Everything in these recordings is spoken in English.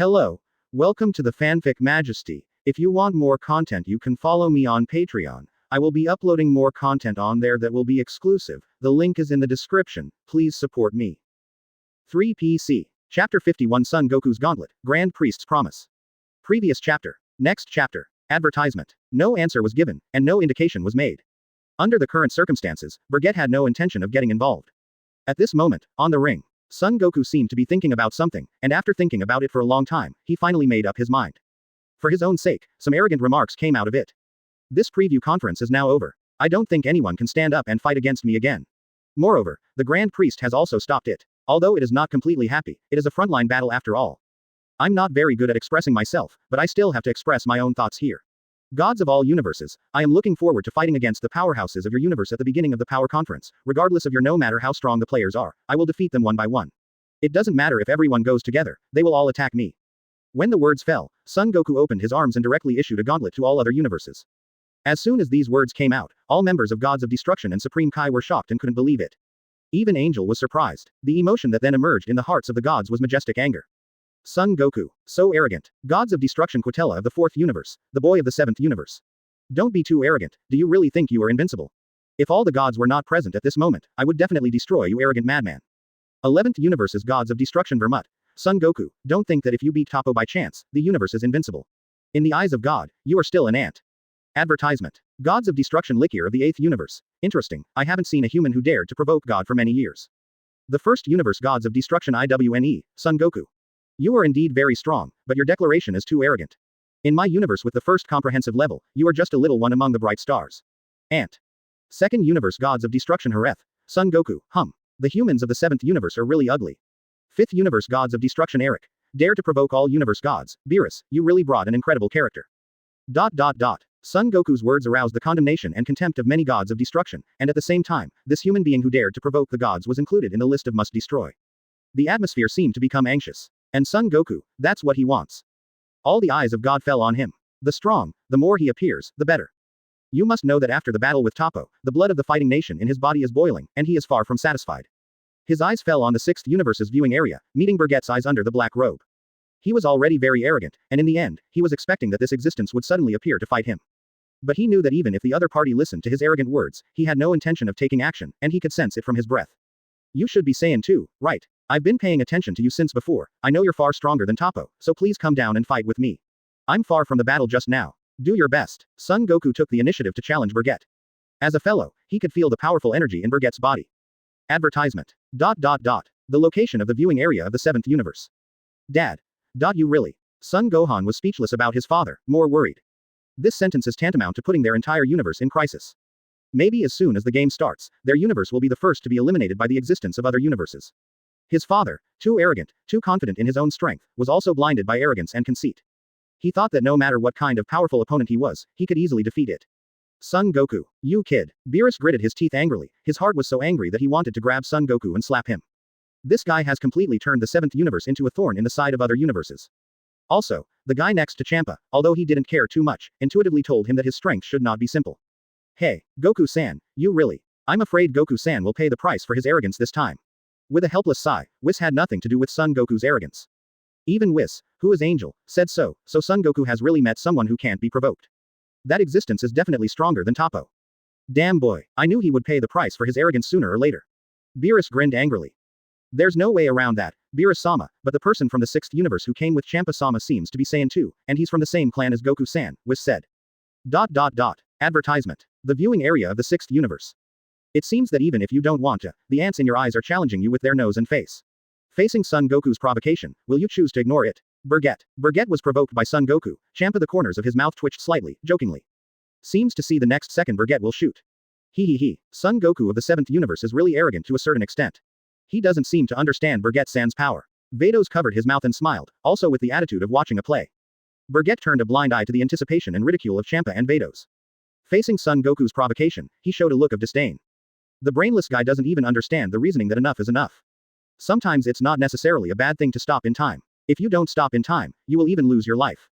Hello. Welcome to the Fanfic Majesty. If you want more content, you can follow me on Patreon. I will be uploading more content on there that will be exclusive. The link is in the description. Please support me. 3 PC. Chapter 51 Son Goku's Gauntlet. Grand Priest's Promise. Previous chapter. Next chapter. Advertisement. No answer was given, and no indication was made. Under the current circumstances, Bergette had no intention of getting involved. At this moment, on the ring, Son Goku seemed to be thinking about something, and after thinking about it for a long time, he finally made up his mind. For his own sake, some arrogant remarks came out of it. This preview conference is now over. I don't think anyone can stand up and fight against me again. Moreover, the Grand Priest has also stopped it. Although it is not completely happy, it is a frontline battle after all. I'm not very good at expressing myself, but I still have to express my own thoughts here. Gods of all universes, I am looking forward to fighting against the powerhouses of your universe at the beginning of the power conference. Regardless of no matter how strong the players are, I will defeat them one by one. It doesn't matter if everyone goes together, they will all attack me. When the words fell, Son Goku opened his arms and directly issued a gauntlet to all other universes. As soon as these words came out, all members of Gods of Destruction and Supreme Kai were shocked and couldn't believe it. Even Angel was surprised. The emotion that then emerged in the hearts of the gods was majestic anger. Son Goku, so arrogant. Gods of Destruction Quatella of the 4th universe, the boy of the 7th universe. Don't be too arrogant. Do you really think you are invincible? If all the gods were not present at this moment, I would definitely destroy you, arrogant madman. 11th universe's Gods of Destruction Vermut. Son Goku, don't think that if you beat Toppo by chance, the universe is invincible. In the eyes of God, you are still an ant. Advertisement. Gods of Destruction Liquor of the 8th universe. Interesting, I haven't seen a human who dared to provoke God for many years. The 1st universe Gods of Destruction IWNE, Son Goku. You are indeed very strong, but your declaration is too arrogant. In my universe with the 1st comprehensive level, you are just a little one among the bright stars. Ant. 2nd universe Gods of Destruction Hareth, Son Goku, The humans of the 7th universe are really ugly. 5th universe Gods of Destruction Eric. Dare to provoke all universe gods. Beerus, you really brought an incredible character. Son Goku's words aroused the condemnation and contempt of many gods of destruction, and at the same time, this human being who dared to provoke the gods was included in the list of must destroy. The atmosphere seemed to become anxious. And Son Goku, that's what he wants. All the eyes of God fell on him. The more he appears, the better. You must know that after the battle with Toppo, the blood of the fighting nation in his body is boiling, and he is far from satisfied. His eyes fell on the 6th universe's viewing area, meeting Bergette's eyes under the black robe. He was already very arrogant, and in the end, he was expecting that this existence would suddenly appear to fight him. But he knew that even if the other party listened to his arrogant words, he had no intention of taking action, and he could sense it from his breath. You should be Saiyan too, right? I've been paying attention to you since before. I know you're far stronger than Toppo, so please come down and fight with me. I'm far from the battle just now. Do your best. Son Goku took the initiative to challenge Bergette. As a fellow, he could feel the powerful energy in Bergette's body. Advertisement. The location of the viewing area of the 7th universe. Dad. You really? Son Gohan was speechless about his father, more worried. This sentence is tantamount to putting their entire universe in crisis. Maybe as soon as the game starts, their universe will be the first to be eliminated by the existence of other universes. His father, too arrogant, too confident in his own strength, was also blinded by arrogance and conceit. He thought that no matter what kind of powerful opponent he was, he could easily defeat it. Son Goku, you kid. Beerus gritted his teeth angrily. His heart was so angry that he wanted to grab Son Goku and slap him. This guy has completely turned the 7th universe into a thorn in the side of other universes. Also, the guy next to Champa, although he didn't care too much, intuitively told him that his strength should not be simple. Hey, Goku-san, you really? I'm afraid Goku-san will pay the price for his arrogance this time. With a helpless sigh, Whis had nothing to do with Son Goku's arrogance. Even Whis, who is Angel, said so Son Goku has really met someone who can't be provoked. That existence is definitely stronger than Toppo. Damn boy, I knew he would pay the price for his arrogance sooner or later. Beerus grinned angrily. There's no way around that, Beerus-sama, but the person from the 6th universe who came with Champa-sama seems to be Saiyan too, and he's from the same clan as Goku-san, Whis said. Advertisement. The viewing area of the 6th universe. It seems that even if you don't want to, the ants in your eyes are challenging you with their nose and face. Facing Son Goku's provocation, will you choose to ignore it? Bergette was provoked by Son Goku. Champa, the corners of his mouth twitched slightly, jokingly. Seems to see the next second Bergette will shoot. Son Goku of the 7th universe is really arrogant to a certain extent. He doesn't seem to understand Bergette-san's power. Vados covered his mouth and smiled, also with the attitude of watching a play. Bergette turned a blind eye to the anticipation and ridicule of Champa and Vados. Facing Son Goku's provocation, he showed a look of disdain. The brainless guy doesn't even understand the reasoning that enough is enough. Sometimes it's not necessarily a bad thing to stop in time. If you don't stop in time, you will even lose your life.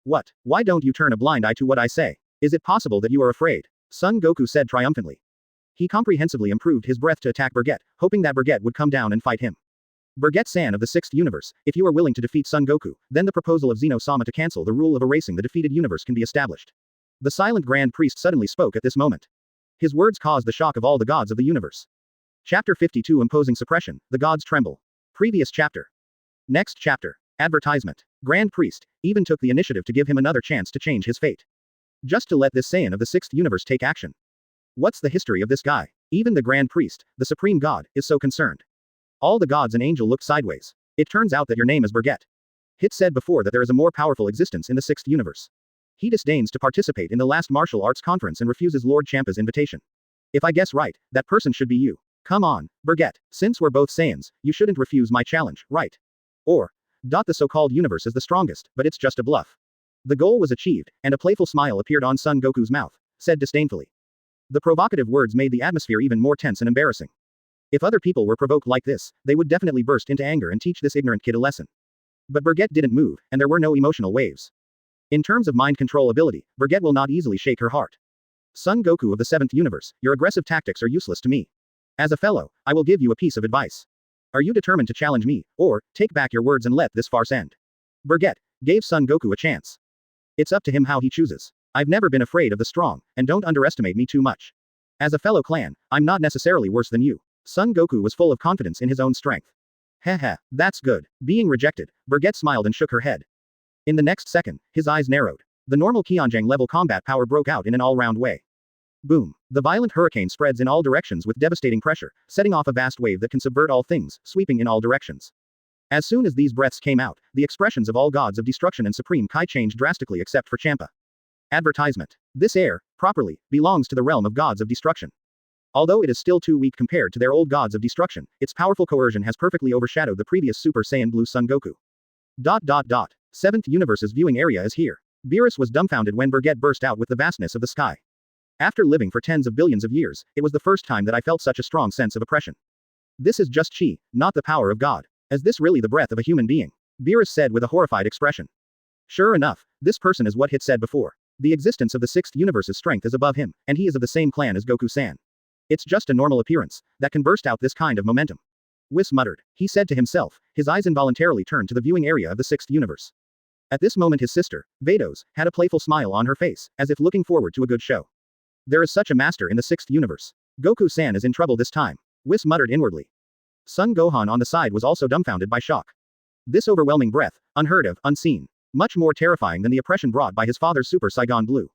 What? Why don't you turn a blind eye to what I say? Is it possible that you are afraid? Son Goku said triumphantly. He comprehensively improved his breath to attack Bergette, hoping that Bergette would come down and fight him. Bergette-san of the 6th universe, if you are willing to defeat Son Goku, then the proposal of Zeno-sama to cancel the rule of erasing the defeated universe can be established. The silent Grand Priest suddenly spoke at this moment. His words caused the shock of all the gods of the universe. Chapter 52 Imposing Suppression, the Gods Tremble. Previous chapter. Next chapter. Advertisement. Grand Priest even took the initiative to give him another chance to change his fate. Just to let this Saiyan of the 6th universe take action. What's the history of this guy? Even the Grand Priest, the Supreme God, is so concerned. All the gods and angel looked sideways. It turns out that your name is Bergette. Hit said before that there is a more powerful existence in the 6th universe. He disdains to participate in the last martial arts conference and refuses Lord Champa's invitation. If I guess right, that person should be you. Come on, Bergette, since we're both Saiyans, you shouldn't refuse my challenge, right? Or, the so-called universe is the strongest, but it's just a bluff. The goal was achieved, and a playful smile appeared on Son Goku's mouth, said disdainfully. The provocative words made the atmosphere even more tense and embarrassing. If other people were provoked like this, they would definitely burst into anger and teach this ignorant kid a lesson. But Bergette didn't move, and there were no emotional waves. In terms of mind control ability, Bergette will not easily shake her heart. Son Goku of the 7th universe, your aggressive tactics are useless to me. As a fellow, I will give you a piece of advice. Are you determined to challenge me, or take back your words and let this farce end? Bergette gave Son Goku a chance. It's up to him how he chooses. I've never been afraid of the strong, and don't underestimate me too much. As a fellow clan, I'm not necessarily worse than you. Son Goku was full of confidence in his own strength. Heh, that's good. Being rejected, Bergette smiled and shook her head. In the next second, his eyes narrowed. The normal Qianzhang level combat power broke out in an all-round way. Boom. The violent hurricane spreads in all directions with devastating pressure, setting off a vast wave that can subvert all things, sweeping in all directions. As soon as these breaths came out, the expressions of all gods of destruction and Supreme Kai changed drastically except for Champa. Advertisement. This air, properly, belongs to the realm of gods of destruction. Although it is still too weak compared to their old gods of destruction, its powerful coercion has perfectly overshadowed the previous Super Saiyan Blue Son Goku. 7th universe's viewing area is here. Beerus was dumbfounded when Bergette burst out with the vastness of the sky. After living for tens of billions of years, it was the first time that I felt such a strong sense of oppression. This is just chi, not the power of God. Is this really the breath of a human being? Beerus said with a horrified expression. Sure enough, this person is what Hit said before. The existence of the 6th universe's strength is above him, and he is of the same clan as Goku-san. It's just a normal appearance that can burst out this kind of momentum. Whis muttered. He said to himself, his eyes involuntarily turned to the viewing area of the 6th universe. At this moment his sister, Vados, had a playful smile on her face, as if looking forward to a good show. There is such a master in the 6th universe. Goku-san is in trouble this time. Whis muttered inwardly. Son Gohan on the side was also dumbfounded by shock. This overwhelming breath, unheard of, unseen. Much more terrifying than the oppression brought by his father's Super Saiyan Blue.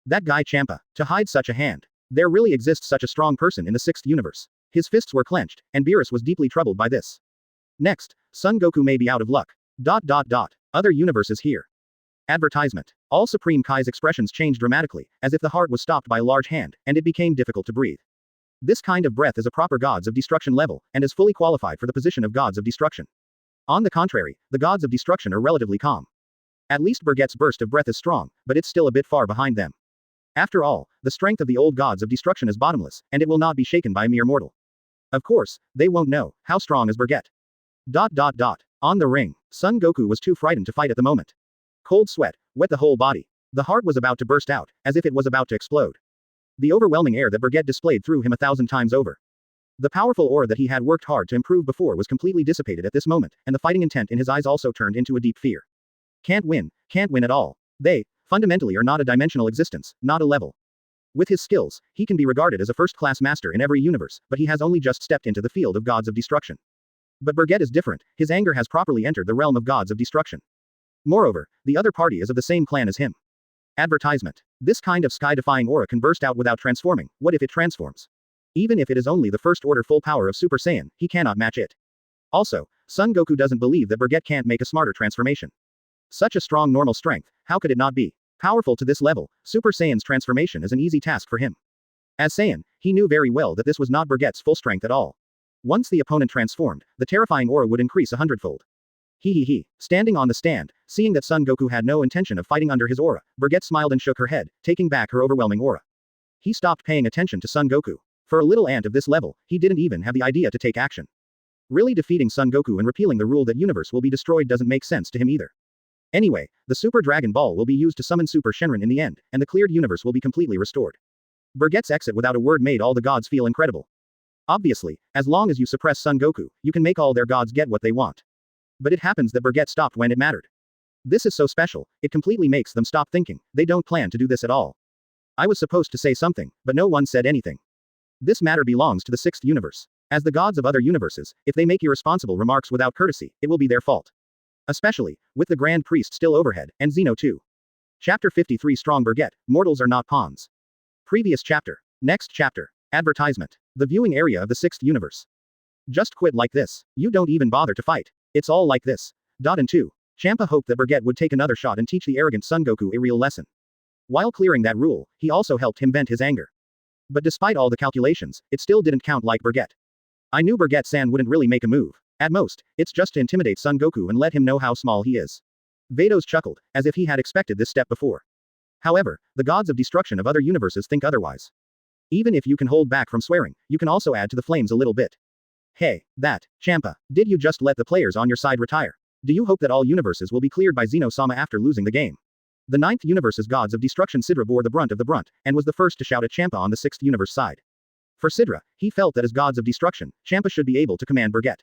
That guy Champa, to hide such a hand. There really exists such a strong person in the 6th universe. His fists were clenched, and Beerus was deeply troubled by this. Next, Son Goku may be out of luck. Other universes here. Advertisement. All Supreme Kai's expressions changed dramatically, as if the heart was stopped by a large hand, and it became difficult to breathe. This kind of breath is a proper gods of destruction level, and is fully qualified for the position of gods of destruction. On the contrary, the gods of destruction are relatively calm. At least Bergette's burst of breath is strong, but it's still a bit far behind them. After all, the strength of the old gods of destruction is bottomless, and it will not be shaken by a mere mortal. Of course, they won't know how strong is Bergette. On the ring, Son Goku was too frightened to fight at the moment. Cold sweat wet the whole body. The heart was about to burst out, as if it was about to explode. The overwhelming air that Bergette displayed threw him 1,000 times over. The powerful aura that he had worked hard to improve before was completely dissipated at this moment, and the fighting intent in his eyes also turned into a deep fear. Can't win at all. They, fundamentally are not a dimensional existence, not a level. With his skills, he can be regarded as a first-class master in every universe, but he has only just stepped into the field of gods of destruction. But Bergette is different, his anger has properly entered the realm of gods of destruction. Moreover, the other party is of the same clan as him. Advertisement. This kind of sky-defying aura can burst out without transforming. What if it transforms? Even if it is only the first-order full power of Super Saiyan, he cannot match it. Also, Son Goku doesn't believe that Bergette can't make a smarter transformation. Such a strong normal strength, how could it not be? Powerful to this level, Super Saiyan's transformation is an easy task for him. As Saiyan, he knew very well that this was not Bergette's full strength at all. Once the opponent transformed, the terrifying aura would increase 100-fold. Standing on the stand, seeing that Son Goku had no intention of fighting under his aura, Bergette smiled and shook her head, taking back her overwhelming aura. He stopped paying attention to Son Goku. For a little ant of this level, he didn't even have the idea to take action. Really defeating Son Goku and repealing the rule that universe will be destroyed doesn't make sense to him either. Anyway, the Super Dragon Ball will be used to summon Super Shenron in the end, and the cleared universe will be completely restored. Bergette's exit without a word made all the gods feel incredible. Obviously, as long as you suppress Son Goku, you can make all their gods get what they want. But it happens that Bergette stopped when it mattered. This is so special, it completely makes them stop thinking. They don't plan to do this at all. I was supposed to say something, but no one said anything. This matter belongs to the 6th universe. As the gods of other universes, if they make irresponsible remarks without courtesy, it will be their fault. Especially, with the Grand Priest still overhead, and Xeno too. Chapter 53 Strong Bergette, Mortals Are Not Pawns. Previous chapter. Next chapter. Advertisement. The viewing area of the 6th universe. Just quit like this. You don't even bother to fight. It's all like this. And 2. Champa hoped that Bergette would take another shot and teach the arrogant Son Goku a real lesson. While clearing that rule, he also helped him vent his anger. But despite all the calculations, it still didn't count like Bergette. I knew Bergette-san wouldn't really make a move. At most, it's just to intimidate Son Goku and let him know how small he is. Vados chuckled, as if he had expected this step before. However, the gods of destruction of other universes think otherwise. Even if you can hold back from swearing, you can also add to the flames a little bit. Hey, Champa, did you just let the players on your side retire? Do you hope that all universes will be cleared by Xeno-sama after losing the game? The 9th universe's gods of destruction Sidra bore the brunt of the brunt, and was the first to shout at Champa on the 6th universe side. For Sidra, he felt that as gods of destruction, Champa should be able to command Bergette.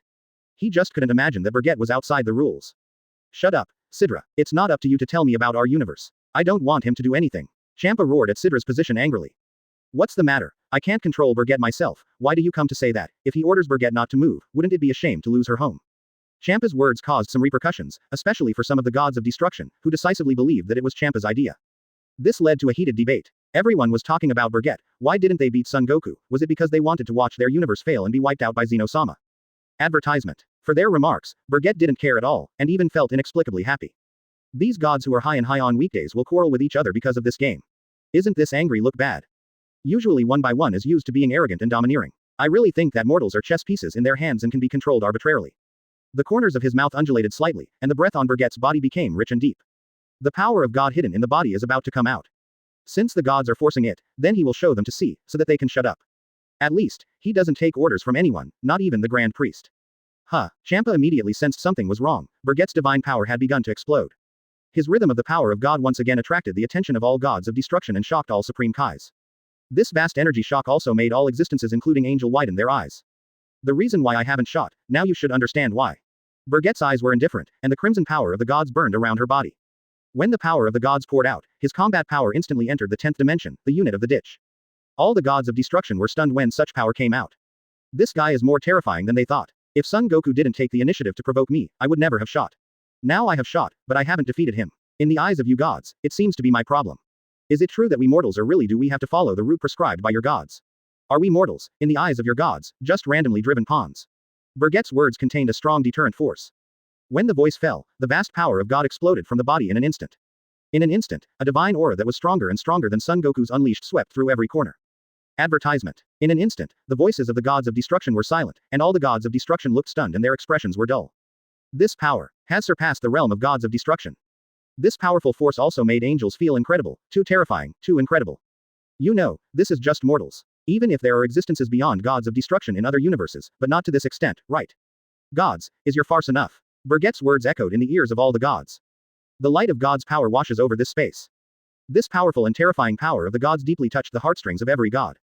He just couldn't imagine that Bergette was outside the rules. Shut up, Sidra, it's not up to you to tell me about our universe. I don't want him to do anything. Champa roared at Sidra's position angrily. What's the matter? I can't control Bergette myself, why do you come to say that? If he orders Bergette not to move, wouldn't it be a shame to lose her home? Champa's words caused some repercussions, especially for some of the gods of destruction, who decisively believed that it was Champa's idea. This led to a heated debate. Everyone was talking about Bergette. Why didn't they beat Son Goku? Was it because they wanted to watch their universe fail and be wiped out by Xeno-sama? Advertisement. For their remarks, Bergette didn't care at all, and even felt inexplicably happy. These gods who are high and high on weekdays will quarrel with each other because of this game. Isn't this angry look bad? Usually 1 by 1 is used to being arrogant and domineering. I really think that mortals are chess pieces in their hands and can be controlled arbitrarily. The corners of his mouth undulated slightly, and the breath on Bergette's body became rich and deep. The power of God hidden in the body is about to come out. Since the gods are forcing it, then he will show them to see, so that they can shut up. At least, he doesn't take orders from anyone, not even the Grand Priest. Champa immediately sensed something was wrong. Bergette's divine power had begun to explode. His rhythm of the power of God once again attracted the attention of all gods of destruction and shocked all Supreme Kais. This vast energy shock also made all existences including Angel widen their eyes. The reason why I haven't shot, now you should understand why. Bergette's eyes were indifferent, and the crimson power of the gods burned around her body. When the power of the gods poured out, his combat power instantly entered the 10th dimension, the unit of the ditch. All the gods of destruction were stunned when such power came out. This guy is more terrifying than they thought. If Son Goku didn't take the initiative to provoke me, I would never have shot. Now I have shot, but I haven't defeated him. In the eyes of you gods, it seems to be my problem. Is it true that we mortals or really do we have to follow the route prescribed by your gods? Are we mortals, in the eyes of your gods, just randomly driven pawns? Bergette's words contained a strong deterrent force. When the voice fell, the vast power of God exploded from the body in an instant. In an instant, a divine aura that was stronger and stronger than Son Goku's unleashed swept through every corner. Advertisement. In an instant, the voices of the gods of destruction were silent, and all the gods of destruction looked stunned and their expressions were dull. This power has surpassed the realm of gods of destruction. This powerful force also made angels feel incredible, too terrifying, too incredible. You know, this is just mortals. Even if there are existences beyond gods of destruction in other universes, but not to this extent, right? Gods, is your farce enough? Bergette's words echoed in the ears of all the gods. The light of God's power washes over this space. This powerful and terrifying power of the gods deeply touched the heartstrings of every god.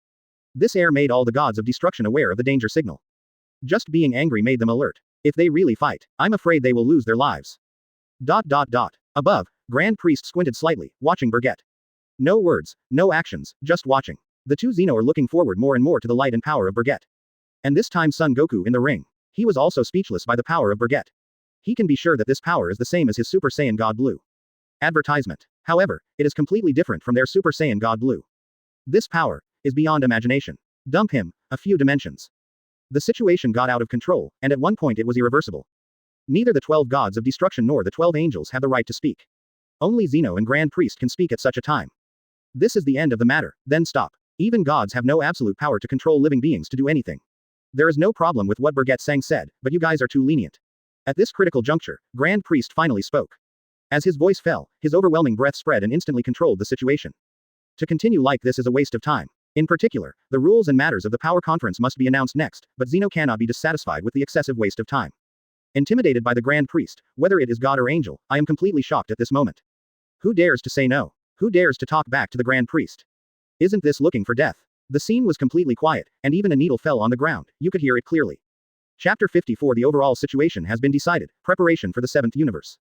This air made all the gods of destruction aware of the danger signal. Just being angry made them alert. If they really fight, I'm afraid they will lose their lives. Above, Grand Priest squinted slightly, watching Bergette. No words, no actions, just watching. The two Xeno are looking forward more and more to the light and power of Bergette. And this time Son Goku in the ring. He was also speechless by the power of Bergette. He can be sure that this power is the same as his Super Saiyan God Blue. Advertisement. However, it is completely different from their Super Saiyan God Blue. This power is beyond imagination. Dump him, a few dimensions. The situation got out of control, and at one point it was irreversible. Neither the 12 gods of destruction nor the 12 angels have the right to speak. Only Xeno and Grand Priest can speak at such a time. This is the end of the matter, then stop. Even gods have no absolute power to control living beings to do anything. There is no problem with what Bergette-san said, but you guys are too lenient. At this critical juncture, Grand Priest finally spoke. As his voice fell, his overwhelming breath spread and instantly controlled the situation. To continue like this is a waste of time. In particular, the rules and matters of the power conference must be announced next, but Xeno cannot be dissatisfied with the excessive waste of time. Intimidated by the Grand Priest, whether it is God or angel, I am completely shocked at this moment. Who dares to say no? Who dares to talk back to the Grand Priest? Isn't this looking for death? The scene was completely quiet, and even a needle fell on the ground, you could hear it clearly. Chapter 54. The overall situation has been decided. Preparation for the 7th universe.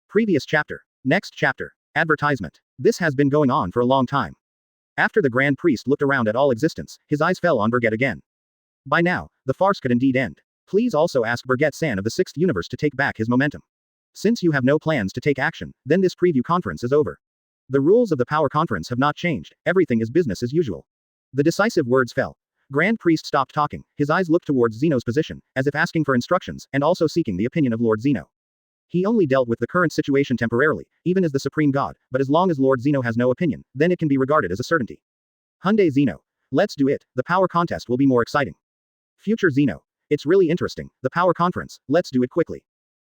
Previous chapter. Next chapter. Advertisement. This has been going on for a long time. After the Grand Priest looked around at all existence, his eyes fell on Bergette again. By now, the farce could indeed end. Please also ask Bergette-san of the 6th universe to take back his momentum. Since you have no plans to take action, then this preview conference is over. The rules of the power conference have not changed, everything is business as usual. The decisive words fell. Grand Priest stopped talking, his eyes looked towards Zeno's position, as if asking for instructions, and also seeking the opinion of Lord Zeno. He only dealt with the current situation temporarily, even as the supreme god, but as long as Lord Zeno has no opinion, then it can be regarded as a certainty. Hyundai Zeno. Let's do it, the power contest will be more exciting. Future Zeno. It's really interesting, the power conference, let's do it quickly.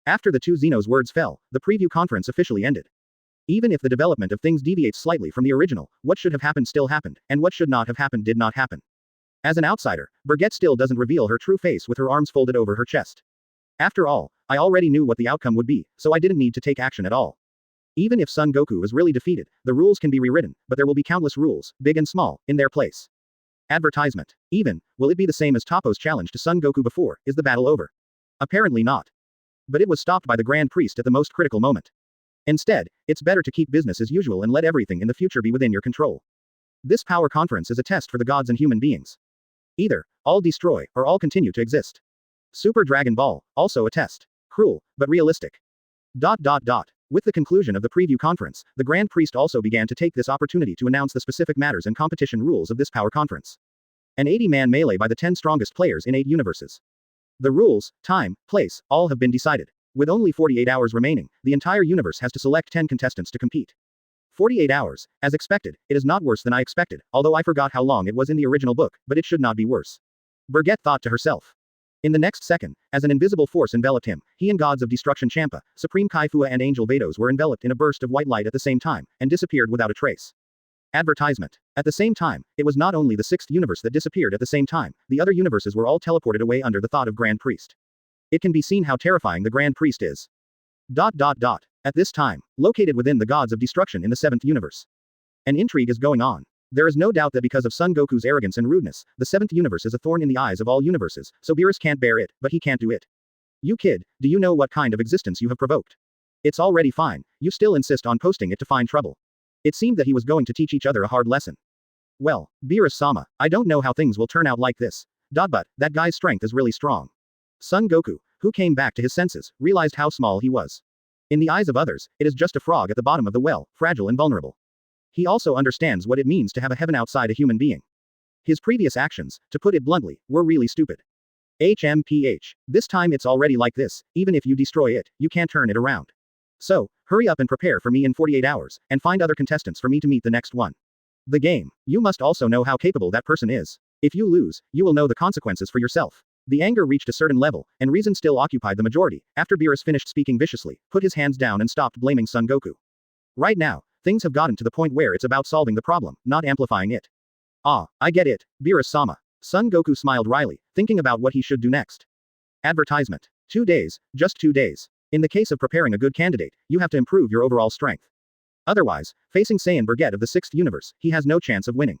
After the two Zeno's words fell, the preview conference officially ended. Even if the development of things deviates slightly from the original, what should have happened still happened, and what should not have happened did not happen. As an outsider, Bergette still doesn't reveal her true face with her arms folded over her chest. After all, I already knew what the outcome would be, so I didn't need to take action at all. Even if Son Goku is really defeated, the rules can be rewritten, but there will be countless rules, big and small, in their place. Advertisement. Even, will it be the same as Toppo's challenge to Son Goku before, is the battle over? Apparently not. But it was stopped by the Grand Priest at the most critical moment. Instead, it's better to keep business as usual and let everything in the future be within your control. This power conference is a test for the gods and human beings. Either, all destroy, or all continue to exist. Super Dragon Ball, also a test. Cruel, but realistic. With the conclusion of the preview conference, the Grand Priest also began to take this opportunity to announce the specific matters and competition rules of this power conference. An 80-man melee by the 10 strongest players in 8 universes. The rules, time, place, all have been decided. With only 48 hours remaining, the entire universe has to select 10 contestants to compete. 48 hours. As expected, it is not worse than I expected, although I forgot how long it was in the original book, but it should not be worse. Bergette thought to herself. In the next second, as an invisible force enveloped him, he and gods of destruction Champa, Supreme Kaifua and Angel Vados were enveloped in a burst of white light at the same time, and disappeared without a trace. Advertisement. At the same time, it was not only the 6th universe that disappeared at the same time, the other universes were all teleported away under the thought of Grand Priest. It can be seen how terrifying the Grand Priest is. At this time, located within the gods of destruction in the 7th universe. An intrigue is going on. There is no doubt that because of Son Goku's arrogance and rudeness, the 7th universe is a thorn in the eyes of all universes, so Beerus can't bear it, but he can't do it. You kid, do you know what kind of existence you have provoked? It's already fine, you still insist on posting it to find trouble. It seemed that he was going to teach each other a hard lesson. Well, Beerus-sama, I don't know how things will turn out like this. But, that guy's strength is really strong. Son Goku, who came back to his senses, realized how small he was. In the eyes of others, it is just a frog at the bottom of the well, fragile and vulnerable. He also understands what it means to have a heaven outside a human being. His previous actions, to put it bluntly, were really stupid. HMPH. This time it's already like this, even if you destroy it, you can't turn it around. So, hurry up and prepare for me in 48 hours, and find other contestants for me to meet the next one. The game. You must also know how capable that person is. If you lose, you will know the consequences for yourself. The anger reached a certain level, and reason still occupied the majority, after Beerus finished speaking viciously, put his hands down and stopped blaming Son Goku. Right now, things have gotten to the point where it's about solving the problem, not amplifying it. Ah, I get it, Beerus-sama. Son Goku smiled wryly, thinking about what he should do next. Advertisement. 2 days, just 2 days. In the case of preparing a good candidate, you have to improve your overall strength. Otherwise, facing Saiyan Bergette of the 6th universe, he has no chance of winning.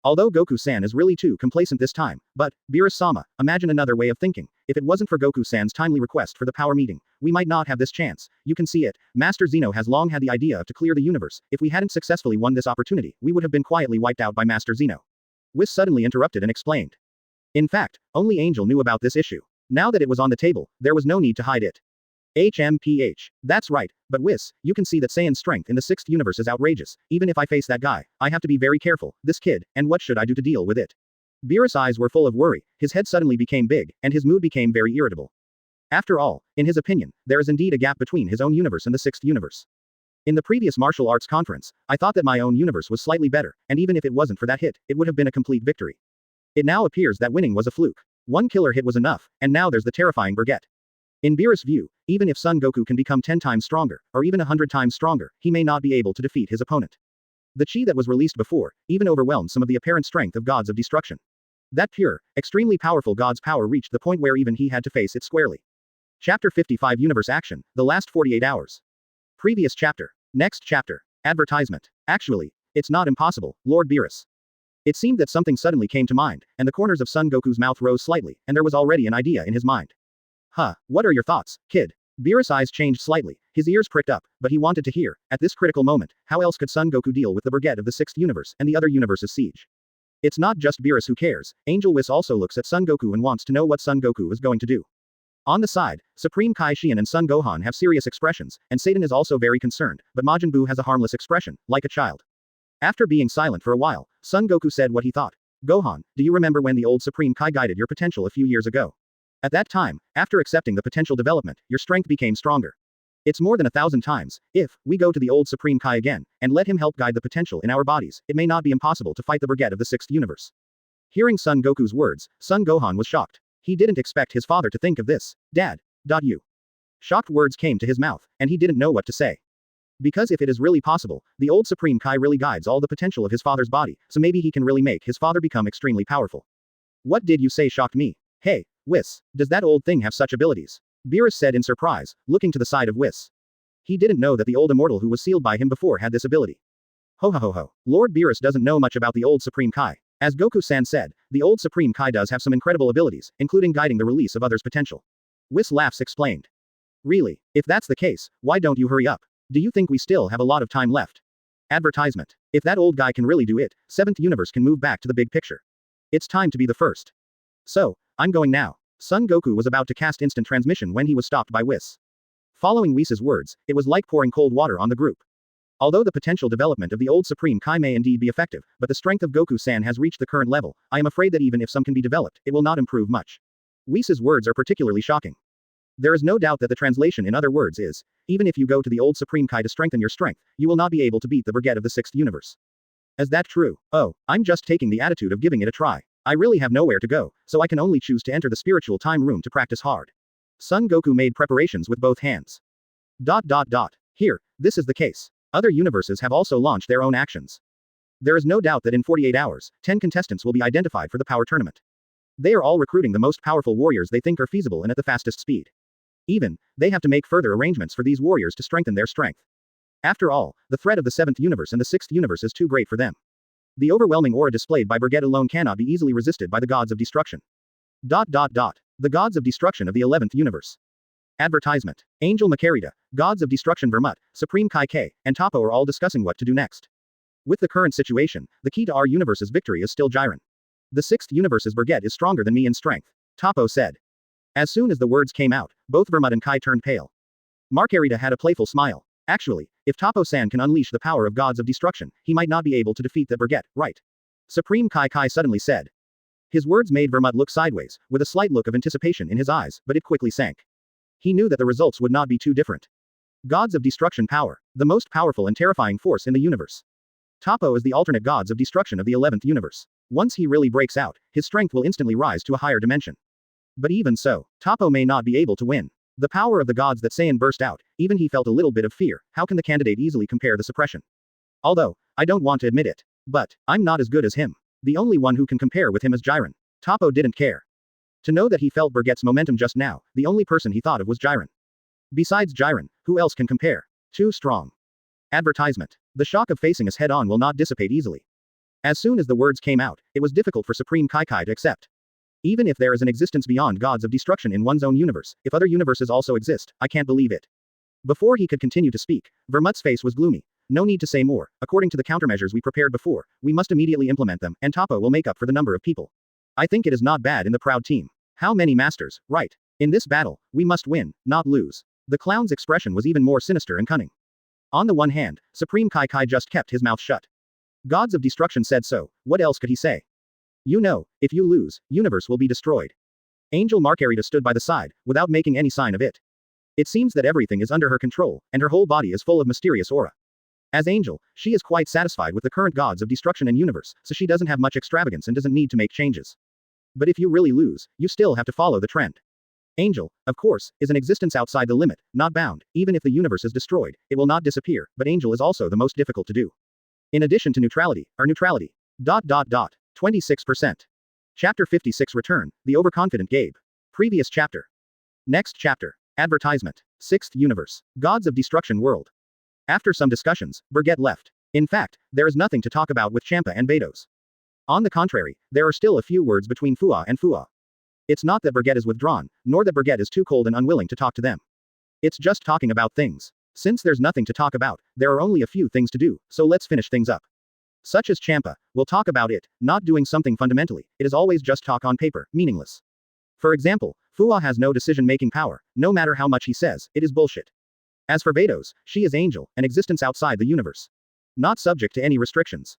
Although Goku-san is really too complacent this time, but, Beerus-sama, imagine another way of thinking. If it wasn't for Goku-san's timely request for the power meeting, we might not have this chance. You can see it. Master Zeno has long had the idea of to clear the universe. If we hadn't successfully won this opportunity, we would have been quietly wiped out by Master Zeno. Whis suddenly interrupted and explained. In fact, only Angel knew about this issue. Now that it was on the table, there was no need to hide it. HMPH. That's right, but Whis, you can see that Saiyan's strength in the 6th universe is outrageous. Even if I face that guy, I have to be very careful, this kid, and what should I do to deal with it? Beerus' eyes were full of worry, his head suddenly became big, and his mood became very irritable. After all, in his opinion, there is indeed a gap between his own universe and the 6th universe. In the previous martial arts conference, I thought that my own universe was slightly better, and even if it wasn't for that hit, it would have been a complete victory. It now appears that winning was a fluke. One killer hit was enough, and now there's the terrifying Bergette. In Beerus' view, even if Son Goku can become 10 times stronger, or even 100 times stronger, he may not be able to defeat his opponent. The chi that was released before, even overwhelmed some of the apparent strength of gods of destruction. That pure, extremely powerful god's power reached the point where even he had to face it squarely. Chapter 55 Universe Action, the last 48 hours. Previous chapter. Next chapter. Advertisement. Actually, it's not impossible, Lord Beerus. It seemed that something suddenly came to mind, and the corners of Son Goku's mouth rose slightly, and there was already an idea in his mind. Huh, what are your thoughts, kid? Beerus' eyes changed slightly, his ears pricked up, but he wanted to hear, at this critical moment, how else could Son Goku deal with the Bergette of the 6th universe and the other universe's siege? It's not just Beerus who cares, Angel Whis also looks at Son Goku and wants to know what Son Goku is going to do. On the side, Supreme Kai Xian and Son Gohan have serious expressions, and Satan is also very concerned, but Majin Buu has a harmless expression, like a child. After being silent for a while, Son Goku said what he thought. Gohan, do you remember when the old Supreme Kai guided your potential a few years ago? At that time, after accepting the potential development, your strength became stronger. It's more than 1,000 times. If we go to the old Supreme Kai again, and let him help guide the potential in our bodies, it may not be impossible to fight the Bergette of the 6th universe. Hearing Son Goku's words, Son Gohan was shocked. He didn't expect his father to think of this. Dad. You. Shocked words came to his mouth, and he didn't know what to say. Because if it is really possible, the old Supreme Kai really guides all the potential of his father's body, so maybe he can really make his father become extremely powerful. What did you say shocked me? Hey, Whis, does that old thing have such abilities? Beerus said in surprise, looking to the side of Whis. He didn't know that the old immortal who was sealed by him before had this ability. Ho ho ho ho. Lord Beerus doesn't know much about the old Supreme Kai. As Goku-san said, the old Supreme Kai does have some incredible abilities, including guiding the release of others' potential. Whis laughs explained. Really? If that's the case, why don't you hurry up? Do you think we still have a lot of time left? Advertisement. If that old guy can really do it, 7th universe can move back to the big picture. It's time to be the first. So, I'm going now. Son Goku was about to cast instant transmission when he was stopped by Whis. Following Whis' words, it was like pouring cold water on the group. Although the potential development of the old Supreme Kai may indeed be effective, but the strength of Goku-san has reached the current level, I am afraid that even if some can be developed, it will not improve much. Whis' words are particularly shocking. There is no doubt that the translation in other words is, even if you go to the old Supreme Kai to strengthen your strength, you will not be able to beat the Bergette of the 6th universe. Is that true? Oh, I'm just taking the attitude of giving it a try. I really have nowhere to go, so I can only choose to enter the spiritual time room to practice hard. Son Goku made preparations with both hands. Here, this is the case. Other universes have also launched their own actions. There is no doubt that in 48 hours, 10 contestants will be identified for the power tournament. They are all recruiting the most powerful warriors they think are feasible and at the fastest speed. Even, they have to make further arrangements for these warriors to strengthen their strength. After all, the threat of the 7th universe and the 6th universe is too great for them. The overwhelming aura displayed by Bergette alone cannot be easily resisted by the gods of destruction. The gods of destruction of the 11th universe. Advertisement. Angel Makarita, gods of destruction Vermut, Supreme Kai K, and Toppo are all discussing what to do next. With the current situation, the key to our universe's victory is still Jiren. The 6th universe's Bergette is stronger than me in strength, Toppo said. As soon as the words came out, both Vermut and Kai turned pale. Markarita had a playful smile. Actually, if Toppo-san can unleash the power of gods of destruction, he might not be able to defeat that Bergette, right? Supreme Kai suddenly said. His words made Vermut look sideways, with a slight look of anticipation in his eyes, but it quickly sank. He knew that the results would not be too different. Gods of destruction power, the most powerful and terrifying force in the universe. Toppo is the alternate gods of destruction of the 11th universe. Once he really breaks out, his strength will instantly rise to a higher dimension. But even so, Toppo may not be able to win. The power of the gods that Saiyan burst out, even he felt a little bit of fear. How can the candidate easily compare the suppression? Although, I don't want to admit it. But, I'm not as good as him. The only one who can compare with him is Jiren. Toppo didn't care. To know that he felt Bergette's momentum just now, the only person he thought of was Jiren. Besides Jiren, who else can compare? Too strong. Advertisement. The shock of facing us head-on will not dissipate easily. As soon as the words came out, it was difficult for Supreme Kai to accept. Even if there is an existence beyond gods of destruction in one's own universe, if other universes also exist, I can't believe it. Before he could continue to speak, Vermut's face was gloomy. No need to say more. According to the countermeasures we prepared before, we must immediately implement them, and Toppo will make up for the number of people. I think it is not bad in the proud team. How many masters, right? In this battle, we must win, not lose. The clown's expression was even more sinister and cunning. On the one hand, Supreme Kai just kept his mouth shut. Gods of destruction said so, what else could he say? You know, if you lose, universe will be destroyed. Angel Markarita stood by the side, without making any sign of it. It seems that everything is under her control, and her whole body is full of mysterious aura. As Angel, she is quite satisfied with the current gods of destruction and universe, so she doesn't have much extravagance and doesn't need to make changes. But if you really lose, you still have to follow the trend. Angel, of course, is an existence outside the limit, not bound. Even if the universe is destroyed, it will not disappear, but Angel is also the most difficult to do. In addition to neutrality, our neutrality. 26%. Chapter 56 Return, the Overconfident Gabe. Previous chapter. Next chapter. Advertisement. 6th Universe. Gods of Destruction World. After some discussions, Bergette left. In fact, there is nothing to talk about with Champa and Beidous. On the contrary, there are still a few words between Fua and Fua. It's not that Bergette is withdrawn, nor that Bergette is too cold and unwilling to talk to them. It's just talking about things. Since there's nothing to talk about, there are only a few things to do, so let's finish things up. Such as Champa, we'll talk about it, not doing something fundamentally, it is always just talk on paper, meaningless. For example, Fua has no decision-making power, no matter how much he says, it is bullshit. As for Vados, she is angel, an existence outside the universe. Not subject to any restrictions.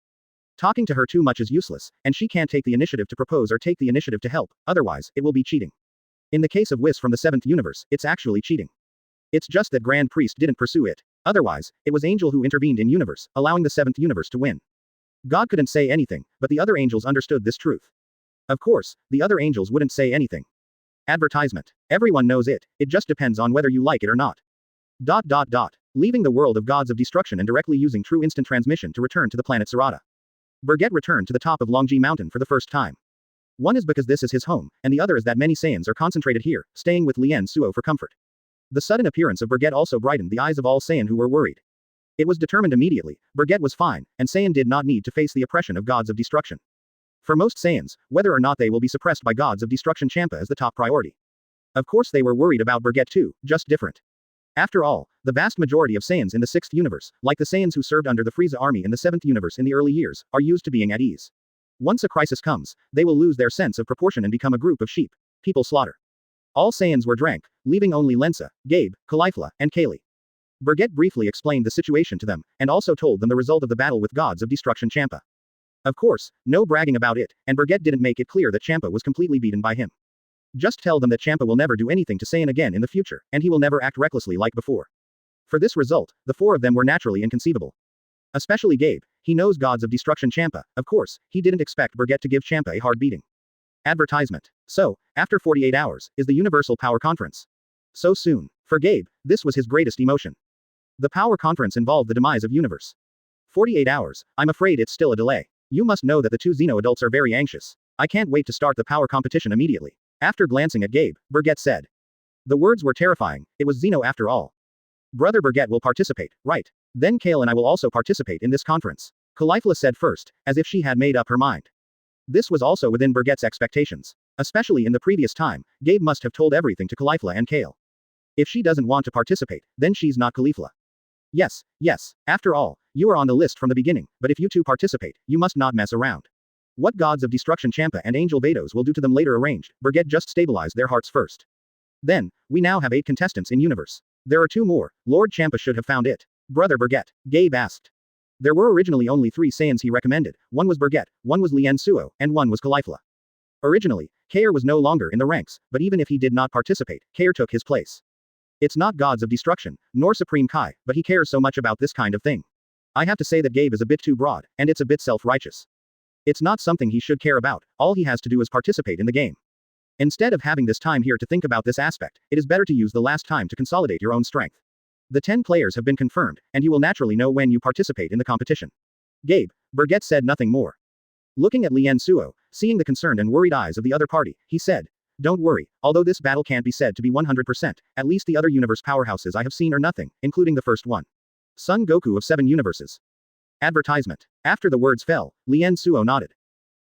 Talking to her too much is useless, and she can't take the initiative to propose or take the initiative to help, otherwise, it will be cheating. In the case of Whis from the 7th universe, it's actually cheating. It's just that Grand Priest didn't pursue it. Otherwise, it was Angel who intervened in universe, allowing the 7th universe to win. God couldn't say anything, but the other angels understood this truth. Of course, the other angels wouldn't say anything. Advertisement. Everyone knows it, it just depends on whether you like it or not. Leaving the world of gods of destruction and directly using true instant transmission to return to the planet Sarada. Bergette returned to the top of Longji Mountain for the first time. One is because this is his home, and the other is that many Saiyans are concentrated here, staying with Lien Suo for comfort. The sudden appearance of Bergette also brightened the eyes of all Saiyan who were worried. It was determined immediately, Bergette was fine, and Saiyan did not need to face the oppression of gods of destruction. For most Saiyans, whether or not they will be suppressed by gods of destruction, Champa is the top priority. Of course they were worried about Bergette too, just different. After all, the vast majority of Saiyans in the 6th universe, like the Saiyans who served under the Frieza army in the 7th universe in the early years, are used to being at ease. Once a crisis comes, they will lose their sense of proportion and become a group of sheep. People slaughter. All Saiyans were drank, leaving only Lensa, Gabe, Caulifla, and Kaylee. Bergette briefly explained the situation to them, and also told them the result of the battle with gods of destruction Champa. Of course, no bragging about it, and Bergette didn't make it clear that Champa was completely beaten by him. Just tell them that Champa will never do anything to Saiyan again in the future, and he will never act recklessly like before. For this result, the four of them were naturally inconceivable. Especially Gabe, he knows gods of destruction Champa, of course, he didn't expect Bergette to give Champa a hard beating. Advertisement. So, after 48 hours, is the Universal Power Conference. So soon. For Gabe, this was his greatest emotion. The Power Conference involved the demise of Universe. 48 hours, I'm afraid it's still a delay. You must know that the two Xeno adults are very anxious. I can't wait to start the power competition immediately. After glancing at Gabe, Bergette said. The words were terrifying, it was Xeno after all. Brother Bergette will participate, right? Then Kale and I will also participate in this conference. Caulifla said first, as if she had made up her mind. This was also within Bergette's expectations. Especially in the previous time, Gabe must have told everything to Caulifla and Kale. If she doesn't want to participate, then she's not Caulifla. Yes, after all, you are on the list from the beginning, but if you two participate, you must not mess around. What gods of destruction Champa and Angel Vados will do to them later arranged, Bergette just stabilized their hearts first. Then, we now have 8 contestants in universe. There are 2 more, Lord Champa should have found it. Brother Bergette, Gabe asked. There were originally only 3 Saiyans he recommended, one was Bergette, one was Lien Suo, and one was Caulifla. Originally, Kair was no longer in the ranks, but even if he did not participate, Kair took his place. It's not gods of destruction, nor Supreme Kai, but he cares so much about this kind of thing. I have to say that Gabe is a bit too broad, and it's a bit self-righteous. It's not something he should care about, all he has to do is participate in the game. Instead of having this time here to think about this aspect, it is better to use the last time to consolidate your own strength. The 10 players have been confirmed, and you will naturally know when you participate in the competition. Gabe, Bergette said nothing more. Looking at Lien Suo, seeing the concerned and worried eyes of the other party, he said, don't worry, although this battle can't be said to be 100%, at least the other universe powerhouses I have seen are nothing, including the first one. Son Goku of 7 universes. Advertisement. After the words fell, Lien Suo nodded.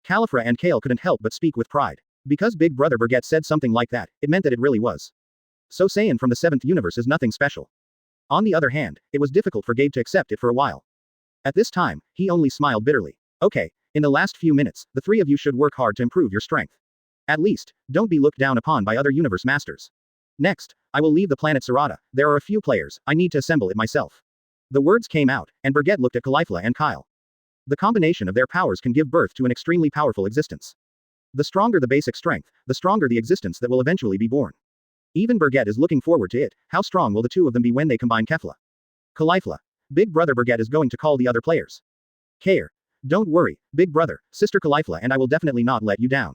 Caulifla and Kale couldn't help but speak with pride. Because Big Brother Bergette said something like that, it meant that it really was. So Saiyan from the 7th universe is nothing special. On the other hand, it was difficult for Gabe to accept it for a while. At this time, he only smiled bitterly. Okay, in the last few minutes, the 3 of you should work hard to improve your strength. At least, don't be looked down upon by other universe masters. Next, I will leave the planet Sarada, there are a few players, I need to assemble it myself. The words came out, and Bergette looked at Caulifla and Kyle. The combination of their powers can give birth to an extremely powerful existence. The stronger the basic strength, the stronger the existence that will eventually be born. Even Bergette is looking forward to it, how strong will the 2 of them be when they combine Kefla? Caulifla. Big Brother Bergette is going to call the other players. Kair. Don't worry, Big Brother, Sister Caulifla and I will definitely not let you down.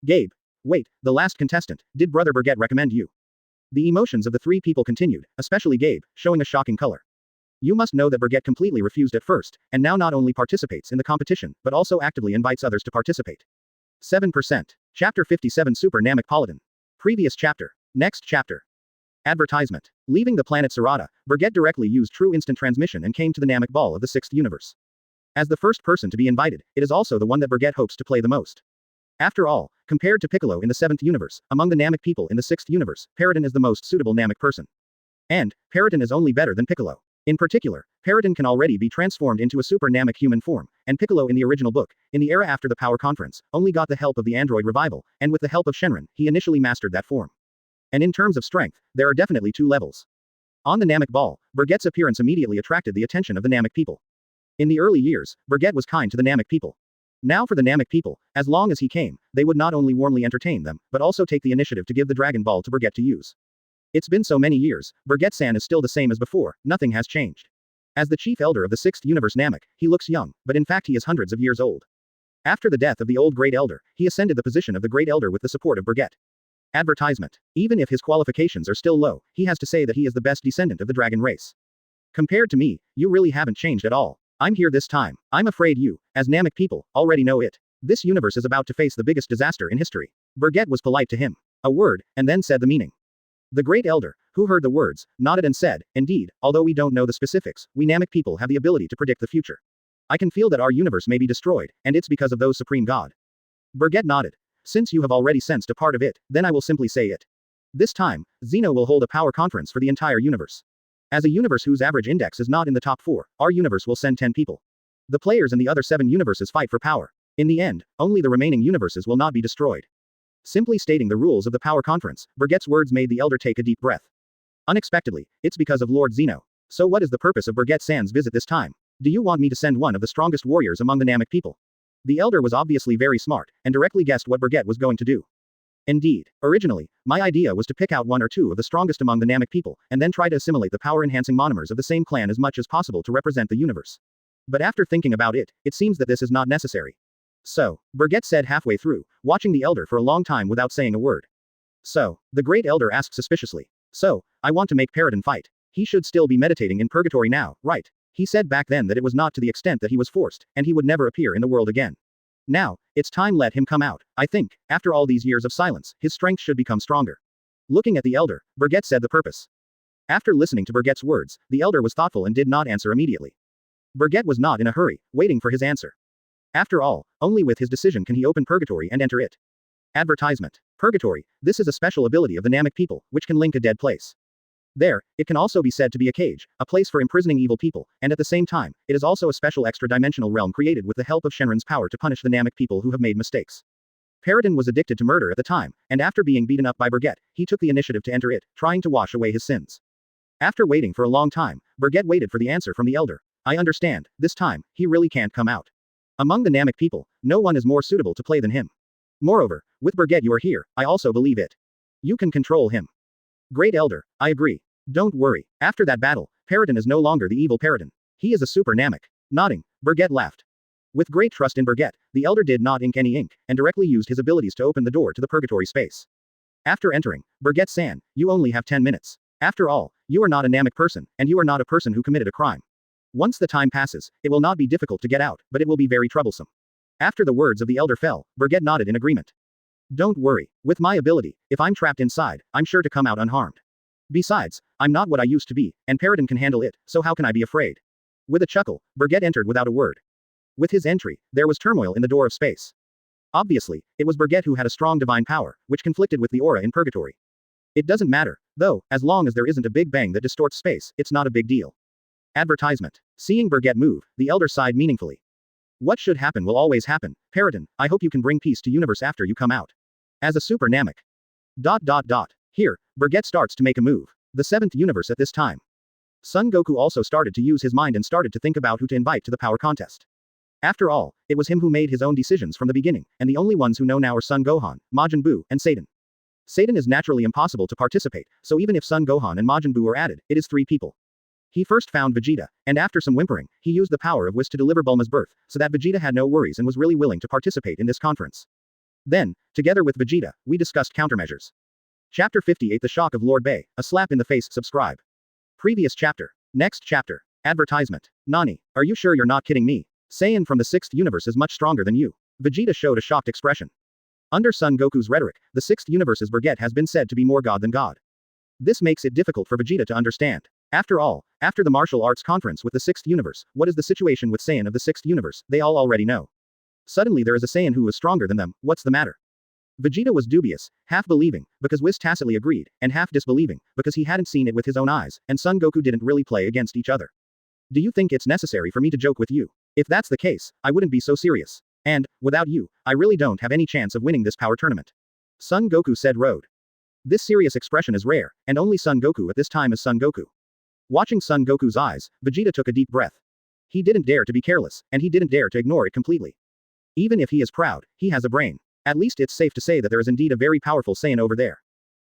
Gabe. Wait, the last contestant, did Brother Bergette recommend you? The emotions of the 3 people continued, especially Gabe, showing a shocking color. You must know that Bergette completely refused at first, and now not only participates in the competition, but also actively invites others to participate. 7%. Chapter 57 Super Namek Paladin. Previous chapter. Next chapter. Advertisement. Leaving the planet Sarada, Bergette directly used true instant transmission and came to the Namek Ball of the 6th universe. As the first person to be invited, it is also the one that Bergette hopes to play the most. After all, compared to Piccolo in the 7th universe, among the Namek people in the 6th universe, Part3 is the most suitable Namek person. And, Part3 is only better than Piccolo. In particular, Part3 can already be transformed into a super Namek human form, and Piccolo in the original book, in the era after the Power Conference, only got the help of the android revival, and with the help of Shenron, he initially mastered that form. And in terms of strength, there are definitely 2 levels. On the Namek ball, Bergette's appearance immediately attracted the attention of the Namek people. In the early years, Bergette was kind to the Namek people. Now for the Namek people, as long as he came, they would not only warmly entertain them, but also take the initiative to give the Dragon Ball to Bergette to use. It's been so many years, Bergette-san is still the same as before, nothing has changed. As the chief elder of the 6th universe Namek, he looks young, but in fact he is hundreds of years old. After the death of the old Great Elder, he ascended the position of the Great Elder with the support of Bergette. Advertisement. Even if his qualifications are still low, he has to say that he is the best descendant of the dragon race. Compared to me, you really haven't changed at all. I'm here this time. I'm afraid you, as Namek people, already know it. This universe is about to face the biggest disaster in history. Bergette was polite to him. A word, and then said the meaning. The Great Elder, who heard the words, nodded and said, indeed, although we don't know the specifics, we Namek people have the ability to predict the future. I can feel that our universe may be destroyed, and it's because of those supreme god. Bergette nodded. Since you have already sensed a part of it, then I will simply say it. This time, Xeno will hold a power conference for the entire universe. As a universe whose average index is not in the top 4, our universe will send 10 people. The players in the other 7 universes fight for power. In the end, only the remaining universes will not be destroyed. Simply stating the rules of the power conference, Bergette's words made the elder take a deep breath. Unexpectedly, it's because of Lord Xeno. So what is the purpose of Bergette-san's visit this time? Do you want me to send one of the strongest warriors among the Namek people? The elder was obviously very smart, and directly guessed what Bergette was going to do. Indeed, originally, my idea was to pick out 1 or 2 of the strongest among the Namek people, and then try to assimilate the power-enhancing monomers of the same clan as much as possible to represent the universe. But after thinking about it, it seems that this is not necessary. So, Bergette said halfway through, watching the elder for a long time without saying a word. So, the great elder asked suspiciously. So, I want to make Part3 fight. He should still be meditating in purgatory now, right? He said back then that it was not to the extent that he was forced, and he would never appear in the world again. Now, it's time let him come out. I think, after all these years of silence, his strength should become stronger. Looking at the elder, Bergette said the purpose. After listening to Bergette's words, the elder was thoughtful and did not answer immediately. Bergette was not in a hurry, waiting for his answer. After all, only with his decision can he open purgatory and enter it. Advertisement. Purgatory, this is a special ability of the Namek people, which can link a dead place. There, it can also be said to be a cage, a place for imprisoning evil people, and at the same time, it is also a special extra-dimensional realm created with the help of Shenron's power to punish the Namek people who have made mistakes. Part3 was addicted to murder at the time, and after being beaten up by Bergette, he took the initiative to enter it, trying to wash away his sins. After waiting for a long time, Bergette waited for the answer from the elder. I understand, this time, he really can't come out. Among the Namek people, no one is more suitable to play than him. Moreover, with Bergette you are here, I also believe it. You can control him. Great Elder, I agree. Don't worry, after that battle, Part3 is no longer the evil Part3. He is a super Namek. Nodding, Bergette laughed. With great trust in Bergette, the elder did not ink any ink, and directly used his abilities to open the door to the purgatory space. After entering, Bergette-san, you only have 10 minutes. After all, you are not a Namek person, and you are not a person who committed a crime. Once the time passes, it will not be difficult to get out, but it will be very troublesome. After the words of the elder fell, Bergette nodded in agreement. Don't worry, with my ability, if I'm trapped inside, I'm sure to come out unharmed. Besides, I'm not what I used to be, and Part3 can handle it, so how can I be afraid? With a chuckle, Bergette entered without a word. With his entry, there was turmoil in the door of space. Obviously, it was Bergette who had a strong divine power, which conflicted with the aura in purgatory. It doesn't matter, though, as long as there isn't a big bang that distorts space, it's not a big deal. Advertisement. Seeing Bergette move, the elder sighed meaningfully. What should happen will always happen, Part3, I hope you can bring peace to universe after you come out. As a super Namek. Here, Bergette starts to make a move. The 7th universe at this time. Son Goku also started to use his mind and started to think about who to invite to the power contest. After all, it was him who made his own decisions from the beginning, and the only ones who know now are Son Gohan, Majin Buu, and Satan. Satan is naturally impossible to participate, so even if Son Gohan and Majin Buu are added, it is 3 people. He first found Vegeta, and after some whimpering, he used the power of Whis to deliver Bulma's birth, so that Vegeta had no worries and was really willing to participate in this conference. Then, together with Vegeta, we discussed countermeasures. Chapter 58 The Shock of Lord Bay, a slap in the face. Subscribe. Previous chapter. Next chapter. Advertisement. Nani, are you sure you're not kidding me? Saiyan from the 6th universe is much stronger than you. Vegeta showed a shocked expression. Under Son Goku's rhetoric, the 6th universe's Bergette has been said to be more god than god. This makes it difficult for Vegeta to understand. After all, after the martial arts conference with the 6th universe, what is the situation with Saiyan of the 6th universe, they all already know. Suddenly there is a Saiyan who is stronger than them, what's the matter? Vegeta was dubious, half believing, because Whis tacitly agreed, and half disbelieving, because he hadn't seen it with his own eyes, and Son Goku didn't really play against each other. Do you think it's necessary for me to joke with you? If that's the case, I wouldn't be so serious. And, without you, I really don't have any chance of winning this power tournament. Son Goku said Road. This serious expression is rare, and only Son Goku at this time is Son Goku. Watching Son Goku's eyes, Vegeta took a deep breath. He didn't dare to be careless, and he didn't dare to ignore it completely. Even if he is proud, he has a brain. At least it's safe to say that there is indeed a very powerful Saiyan over there.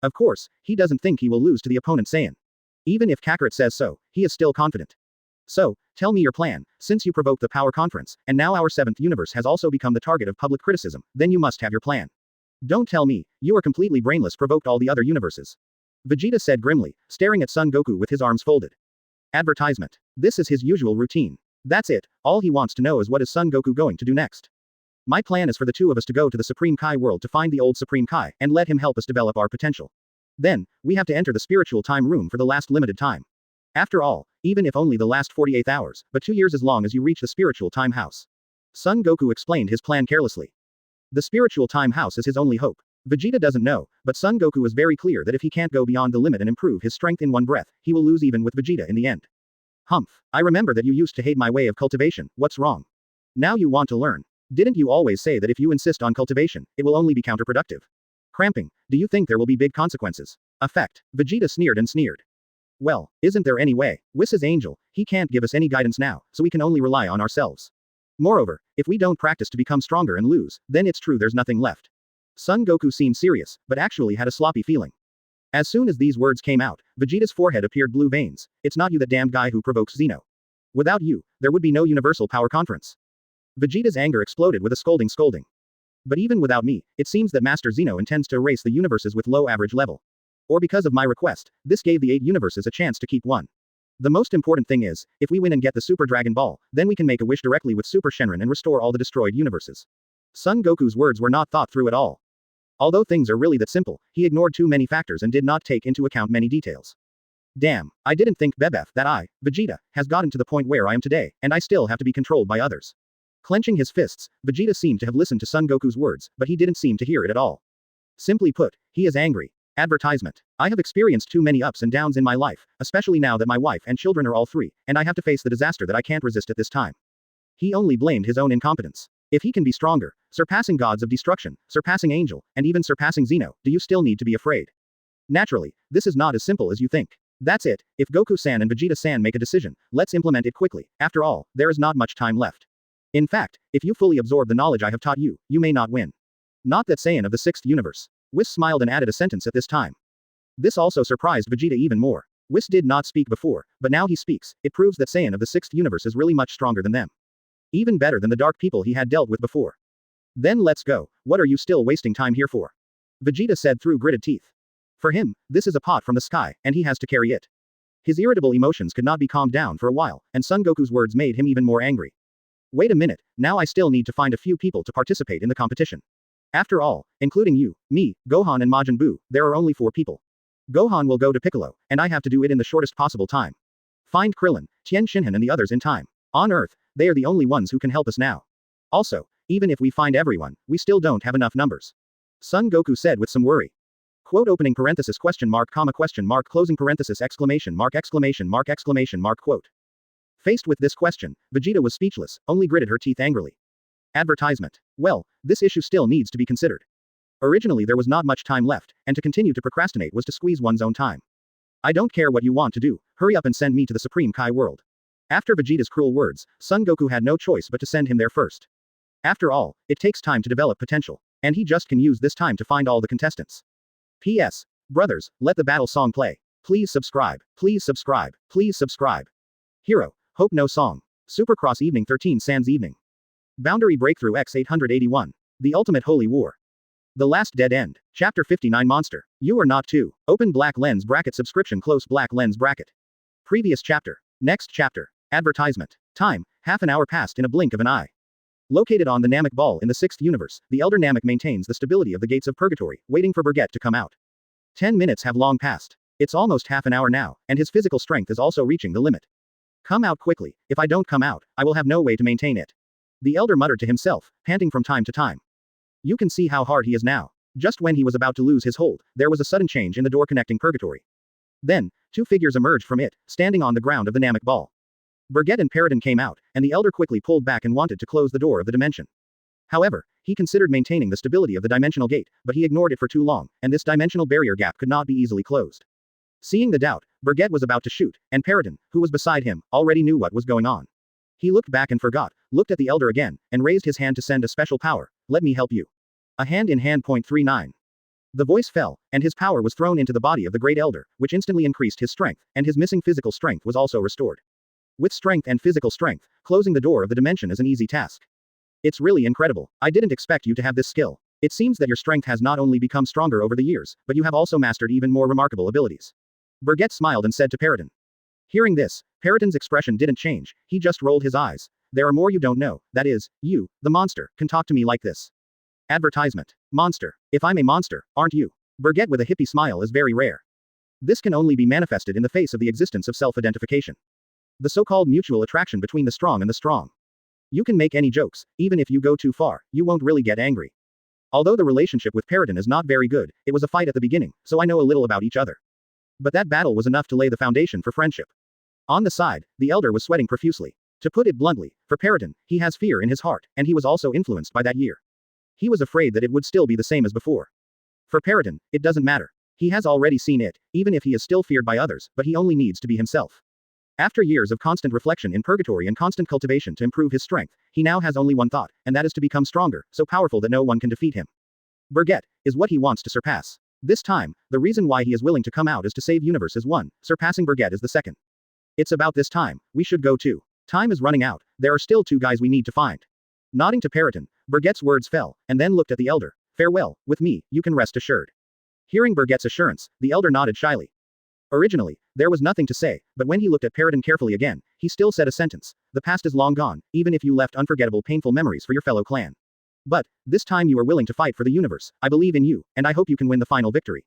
Of course, he doesn't think he will lose to the opponent Saiyan. Even if Kakarot says so, he is still confident. So, tell me your plan, since you provoked the power conference, and now our 7th universe has also become the target of public criticism, then you must have your plan. Don't tell me, you are completely brainless, provoked all the other universes. Vegeta said grimly, staring at Son Goku with his arms folded. Advertisement. This is his usual routine. That's it, all he wants to know is what is Son Goku going to do next. My plan is for the two of us to go to the Supreme Kai world to find the old Supreme Kai, and let him help us develop our potential. Then, we have to enter the spiritual time room for the last limited time. After all, even if only the last 48 hours, but 2 years as long as you reach the spiritual time house. Son Goku explained his plan carelessly. The spiritual time house is his only hope. Vegeta doesn't know, but Son Goku is very clear that if he can't go beyond the limit and improve his strength in one breath, he will lose even with Vegeta in the end. Humph, I remember that you used to hate my way of cultivation, what's wrong? Now you want to learn. Didn't you always say that if you insist on cultivation, it will only be counterproductive? Cramping, do you think there will be big consequences? Effect. Vegeta sneered and sneered. Well, isn't there any way? Whis is angel, he can't give us any guidance now, so we can only rely on ourselves. Moreover, if we don't practice to become stronger and lose, then it's true there's nothing left. Son Goku seemed serious, but actually had a sloppy feeling. As soon as these words came out, Vegeta's forehead appeared blue veins. It's not you, that damned guy who provokes Xeno. Without you, there would be no Universal Power Conference. Vegeta's anger exploded with a scolding. But even without me, it seems that Master Xeno intends to erase the universes with low average level. Or because of my request, this gave the 8 universes a chance to keep one. The most important thing is, if we win and get the Super Dragon Ball, then we can make a wish directly with Super Shenron and restore all the destroyed universes. Son Goku's words were not thought through at all. Although things are really that simple, he ignored too many factors and did not take into account many details. Damn, I didn't think Bebeth that I, Vegeta, has gotten to the point where I am today, and I still have to be controlled by others. Clenching his fists, Vegeta seemed to have listened to Son Goku's words, but he didn't seem to hear it at all. Simply put, he is angry. Advertisement. I have experienced too many ups and downs in my life, especially now that my wife and children are all 3, and I have to face the disaster that I can't resist at this time. He only blamed his own incompetence. If he can be stronger, surpassing gods of destruction, surpassing Angel, and even surpassing Xeno, do you still need to be afraid? Naturally, this is not as simple as you think. That's it, if Goku-san and Vegeta-san make a decision, let's implement it quickly. After all, there is not much time left. In fact, if you fully absorb the knowledge I have taught you, you may not win. Not that Saiyan of the 6th universe. Whis smiled and added a sentence at this time. This also surprised Vegeta even more. Whis did not speak before, but now he speaks. It proves that Saiyan of the 6th universe is really much stronger than them. Even better than the dark people he had dealt with before. Then let's go, what are you still wasting time here for? Vegeta said through gritted teeth. For him, this is a pot from the sky, and he has to carry it. His irritable emotions could not be calmed down for a while, and Son Goku's words made him even more angry. Wait a minute, now I still need to find a few people to participate in the competition. After all, including you, me, Gohan and Majin Buu, there are only 4 people. Gohan will go to Piccolo, and I have to do it in the shortest possible time. Find Krillin, Tien Shinhan and the others in time. On Earth, they are the only ones who can help us now. Also, even if we find everyone, we still don't have enough numbers. Son Goku said with some worry. Quote opening parenthesis question mark closing parenthesis exclamation mark quote. Faced with this question, Vegeta was speechless, only gritted her teeth angrily. Advertisement. Well, this issue still needs to be considered. Originally there was not much time left, and to continue to procrastinate was to squeeze one's own time. I don't care what you want to do, hurry up and send me to the Supreme Kai world. After Vegeta's cruel words, Son Goku had no choice but to send him there first. After all, it takes time to develop potential, and he just can use this time to find all the contestants. P.S. Brothers, let the battle song play. Please subscribe, please subscribe, please subscribe. Hero, Hope No Song. Supercross Evening 13 Sans Evening. Boundary Breakthrough X 881. The Ultimate Holy War. The Last Dead End. Chapter 59 Monster. You are not too. Open black lens bracket subscription close black lens bracket. Previous chapter. Next chapter. Advertisement. Time, half an hour passed in a blink of an eye. Located on the Namek Ball in the 6th universe, the Elder Namek maintains the stability of the gates of purgatory, waiting for Bergette to come out. 10 minutes have long passed. It's almost half an hour now, and his physical strength is also reaching the limit. Come out quickly, if I don't come out, I will have no way to maintain it. The elder muttered to himself, panting from time to time. You can see how hard he is now. Just when he was about to lose his hold, there was a sudden change in the door connecting purgatory. Then, two figures emerged from it, standing on the ground of the Namek ball. Bergette and Paradin came out, and the elder quickly pulled back and wanted to close the door of the dimension. However, he considered maintaining the stability of the dimensional gate, but he ignored it for too long, and this dimensional barrier gap could not be easily closed. Seeing the doubt, Bergette was about to shoot, and Paradin, who was beside him, already knew what was going on. He looked back and forgot, looked at the elder again, and raised his hand to send a special power. Let me help you. A hand in hand. 39. The voice fell, and his power was thrown into the body of the great elder, which instantly increased his strength, and his missing physical strength was also restored. With strength and physical strength, closing the door of the dimension is an easy task. It's really incredible. I didn't expect you to have this skill. It seems that your strength has not only become stronger over the years, but you have also mastered even more remarkable abilities. Bergette smiled and said to Paradin. Hearing this, Paradin's expression didn't change, he just rolled his eyes. There are more you don't know, that is, you, the monster, can talk to me like this. Advertisement. Monster. If I'm a monster, aren't you? Bergette with a hippie smile is very rare. This can only be manifested in the face of the existence of self-identification. The so-called mutual attraction between the strong and the strong. You can make any jokes, even if you go too far, you won't really get angry. Although the relationship with Paradin is not very good, it was a fight at the beginning, so I know a little about each other. But that battle was enough to lay the foundation for friendship. On the side, the elder was sweating profusely. To put it bluntly, for Paradin, he has fear in his heart, and he was also influenced by that year. He was afraid that it would still be the same as before. For Paradin, it doesn't matter. He has already seen it, even if he is still feared by others, but he only needs to be himself. After years of constant reflection in purgatory and constant cultivation to improve his strength, he now has only one thought, and that is to become stronger, so powerful that no one can defeat him. Bergette is what he wants to surpass. This time, the reason why he is willing to come out is to save universe is one, surpassing Bergette is the second. It's about this time, we should go too. Time is running out, there are still two guys we need to find. Nodding to Paradin, Bergette's words fell, and then looked at the elder. Farewell, with me, you can rest assured. Hearing Bergette's assurance, the elder nodded shyly. Originally, there was nothing to say, but when he looked at Paradin carefully again, he still said a sentence. The past is long gone, even if you left unforgettable painful memories for your fellow clan. But, this time you are willing to fight for the universe, I believe in you, and I hope you can win the final victory.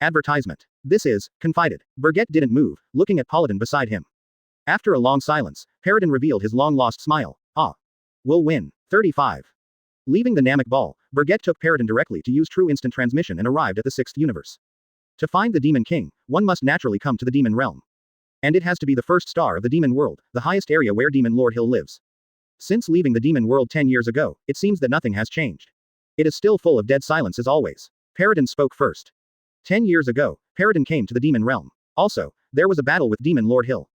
Advertisement. This is, confided. Bergette didn't move, looking at Paladin beside him. After a long silence, Paradin revealed his long-lost smile. Ah. We'll win. 35. Leaving the Namek ball, Bergette took Paradin directly to use true instant transmission and arrived at the 6th universe. To find the Demon King, one must naturally come to the Demon Realm. And it has to be the first star of the Demon World, the highest area where Demon Lord Hill lives. Since leaving the Demon World 10 years ago, it seems that nothing has changed. It is still full of dead silence as always. Paradin spoke first. 10 years ago, Paradin came to the Demon Realm. Also, there was a battle with Demon Lord Hill.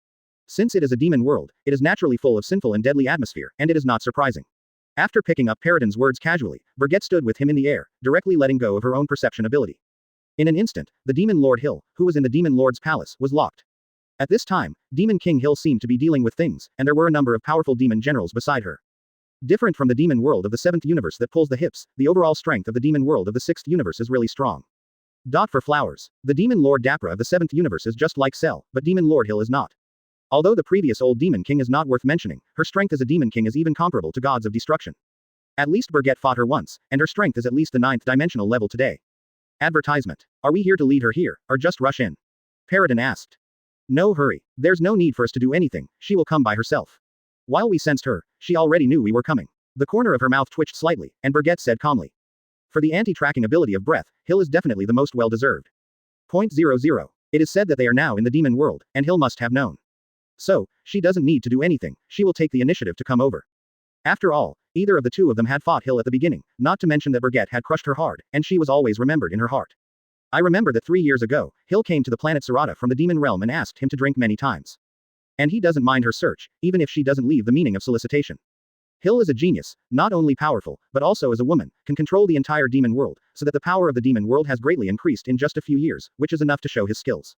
Since it is a demon world, it is naturally full of sinful and deadly atmosphere, and it is not surprising. After picking up Paradin's words casually, Bergette stood with him in the air, directly letting go of her own perception ability. In an instant, the Demon Lord Hill, who was in the Demon Lord's palace, was locked. At this time, Demon King Hill seemed to be dealing with things, and there were a number of powerful demon generals beside her. Different from the demon world of the 7th universe that pulls the hips, the overall strength of the demon world of the 6th universe is really strong. For flowers. The Demon Lord Dapra of the 7th universe is just like Cell, but Demon Lord Hill is not. Although the previous old Demon King is not worth mentioning, her strength as a Demon King is even comparable to gods of destruction. At least Bergette fought her once, and her strength is at least the 9th dimensional level today. Advertisement. Are we here to lead her here, or just rush in? Paradin asked. No hurry. There's no need for us to do anything, she will come by herself. While we sensed her, she already knew we were coming. The corner of her mouth twitched slightly, and Bergette said calmly. For the anti-tracking ability of breath, Hill is definitely the most well-deserved. 0.00. It is said that they are now in the demon world, and Hill must have known. So, she doesn't need to do anything, she will take the initiative to come over. After all, either of the two of them had fought Hill at the beginning, not to mention that Bergette had crushed her hard, and she was always remembered in her heart. I remember that 3 years ago, Hill came to the planet Sarada from the demon realm and asked him to drink many times. And he doesn't mind her search, even if she doesn't leave the meaning of solicitation. Hill is a genius, not only powerful, but also as a woman, can control the entire demon world, so that the power of the demon world has greatly increased in just a few years, which is enough to show his skills.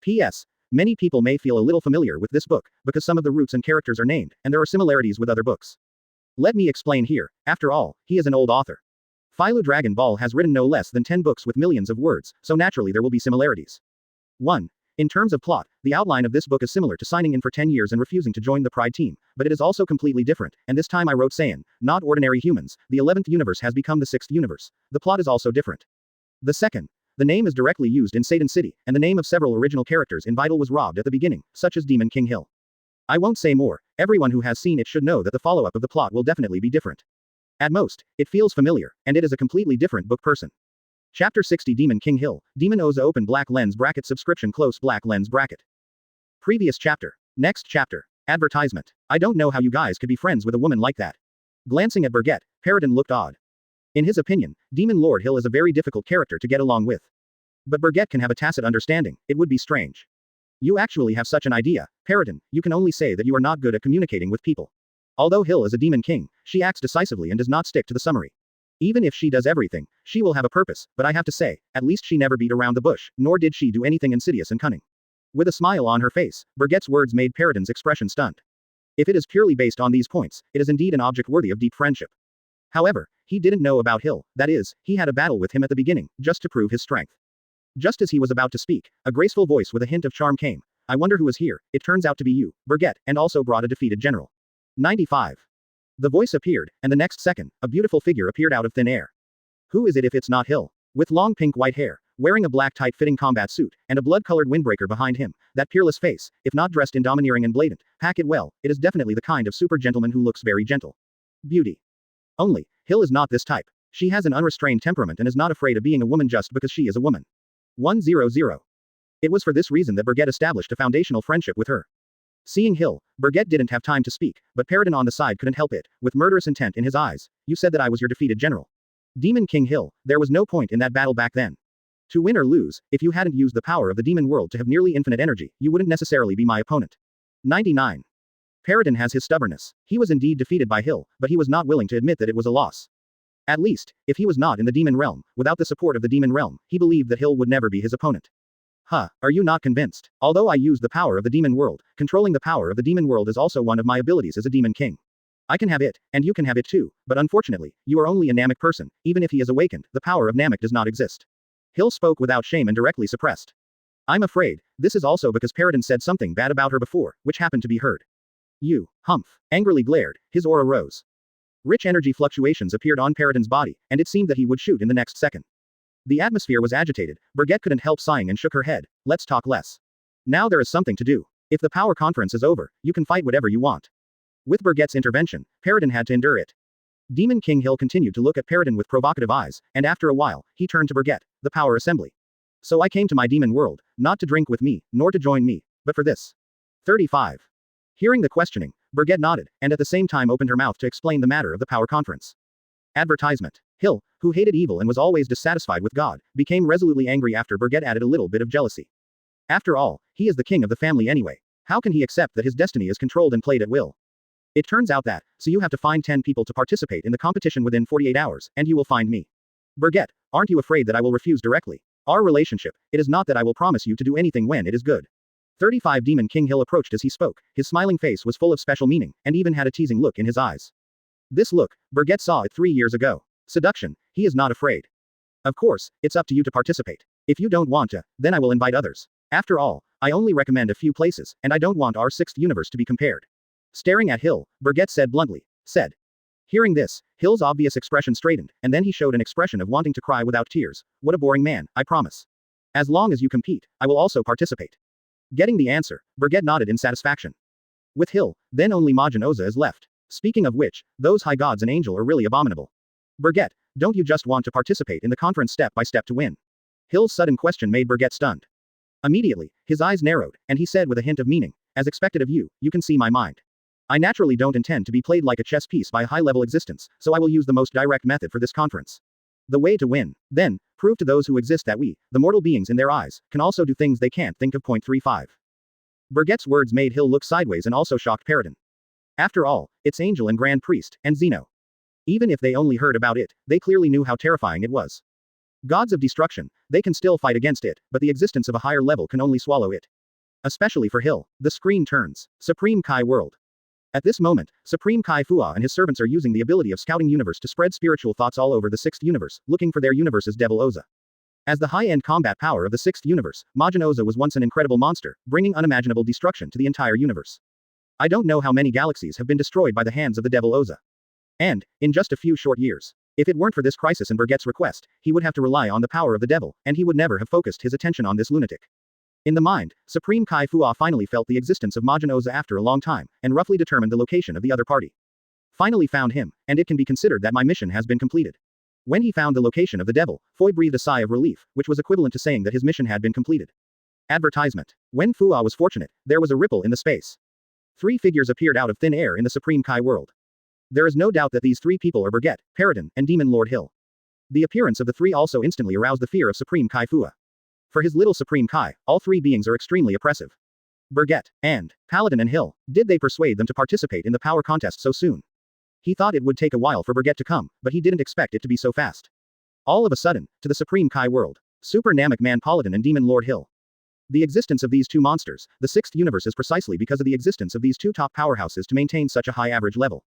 P.S. Many people may feel a little familiar with this book, because some of the roots and characters are named, and there are similarities with other books. Let me explain here, after all, he is an old author. Philo Dragonball has written no less than 10 books with millions of words, so naturally there will be similarities. 1. In terms of plot, the outline of this book is similar to signing in for 10 years and refusing to join the Pride team, but it is also completely different, and this time I wrote Saiyan, not ordinary humans, the 11th universe has become the 6th universe. The plot is also different. The second. The name is directly used in Satan City, and the name of several original characters in Vital was robbed at the beginning, such as Demon King Hill. I won't say more, everyone who has seen it should know that the follow-up of the plot will definitely be different. At most, it feels familiar, and it is a completely different book person. Chapter 60 Demon King Hill, Demon Oza Open Black Lens Bracket Subscription Close Black Lens Bracket. Previous chapter. Next chapter. Advertisement. I don't know how you guys could be friends with a woman like that. Glancing at Bergette, Paradin looked odd. In his opinion, Demon Lord Hill is a very difficult character to get along with. But Bergette can have a tacit understanding, it would be strange. You actually have such an idea, Paradin, you can only say that you are not good at communicating with people. Although Hill is a demon king, she acts decisively and does not stick to the summary. Even if she does everything, she will have a purpose, but I have to say, at least she never beat around the bush, nor did she do anything insidious and cunning. With a smile on her face, Bergette's words made Paradin's expression stunned. If it is purely based on these points, it is indeed an object worthy of deep friendship. However, he didn't know about Hill, that is, he had a battle with him at the beginning, just to prove his strength. Just as he was about to speak, a graceful voice with a hint of charm came. I wonder who is here, it turns out to be you, Bergette, and also brought a defeated general. 95. The voice appeared, and the next second, a beautiful figure appeared out of thin air. Who is it if it's not Hill? With long pink-white hair, wearing a black tight-fitting combat suit, and a blood-colored windbreaker behind him, that peerless face, if not dressed in domineering and blatant, pack it well, it is definitely the kind of super gentleman who looks very gentle. Beauty. Only, Hill is not this type. She has an unrestrained temperament and is not afraid of being a woman just because she is a woman. 100. It was for this reason that Bergette established a foundational friendship with her. Seeing Hill, Bergette didn't have time to speak, but Paradin on the side couldn't help it, with murderous intent in his eyes. You said that I was your defeated general. Demon King Hill, there was no point in that battle back then. To win or lose, if you hadn't used the power of the demon world to have nearly infinite energy, you wouldn't necessarily be my opponent. 99. Paradin has his stubbornness. He was indeed defeated by Hill, but he was not willing to admit that it was a loss. At least, if he was not in the demon realm, without the support of the demon realm, he believed that Hill would never be his opponent. Are you not convinced? Although I use the power of the demon world, controlling the power of the demon world is also one of my abilities as a demon king. I can have it, and you can have it too, but unfortunately, you are only a Namek person, even if he is awakened, the power of Namek does not exist. Hill spoke without shame and directly suppressed. I'm afraid, this is also because Paradin said something bad about her before, which happened to be heard. You, Humph, angrily glared, his aura rose. Rich energy fluctuations appeared on Paradin's body, and it seemed that he would shoot in the next second. The atmosphere was agitated, Bergette couldn't help sighing and shook her head. Let's talk less. Now there is something to do. If the power conference is over, you can fight whatever you want. With Bergette's intervention, Paradin had to endure it. Demon King Hill continued to look at Paradin with provocative eyes, and after a while, he turned to Bergette, the power assembly. So I came to my demon world, not to drink with me, nor to join me, but for this. 35. Hearing the questioning, Bergette nodded, and at the same time opened her mouth to explain the matter of the power conference. Advertisement. Hill, who hated evil and was always dissatisfied with God, became resolutely angry after Bergette added a little bit of jealousy. After all, he is the king of the family anyway. How can he accept that his destiny is controlled and played at will? It turns out that, so you have to find 10 people to participate in the competition within 48 hours, and you will find me. Bergette, aren't you afraid that I will refuse directly? Our relationship, it is not that I will promise you to do anything when it is good. 35 Demon King Hill approached as he spoke, his smiling face was full of special meaning, and even had a teasing look in his eyes. This look, Bergette saw it 3 years ago. Seduction, he is not afraid. Of course, it's up to you to participate. If you don't want to, then I will invite others. After all, I only recommend a few places, and I don't want our 6th universe to be compared. Staring at Hill, Bergette said bluntly. Hearing this, Hill's obvious expression straightened, and then he showed an expression of wanting to cry without tears. What a boring man, I promise. As long as you compete, I will also participate. Getting the answer, Bergette nodded in satisfaction. With Hill, then only Majin Oza is left. Speaking of which, those high gods and angel are really abominable. Bergette, don't you just want to participate in the conference step by step to win? Hill's sudden question made Bergette stunned. Immediately, his eyes narrowed, and he said with a hint of meaning, as expected of you, you can see my mind. I naturally don't intend to be played like a chess piece by a high-level existence, so I will use the most direct method for this conference. The way to win, then, prove to those who exist that we, the mortal beings in their eyes, can also do things they can't think of. 35. Bergette's words made Hill look sideways and also shocked Paradin. After all, it's Angel and Grand Priest, and Zeno. Even if they only heard about it, they clearly knew how terrifying it was. Gods of destruction, they can still fight against it, but the existence of a higher level can only swallow it. Especially for Hill. The screen turns. Supreme Kai World. At this moment, Supreme Kai Fua and his servants are using the ability of Scouting Universe to spread spiritual thoughts all over the 6th universe, looking for their universe's Devil Oza. As the high-end combat power of the 6th universe, Majin Oza was once an incredible monster, bringing unimaginable destruction to the entire universe. I don't know how many galaxies have been destroyed by the hands of the Devil Oza. And, in just a few short years, If it weren't for this crisis and Bergette's request, he would have to rely on the power of the devil, and he would never have focused his attention on this lunatic. In the mind, Supreme Kai Fua finally felt the existence of Majin Oza after a long time, and roughly determined the location of the other party. Finally found him, and it can be considered that my mission has been completed. When he found the location of the devil, Foy breathed a sigh of relief, which was equivalent to saying that his mission had been completed. Advertisement. When Fua was fortunate, there was a ripple in the space. 3 figures appeared out of thin air in the Supreme Kai world. There is no doubt that these 3 people are Bergette, Peridot, and Demon Lord Hill. The appearance of the 3 also instantly aroused the fear of Supreme Kai Fua. For his little Supreme Kai, all 3 beings are extremely oppressive. Bergette, and Paladin and Hill, did they persuade them to participate in the power contest so soon? He thought it would take a while for Bergette to come, but he didn't expect it to be so fast. All of a sudden, to the Supreme Kai world, Super Namek Man Paladin and Demon Lord Hill. The existence of these 2 monsters, the 6th universe, is precisely because of the existence of these 2 top powerhouses to maintain such a high average level.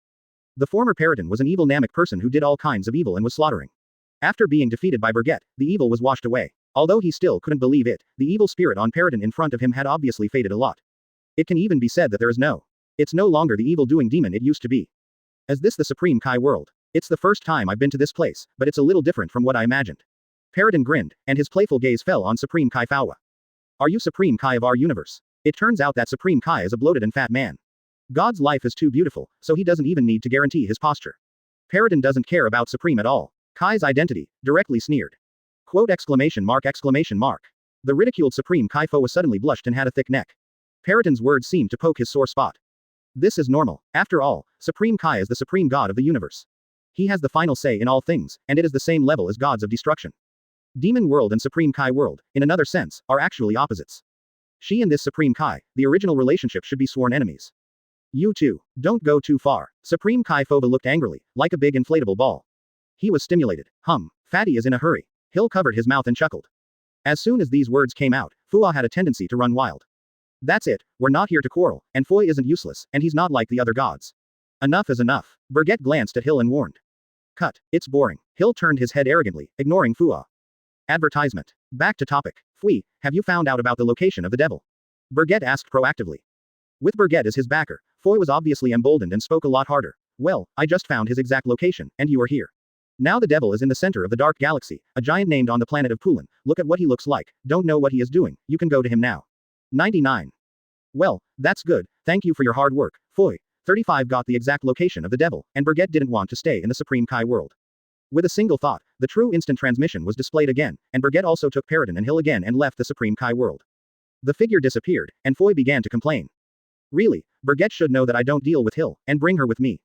The former Peridot was an evil Namek person who did all kinds of evil and was slaughtering. After being defeated by Bergette, the evil was washed away. Although he still couldn't believe it, the evil spirit on Peridot in front of him had obviously faded a lot. It can even be said that it's no longer the evil-doing demon it used to be. Is this the Supreme Kai world? It's the first time I've been to this place, but it's a little different from what I imagined. Peridot grinned, and his playful gaze fell on Supreme Kai Fua. Are you Supreme Kai of our universe? It turns out that Supreme Kai is a bloated and fat man. God's life is too beautiful, so he doesn't even need to guarantee his posture. Peridot doesn't care about Supreme at all. Kai's identity, directly sneered. Quote exclamation mark exclamation mark. The ridiculed Supreme Kai Fua suddenly blushed and had a thick neck. Peridot's words seemed to poke his sore spot. This is normal. After all, Supreme Kai is the supreme god of the universe. He has the final say in all things, and it is the same level as gods of destruction. Demon world and Supreme Kai world, in another sense, are actually opposites. She and this Supreme Kai, the original relationship, should be sworn enemies. You two, don't go too far. Supreme Kai Fua looked angrily, like a big inflatable ball. He was stimulated. Fatty is in a hurry. Hill covered his mouth and chuckled. As soon as these words came out, Fua had a tendency to run wild. That's it, we're not here to quarrel, and Foy isn't useless, and he's not like the other gods. Enough is enough. Bergette glanced at Hill and warned. Cut, it's boring. Hill turned his head arrogantly, ignoring Fua. Advertisement. Back to topic. Fui, have you found out about the location of the devil? Bergette asked proactively. With Bergette as his backer, Foy was obviously emboldened and spoke a lot harder. Well, I just found his exact location, and you are here. Now the devil is in the center of the dark galaxy, a giant named on the planet of Pulin. Look at what he looks like. Don't know what he is doing. You can go to him now. 99. Well, that's good. Thank you for your hard work, Foy. 35 got the exact location of the devil, and Bergette didn't want to stay in the Supreme Kai world. With a single thought, the true instant transmission was displayed again, and Bergette also took Peridot and Hill again and left the Supreme Kai world. The figure disappeared, and Foy began to complain. Really, Bergette should know that I don't deal with Hill, and bring her with me.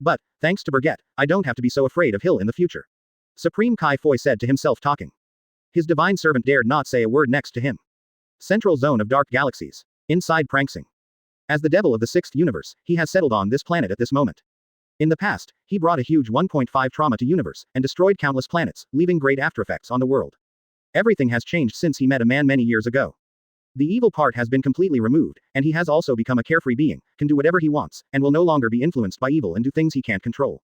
But, thanks to Bergette, I don't have to be so afraid of Hill in the future. Supreme Kai Foy said to himself, talking. His divine servant dared not say a word next to him. Central zone of dark galaxies. Inside Pranksing. As the devil of the 6th universe, he has settled on this planet at this moment. In the past, he brought a huge 1.5 trauma to universe, and destroyed countless planets, leaving great aftereffects on the world. Everything has changed since he met a man many years ago. The evil part has been completely removed, and he has also become a carefree being, can do whatever he wants, and will no longer be influenced by evil and do things he can't control.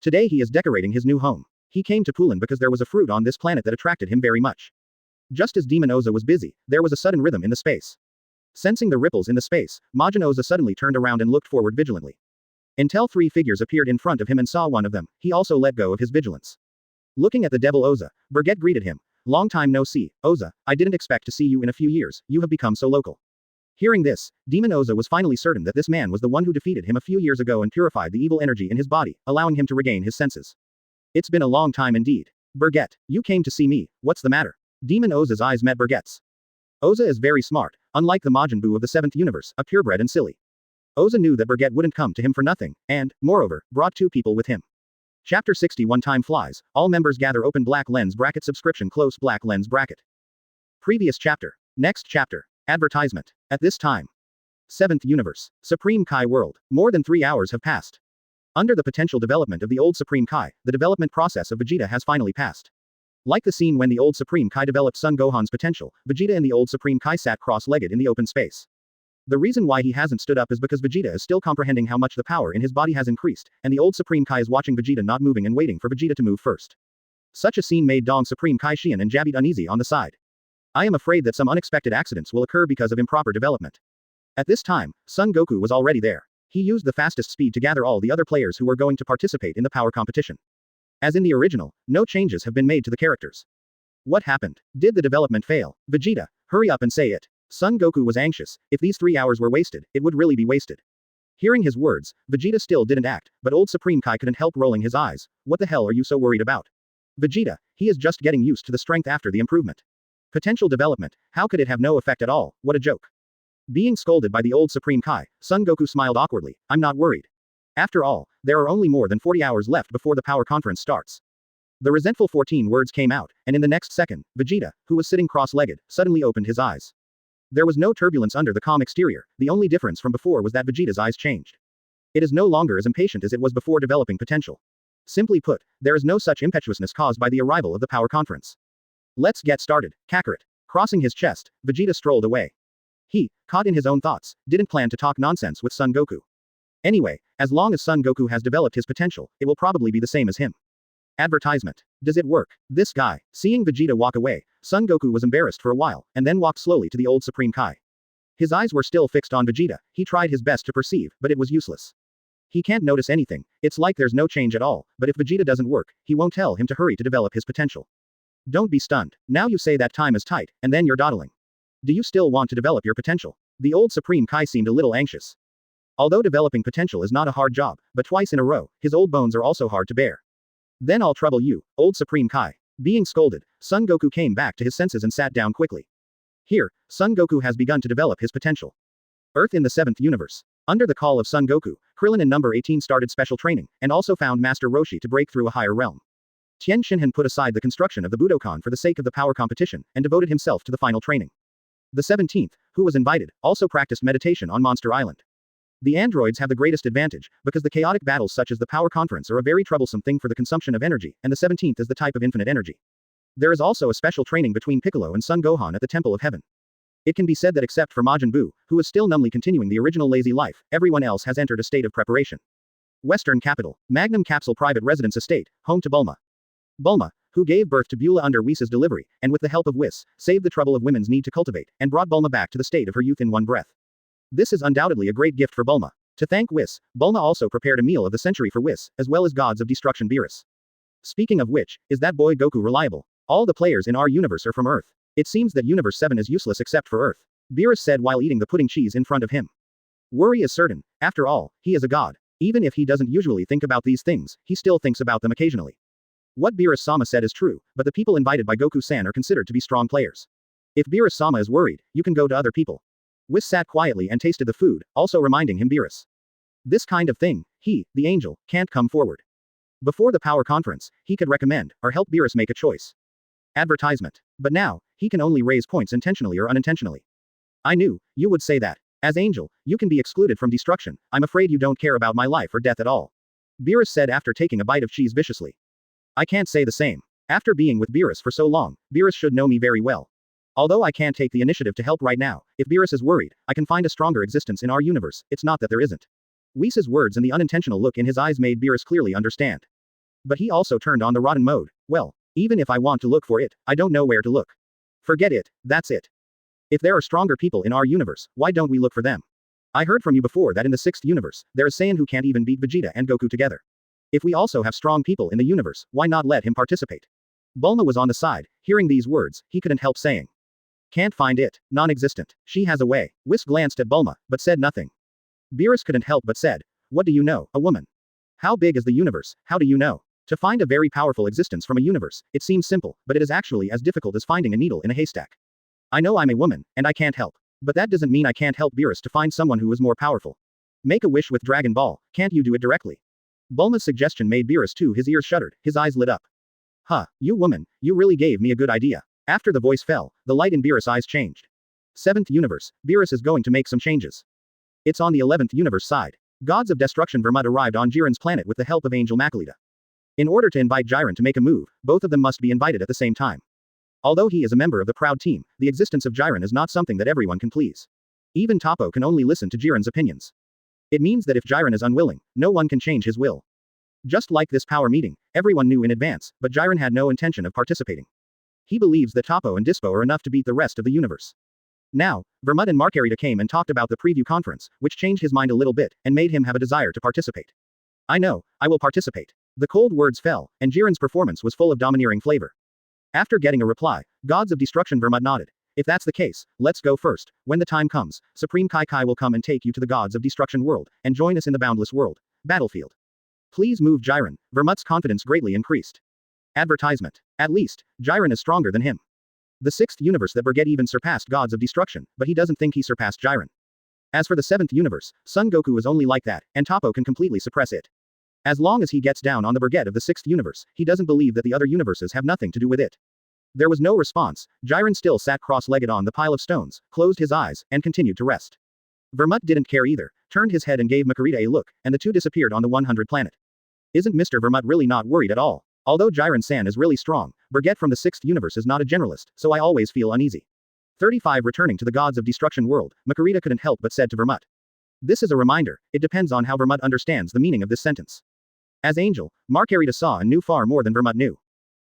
Today he is decorating his new home. He came to Pulin because there was a fruit on this planet that attracted him very much. Just as Demon Oza was busy, there was a sudden rhythm in the space. Sensing the ripples in the space, Majin Oza suddenly turned around and looked forward vigilantly. Until 3 figures appeared in front of him and saw one of them, he also let go of his vigilance. Looking at the devil Oza, Bergette greeted him. Long time no see, Oza, I didn't expect to see you in a few years, you have become so local. Hearing this, Demon Oza was finally certain that this man was the one who defeated him a few years ago and purified the evil energy in his body, allowing him to regain his senses. It's been a long time indeed. Bergette, you came to see me, what's the matter? Demon Oza's eyes met Bergette's. Oza is very smart, unlike the Majin Buu of the 7th universe, a purebred and silly. Oza knew that Bergette wouldn't come to him for nothing, and, moreover, brought 2 people with him. Chapter 61 Time flies. All members gather. Open black lens bracket. Subscription close black lens bracket. Previous chapter. Next chapter. Advertisement. At this time. 7th universe. Supreme Kai world. More than 3 hours have passed. Under the potential development of the old Supreme Kai, the development process of Vegeta has finally passed. Like the scene when the old Supreme Kai developed Son Gohan's potential, Vegeta and the old Supreme Kai sat cross-legged in the open space. The reason why he hasn't stood up is because Vegeta is still comprehending how much the power in his body has increased, and the old Supreme Kai is watching Vegeta not moving and waiting for Vegeta to move first. Such a scene made Dong Supreme Kai Xian and Jabit uneasy on the side. I am afraid that some unexpected accidents will occur because of improper development. At this time, Son Goku was already there. He used the fastest speed to gather all the other players who were going to participate in the power competition. As in the original, no changes have been made to the characters. What happened? Did the development fail? Vegeta, hurry up and say it. Son Goku was anxious. If these 3 hours were wasted, it would really be wasted. Hearing his words, Vegeta still didn't act, but old Supreme Kai couldn't help rolling his eyes. What the hell are you so worried about? Vegeta, he is just getting used to the strength after the improvement. Potential development, how could it have no effect at all? What a joke. Being scolded by the old Supreme Kai, Son Goku smiled awkwardly. I'm not worried. After all, there are only more than 40 hours left before the power conference starts. The resentful 14 words came out, and in the next second, Vegeta, who was sitting cross-legged, suddenly opened his eyes. There was no turbulence under the calm exterior, the only difference from before was that Vegeta's eyes changed. It is no longer as impatient as it was before developing potential. Simply put, there is no such impetuousness caused by the arrival of the power conference. Let's get started, Kakarot. Crossing his chest, Vegeta strolled away. He, caught in his own thoughts, didn't plan to talk nonsense with Son Goku. Anyway, as long as Son Goku has developed his potential, it will probably be the same as him. Advertisement. Does it work? This guy. Seeing Vegeta walk away, Son Goku was embarrassed for a while, and then walked slowly to the old Supreme Kai. His eyes were still fixed on Vegeta, he tried his best to perceive, but it was useless. He can't notice anything, it's like there's no change at all, but if Vegeta doesn't work, he won't tell him to hurry to develop his potential. Don't be stunned. Now you say that time is tight, and then you're dawdling. Do you still want to develop your potential? The old Supreme Kai seemed a little anxious. Although developing potential is not a hard job, but twice in a row, his old bones are also hard to bear. Then I'll trouble you, old Supreme Kai. Being scolded, Son Goku came back to his senses and sat down quickly. Here, Son Goku has begun to develop his potential. Earth in the 7th universe. Under the call of Son Goku, Krillin in number 18 started special training, and also found Master Roshi to break through a higher realm. Tien Shinhan put aside the construction of the Budokan for the sake of the power competition, and devoted himself to the final training. The 17th, who was invited, also practiced meditation on Monster Island. The androids have the greatest advantage, because the chaotic battles such as the power conference are a very troublesome thing for the consumption of energy, and the 17th is the type of infinite energy. There is also a special training between Piccolo and Son Gohan at the Temple of Heaven. It can be said that except for Majin Buu, who is still numbly continuing the original lazy life, everyone else has entered a state of preparation. Western Capital, Magnum Capsule Private Residence Estate, home to Bulma. Bulma, who gave birth to Beulah under Whis' delivery, and with the help of Whis, saved the trouble of women's need to cultivate, and brought Bulma back to the state of her youth in one breath. This is undoubtedly a great gift for Bulma. To thank Whis, Bulma also prepared a meal of the century for Whis, as well as gods of destruction Beerus. Speaking of which, is that boy Goku reliable? All the players in our universe are from Earth. It seems that Universe 7 is useless except for Earth. Beerus said while eating the pudding cheese in front of him. Worry is certain. After all, he is a god. Even if he doesn't usually think about these things, he still thinks about them occasionally. What Beerus-sama said is true, but the people invited by Goku-san are considered to be strong players. If Beerus-sama is worried, you can go to other people. Whis sat quietly and tasted the food, also reminding him Beerus. This kind of thing, he, the angel, can't come forward. Before the power conference, he could recommend, or help Beerus make a choice. Advertisement. But now, he can only raise points intentionally or unintentionally. I knew, you would say that. As angel, you can be excluded from destruction, I'm afraid you don't care about my life or death at all. Beerus said after taking a bite of cheese viciously. I can't say the same. After being with Beerus for so long, Beerus should know me very well. Although I can't take the initiative to help right now, if Beerus is worried, I can find a stronger existence in our universe, it's not that there isn't. Whis' words and the unintentional look in his eyes made Beerus clearly understand. But he also turned on the rotten mode. Well, even if I want to look for it, I don't know where to look. Forget it, that's it. If there are stronger people in our universe, why don't we look for them? I heard from you before that in the 6th universe, there is Saiyan who can't even beat Vegeta and Goku together. If we also have strong people in the universe, why not let him participate? Bulma was on the side, hearing these words, he couldn't help saying. Can't find it, non-existent. She has a way. Whis glanced at Bulma, but said nothing. Beerus couldn't help but said, what do you know, a woman? How big is the universe, how do you know? To find a very powerful existence from a universe, it seems simple, but it is actually as difficult as finding a needle in a haystack. I know I'm a woman, and I can't help. But that doesn't mean I can't help Beerus to find someone who is more powerful. Make a wish with Dragon Ball, can't you do it directly? Bulma's suggestion made Beerus too, his ears shuddered, his eyes lit up. Huh, you woman, you really gave me a good idea. After the voice fell, the light in Beerus' eyes changed. 7th universe, Beerus is going to make some changes. It's on the 11th universe side. Gods of destruction Vermut arrived on Jiren's planet with the help of Angel Makulita. In order to invite Jiren to make a move, both of them must be invited at the same time. Although he is a member of the Proud Team, the existence of Jiren is not something that everyone can please. Even Toppo can only listen to Jiren's opinions. It means that if Jiren is unwilling, no one can change his will. Just like this power meeting, everyone knew in advance, but Jiren had no intention of participating. He believes that Toppo and Dispo are enough to beat the rest of the universe. Now, Vermut and Margarita came and talked about the preview conference, which changed his mind a little bit, and made him have a desire to participate. I know, I will participate. The cold words fell, and Jiren's performance was full of domineering flavor. After getting a reply, Gods of Destruction Vermut nodded. If that's the case, let's go first. When the time comes, Supreme Kai Kai will come and take you to the Gods of Destruction world, and join us in the Boundless world. Battlefield. Please move Jiren. Vermut's confidence greatly increased. Advertisement. At least, Jiren is stronger than him. The 6th universe that Bergette even surpassed Gods of Destruction, but he doesn't think he surpassed Jiren. As for the 7th universe, Son Goku is only like that, and Toppo can completely suppress it. As long as he gets down on the Bergette of the 6th universe, he doesn't believe that the other universes have nothing to do with it. There was no response. Jiren still sat cross-legged on the pile of stones, closed his eyes, and continued to rest. Vermut didn't care either, turned his head and gave Makurita a look, and the two disappeared on the 100 planet. Isn't Mr. Vermut really not worried at all? Although Jiren-san is really strong, Bergette from the 6th universe is not a generalist, so I always feel uneasy. 35 Returning to the Gods of Destruction world, Makurita couldn't help but said to Vermut. This is a reminder, it depends on how Vermut understands the meaning of this sentence. As Angel, Makurita saw and knew far more than Vermut knew.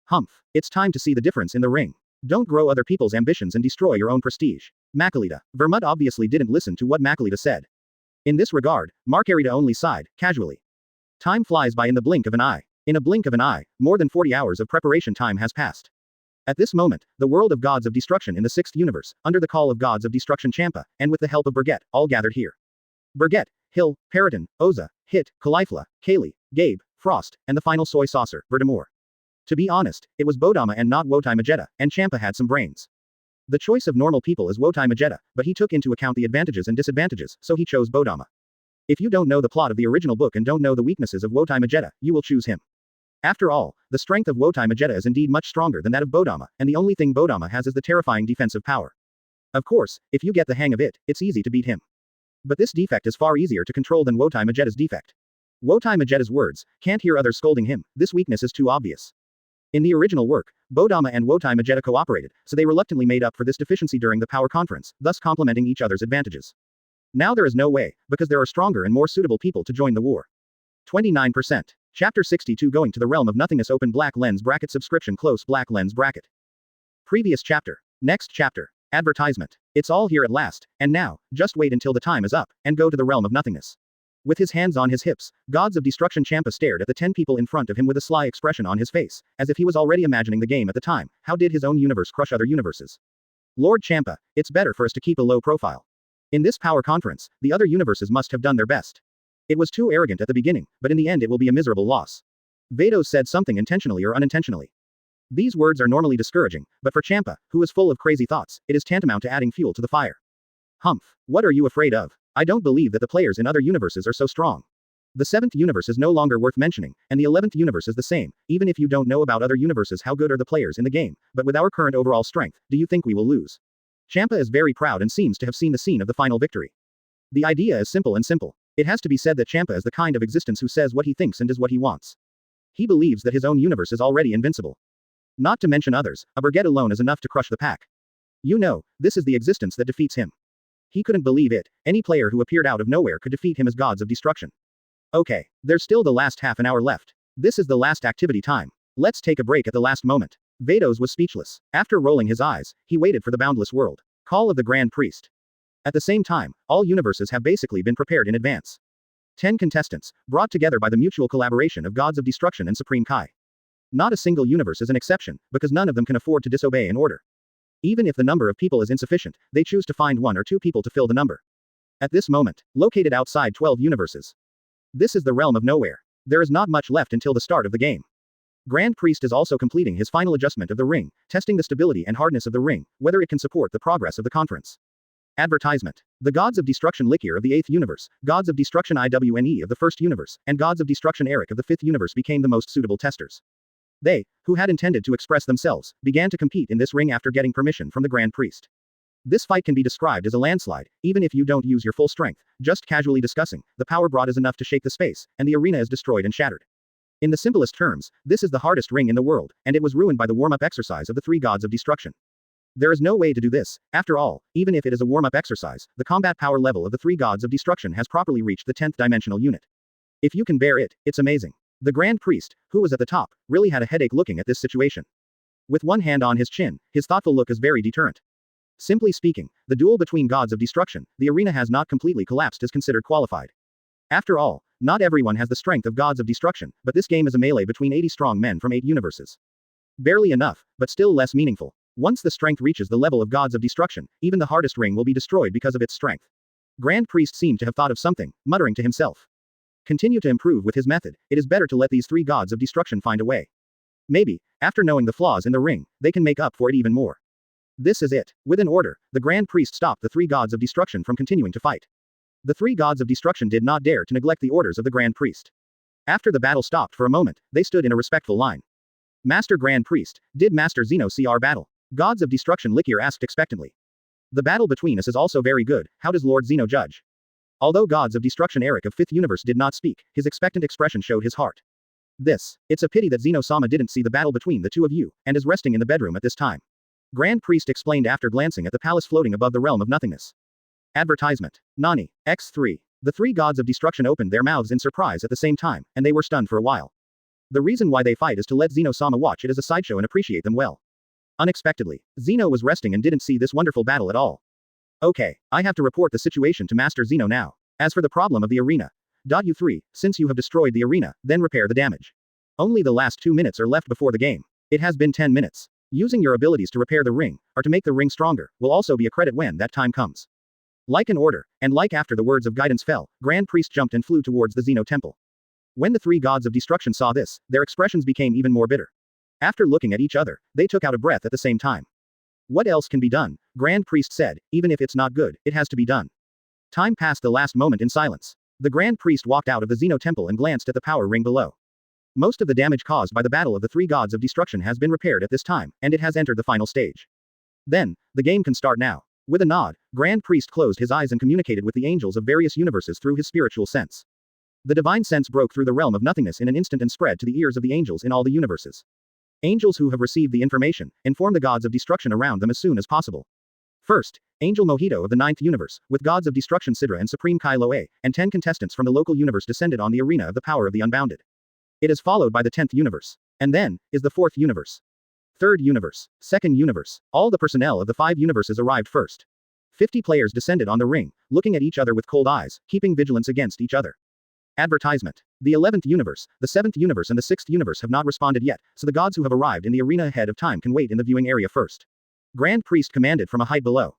Humph, it's time to see the difference in the ring. Don't grow other people's ambitions and destroy your own prestige. Makurita. Vermut obviously didn't listen to what Makurita said. In this regard, Makurita only sighed, casually. Time flies by in the blink of an eye. In a blink of an eye, more than 40 hours of preparation time has passed. At this moment, the world of Gods of Destruction in the 6th universe, under the call of Gods of Destruction Champa, and with the help of Bergette, all gathered here. Bergette, Hill, Periton, Oza, Hit, Caulifla, Kaylee, Gabe, Frost, and the final soy saucer, Verdamore. To be honest, it was Bodama and not Wotai Magetta, and Champa had some brains. The choice of normal people is Wotai Magetta, but he took into account the advantages and disadvantages, so he chose Bodama. If you don't know the plot of the original book and don't know the weaknesses of Wotai Magetta, you will choose him. After all, the strength of Wotai Magetta is indeed much stronger than that of Bodama, and the only thing Bodama has is the terrifying defensive power. Of course, if you get the hang of it, it's easy to beat him. But this defect is far easier to control than Wotai Magetta's defect. Wotai Magetta's words, can't hear others scolding him, this weakness is too obvious. In the original work, Bodama and Wotai Magetta cooperated, so they reluctantly made up for this deficiency during the power conference, thus complementing each other's advantages. Now there is no way, because there are stronger and more suitable people to join the war. 29%. Chapter 62 Going to the Realm of Nothingness Open black lens bracket subscription close black lens bracket. Previous chapter. Next chapter. Advertisement. It's all here at last, and now, just wait until the time is up, and go to the realm of nothingness. With his hands on his hips, Gods of Destruction Champa stared at the 10 people in front of him with a sly expression on his face, as if he was already imagining the game at the time. How did his own universe crush other universes? Lord Champa, it's better for us to keep a low profile. In this power conference, the other universes must have done their best. It was too arrogant at the beginning, but in the end it will be a miserable loss. Vados said something intentionally or unintentionally. These words are normally discouraging, but for Champa, who is full of crazy thoughts, it is tantamount to adding fuel to the fire. Humph, what are you afraid of? I don't believe that the players in other universes are so strong. The 7th universe is no longer worth mentioning, and the 11th universe is the same, even if you don't know about other universes how good are the players in the game, but with our current overall strength, do you think we will lose? Champa is very proud and seems to have seen the scene of the final victory. The idea is simple and simple. It has to be said that Champa is the kind of existence who says what he thinks and does what he wants. He believes that his own universe is already invincible. Not to mention others, a Bergette alone is enough to crush the pack. You know, this is the existence that defeats him. He couldn't believe it, any player who appeared out of nowhere could defeat him as Gods of Destruction. Okay, there's still the last half an hour left. This is the last activity time. Let's take a break at the last moment. Vados was speechless. After rolling his eyes, he waited for the boundless world. Call of the Grand Priest. At the same time, all universes have basically been prepared in advance. 10 contestants, brought together by the mutual collaboration of Gods of Destruction and Supreme Kai. Not a single universe is an exception, because none of them can afford to disobey an order. Even if the number of people is insufficient, they choose to find 1 or 2 people to fill the number. At this moment, located outside 12 universes. This is the realm of nowhere. There is not much left until the start of the game. Grand Priest is also completing his final adjustment of the ring, testing the stability and hardness of the ring, whether it can support the progress of the conference. Advertisement. The Gods of Destruction Likir of the 8th universe, Gods of Destruction IWNE of the 1st universe, and Gods of Destruction Eric of the 5th universe became the most suitable testers. They, who had intended to express themselves, began to compete in this ring after getting permission from the Grand Priest. This fight can be described as a landslide, even if you don't use your full strength, just casually discussing, the power brought is enough to shake the space, and the arena is destroyed and shattered. In the simplest terms, this is the hardest ring in the world, and it was ruined by the warm-up exercise of the 3 Gods of Destruction. There is no way to do this, after all, even if it is a warm-up exercise, the combat power level of the 3 Gods of Destruction has properly reached the 10th dimensional unit. If you can bear it, it's amazing. The Grand Priest, who was at the top, really had a headache looking at this situation. With one hand on his chin, his thoughtful look is very deterrent. Simply speaking, the duel between Gods of Destruction, the arena has not completely collapsed is considered qualified. After all, Not everyone has the strength of gods of destruction, but this game is a melee between 80 strong men from 8 universes. Barely enough, but still less meaningful. Once the strength reaches the level of gods of destruction, even the hardest ring will be destroyed because of its strength. Grand Priest seemed to have thought of something, muttering to himself. Continue to improve with his method, it is better to let these 3 gods of destruction find a way. Maybe, after knowing the flaws in the ring, they can make up for it even more. This is it. With an order, the Grand Priest stopped the 3 gods of destruction from continuing to fight. The 3 gods of destruction did not dare to neglect the orders of the Grand Priest. After the battle stopped for a moment, they stood in a respectful line. Master Grand Priest, did Master Zeno see our battle? Gods of Destruction Likier asked expectantly. The battle between us is also very good, how does Lord Zeno judge? Although Gods of Destruction Eric of 5th Universe did not speak, his expectant expression showed his heart. It's a pity that Zeno-sama didn't see the battle between the 2 of you, and is resting in the bedroom at this time. Grand Priest explained after glancing at the palace floating above the realm of nothingness. Advertisement. Nani. X3. The 3 gods of destruction opened their mouths in surprise at the same time, and they were stunned for a while. The reason why they fight is to let Zeno-sama watch it as a sideshow and appreciate them well. Unexpectedly, Zeno was resting and didn't see this wonderful battle at all. Okay, I have to report the situation to Master Zeno now. As for the problem of the arena. You 3, since you have destroyed the arena, then repair the damage. Only the last 2 minutes are left before the game. It has been 10 minutes. Using your abilities to repair the ring, or to make the ring stronger, will also be a credit when that time comes. Like an order, and like after the words of guidance fell, Grand Priest jumped and flew towards the Zeno temple. When the 3 gods of destruction saw this, their expressions became even more bitter. After looking at each other, they took out a breath at the same time. What else can be done? Grand Priest said, even if it's not good, it has to be done. Time passed the last moment in silence. The Grand Priest walked out of the Zeno temple and glanced at the power ring below. Most of the damage caused by the battle of the 3 gods of destruction has been repaired at this time, and it has entered the final stage. Then, the game can start now. With a nod, Grand Priest closed his eyes and communicated with the angels of various universes through his spiritual sense. The divine sense broke through the realm of nothingness in an instant and spread to the ears of the angels in all the universes. Angels who have received the information, inform the gods of destruction around them as soon as possible. First, Angel Mojito of the 9th universe, with gods of destruction Sidra and Supreme Kai Loe, and 10 contestants from the local universe descended on the arena of the power of the unbounded. It is followed by the 10th universe. And then, is the 4th universe. 3rd universe. 2nd universe. All the personnel of the 5 universes arrived first. 50 players descended on the ring, looking at each other with cold eyes, keeping vigilance against each other. Advertisement. The 11th universe, the 7th universe and the 6th universe have not responded yet, so the gods who have arrived in the arena ahead of time can wait in the viewing area first. Grand Priest commanded from a height below.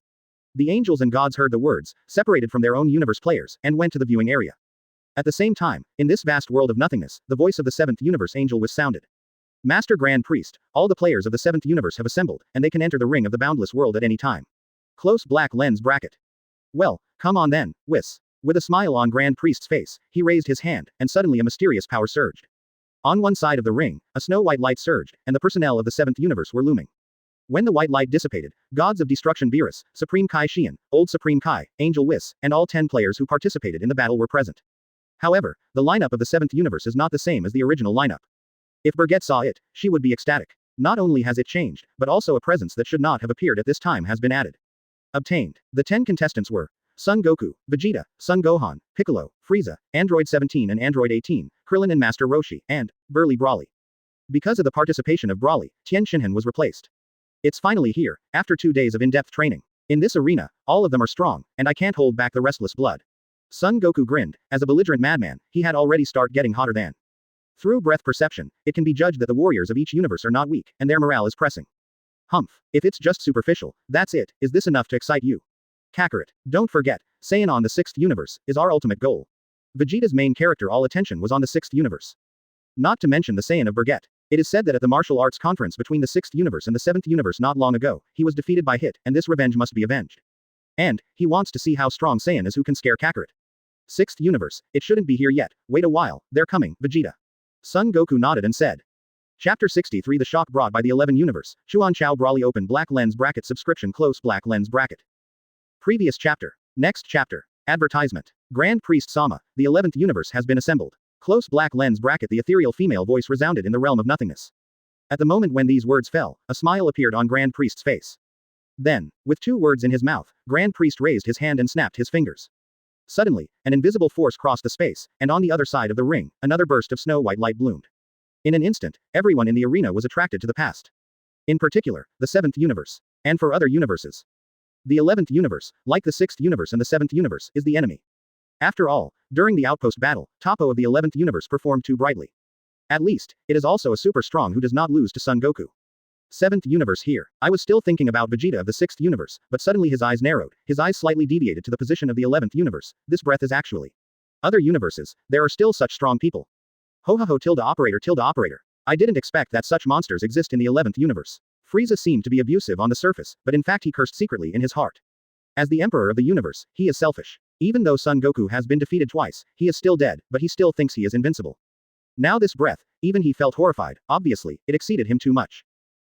The angels and gods heard the words, separated from their own universe players, and went to the viewing area. At the same time, in this vast world of nothingness, the voice of the 7th universe angel was sounded. Master Grand Priest, all the players of the 7th universe have assembled, and they can enter the ring of the boundless world at any time. Close black lens bracket. Well, come on then, Whis. With a smile on Grand Priest's face, he raised his hand, and suddenly a mysterious power surged. On one side of the ring, a snow-white light surged, and the personnel of the 7th universe were looming. When the white light dissipated, gods of destruction Beerus, Supreme Kai Xian, Old Supreme Kai, Angel Whis, and all 10 players who participated in the battle were present. However, the lineup of the 7th universe is not the same as the original lineup. If Bergette saw it, she would be ecstatic. Not only has it changed, but also a presence that should not have appeared at this time has been added. Obtained. The 10 contestants were Son Goku, Vegeta, Son Gohan, Piccolo, Frieza, Android 17 and Android 18, Krillin and Master Roshi, and Burly Brawly. Because of the participation of Brawly, Tien Shinhan was replaced. It's finally here, after 2 days of in-depth training. In this arena, all of them are strong, and I can't hold back the restless blood. Son Goku grinned. As a belligerent madman, he had already started getting hotter than. Through breath perception, it can be judged that the warriors of each universe are not weak, and their morale is pressing. Humph. If it's just superficial, that's it. Is this enough to excite you? Kakarot. Don't forget, Saiyan on the 6th universe is our ultimate goal. Vegeta's main character all attention was on the 6th universe. Not to mention the Saiyan of Bergette. It is said that at the martial arts conference between the 6th universe and the 7th universe not long ago, he was defeated by Hit, and this revenge must be avenged. And, he wants to see how strong Saiyan is who can scare Kakarot. 6th universe, it shouldn't be here yet, wait a while, they're coming, Vegeta. Son Goku nodded and said. Chapter 63 The shock brought by the 11 universe, Chuan Chao Brawly open black lens bracket subscription close black lens bracket. Previous chapter. Next chapter. Advertisement. Grand Priest Sama, the 11th universe has been assembled. Close black lens bracket the ethereal female voice resounded in the realm of nothingness. At the moment when these words fell, a smile appeared on Grand Priest's face. Then, with 2 words in his mouth, Grand Priest raised his hand and snapped his fingers. Suddenly, an invisible force crossed the space, and on the other side of the ring, another burst of snow-white light bloomed. In an instant, everyone in the arena was attracted to the past. In particular, the 7th universe. And for other universes. The 11th universe, like the 6th universe and the 7th universe, is the enemy. After all, during the outpost battle, Toppo of the 11th universe performed too brightly. At least, it is also a super strong who does not lose to Son Goku. 7th universe here. I was still thinking about Vegeta of the 6th universe, but suddenly his eyes narrowed, his eyes slightly deviated to the position of the 11th universe. This breath is actually other universes. There are still such strong people. Ho ho ho tilde operator. I didn't expect that such monsters exist in the 11th universe. Frieza seemed to be abusive on the surface, but in fact he cursed secretly in his heart. As the emperor of the universe, he is selfish. Even though Son Goku has been defeated twice, he is still dead, but he still thinks he is invincible. Now this breath, even he felt horrified, obviously, it exceeded him too much.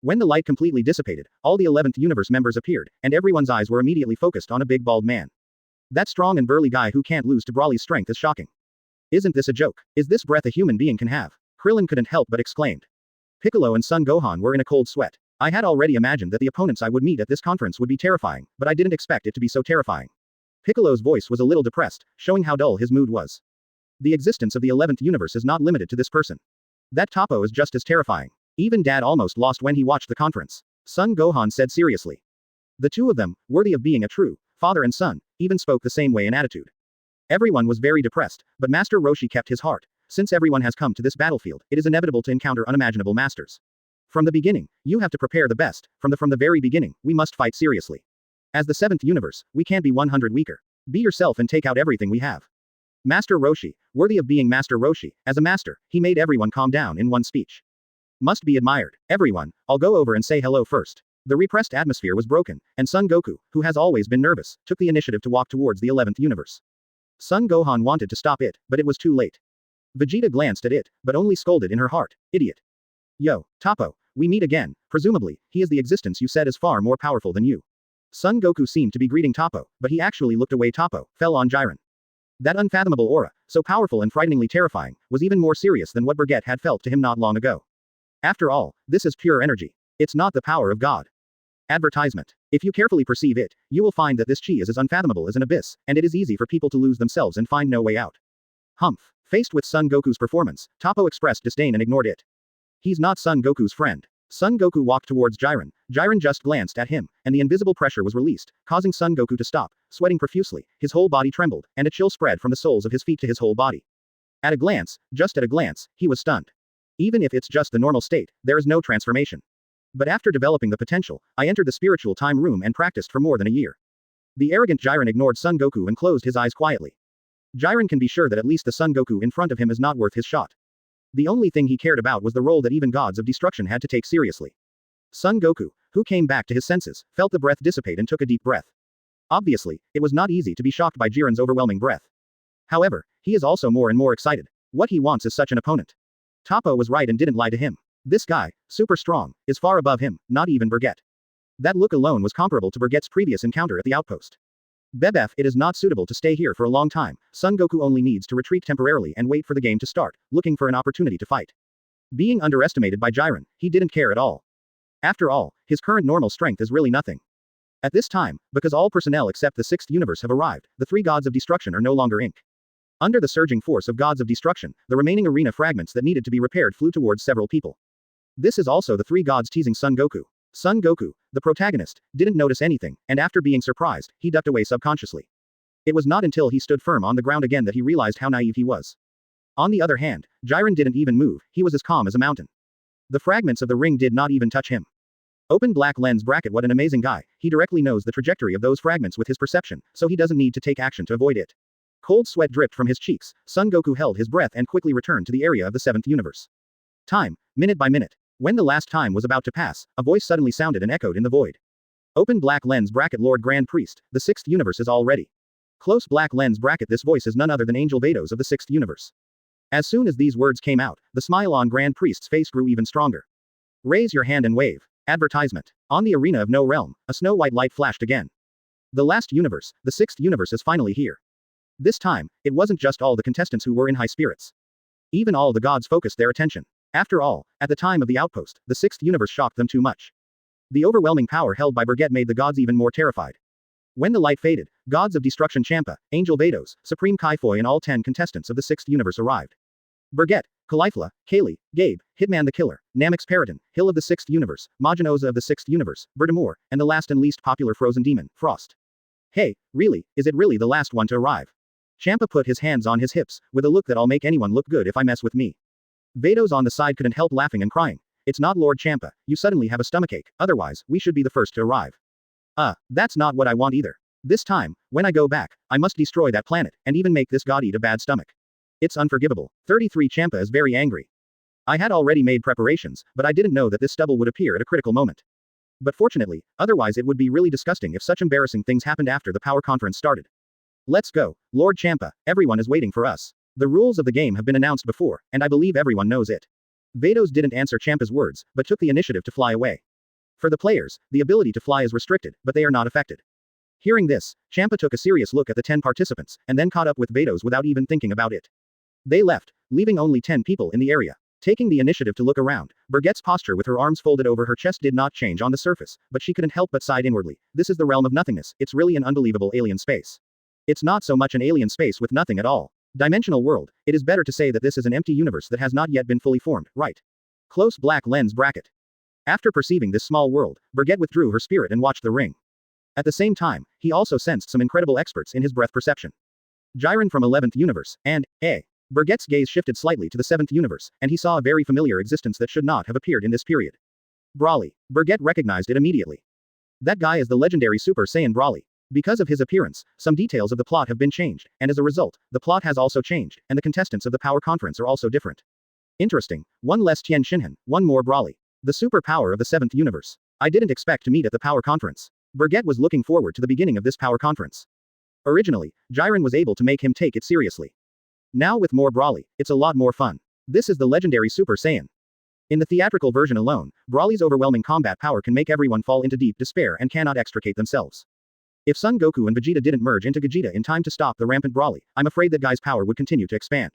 When the light completely dissipated, all the 11th universe members appeared, and everyone's eyes were immediately focused on a big bald man. That strong and burly guy who can't lose to Broly's strength is shocking. Isn't this a joke? Is this breath a human being can have? Krillin couldn't help but exclaimed. Piccolo and Son Gohan were in a cold sweat. I had already imagined that the opponents I would meet at this conference would be terrifying, but I didn't expect it to be so terrifying. Piccolo's voice was a little depressed, showing how dull his mood was. The existence of the 11th universe is not limited to this person. That Toppo is just as terrifying. Even Dad almost lost when he watched the conference. Son Gohan said seriously. The two of them, worthy of being a true father and son, even spoke the same way in attitude. Everyone was very depressed, but Master Roshi kept his heart. Since everyone has come to this battlefield, it is inevitable to encounter unimaginable masters. From the beginning, you have to prepare the best. From the very beginning, we must fight seriously. As the 7th universe, we can't be 100 weaker. Be yourself and take out everything we have. Master Roshi, worthy of being Master Roshi, as a master, he made everyone calm down in one speech. Must be admired. Everyone, I'll go over and say hello first. The repressed atmosphere was broken, and Son Goku, who has always been nervous, took the initiative to walk towards the 11th universe. Son Gohan wanted to stop it, but it was too late. Vegeta glanced at it, but only scolded in her heart. Idiot. Yo, Toppo, we meet again. Presumably, he is the existence you said is far more powerful than you. Son Goku seemed to be greeting Toppo, but he actually looked away. Toppo fell on Jiren. That unfathomable aura, so powerful and frighteningly terrifying, was even more serious than what Bergette had felt to him not long ago. After all, this is pure energy. It's not the power of God. Advertisement. If you carefully perceive it, you will find that this chi is as unfathomable as an abyss, and it is easy for people to lose themselves and find no way out. Humph. Faced with Son Goku's performance, Toppo expressed disdain and ignored it. He's not Son Goku's friend. Son Goku walked towards Jiren. Jiren just glanced at him, and the invisible pressure was released, causing Son Goku to stop, sweating profusely, his whole body trembled, and a chill spread from the soles of his feet to his whole body. At a glance, just at a glance, he was stunned. Even if it's just the normal state, there is no transformation. But after developing the potential, I entered the spiritual time room and practiced for more than a year. The arrogant Jiren ignored Son Goku and closed his eyes quietly. Jiren can be sure that at least the Son Goku in front of him is not worth his shot. The only thing he cared about was the role that even gods of destruction had to take seriously. Son Goku, who came back to his senses, felt the breath dissipate and took a deep breath. Obviously, it was not easy to be shocked by Jiren's overwhelming breath. However, he is also more and more excited. What he wants is such an opponent. Toppo was right and didn't lie to him. This guy, super strong, is far above him, not even Bergette. That look alone was comparable to Bergette's previous encounter at the outpost. Bebef, it is not suitable to stay here for a long time. Son Goku only needs to retreat temporarily and wait for the game to start, looking for an opportunity to fight. Being underestimated by Jiren, he didn't care at all. After all, his current normal strength is really nothing. At this time, because all personnel except the 6th universe have arrived, the 3 gods of destruction are no longer Inc. Under the surging force of gods of destruction, the remaining arena fragments that needed to be repaired flew towards several people. This is also the 3 gods teasing Son Goku. Son Goku, the protagonist, didn't notice anything, and after being surprised, he ducked away subconsciously. It was not until he stood firm on the ground again that he realized how naive he was. On the other hand, Jiren didn't even move, he was as calm as a mountain. The fragments of the ring did not even touch him. Open black lens bracket. What an amazing guy, he directly knows the trajectory of those fragments with his perception, so he doesn't need to take action to avoid it. Cold sweat dripped from his cheeks. Son Goku held his breath and quickly returned to the area of the 7th universe. Time, minute by minute. When the last time was about to pass, a voice suddenly sounded and echoed in the void. Open black lens bracket. Lord Grand Priest, the 6th universe is all ready. Close black lens bracket. This voice is none other than Angel Vados of the 6th universe. As soon as these words came out, the smile on Grand Priest's face grew even stronger. Raise your hand and wave. Advertisement. On the arena of No Realm, a snow-white light flashed again. The last universe, the 6th universe, is finally here. This time, it wasn't just all the contestants who were in high spirits. Even all the gods focused their attention. After all, at the time of the outpost, the 6th universe shocked them too much. The overwhelming power held by Bergette made the gods even more terrified. When the light faded, gods of destruction Champa, Angel Vados, Supreme Kaifoy and all 10 contestants of the 6th universe arrived. Bergette, Caulifla, Kaylee, Gabe, Hitman the Killer, Namix Periton, Hill of the 6th universe, Majinoza of the 6th universe, Bertamore, and the last and least popular frozen demon, Frost. Hey, really, is it really the last one to arrive? Champa put his hands on his hips, with a look that I'll make anyone look good if I mess with me. Vados on the side couldn't help laughing and crying. It's not Lord Champa, you suddenly have a stomachache, otherwise, we should be the first to arrive. That's not what I want either. This time, when I go back, I must destroy that planet, and even make this god eat a bad stomach. It's unforgivable. 33 Champa is very angry. I had already made preparations, but I didn't know that this stubble would appear at a critical moment. But fortunately, otherwise it would be really disgusting if such embarrassing things happened after the power conference started. Let's go, Lord Champa, everyone is waiting for us. The rules of the game have been announced before, and I believe everyone knows it. Vados didn't answer Champa's words, but took the initiative to fly away. For the players, the ability to fly is restricted, but they are not affected. Hearing this, Champa took a serious look at the 10 participants, and then caught up with Vados without even thinking about it. They left, leaving only 10 people in the area. Taking the initiative to look around, Bergette's posture with her arms folded over her chest did not change on the surface, but she couldn't help but sigh inwardly. This is the realm of nothingness, it's really an unbelievable alien space. It's not so much an alien space with nothing at all. Dimensional world, it is better to say that this is an empty universe that has not yet been fully formed, right? Close black lens bracket. After perceiving this small world, Bergette withdrew her spirit and watched the ring. At the same time, he also sensed some incredible experts in his breath perception. Jiren from 11th universe, and, Bergette's gaze shifted slightly to the 7th universe, and he saw a very familiar existence that should not have appeared in this period. Broly. Bergette recognized it immediately. That guy is the legendary Super Saiyan Broly. Because of his appearance, some details of the plot have been changed, and as a result, the plot has also changed, and the contestants of the power conference are also different. Interesting, one less Tien Shinhan, one more Broly. The super power of the 7th universe. I didn't expect to meet at the power conference. Bergette was looking forward to the beginning of this power conference. Originally, Jiren was able to make him take it seriously. Now with more Broly, it's a lot more fun. This is the legendary Super Saiyan. In the theatrical version alone, Broly's overwhelming combat power can make everyone fall into deep despair and cannot extricate themselves. If Son Goku and Vegeta didn't merge into Gogeta in time to stop the rampant Broly, I'm afraid that guy's power would continue to expand.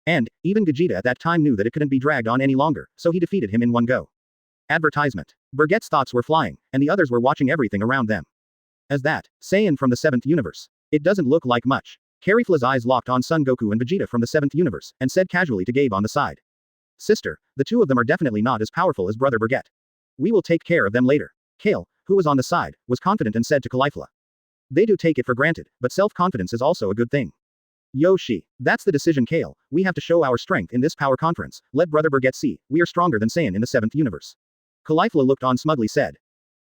And, even Gogeta at that time knew that it couldn't be dragged on any longer, so he defeated him in one go. Advertisement. Bergette's thoughts were flying, and the others were watching everything around them. As that, Saiyan from the 7th universe. It doesn't look like much. Carifla's eyes locked on Son Goku and Vegeta from the 7th universe, and said casually to Gabe on the side. Sister, the two of them are definitely not as powerful as Brother Bergette. We will take care of them later. Kale, who was on the side, was confident and said to Caulifla. They do take it for granted, but self-confidence is also a good thing. Yoshi. That's the decision, Kale. We have to show our strength in this power conference. Let Brother Bergette see, we are stronger than Saiyan in the 7th universe. Caulifla looked on smugly said.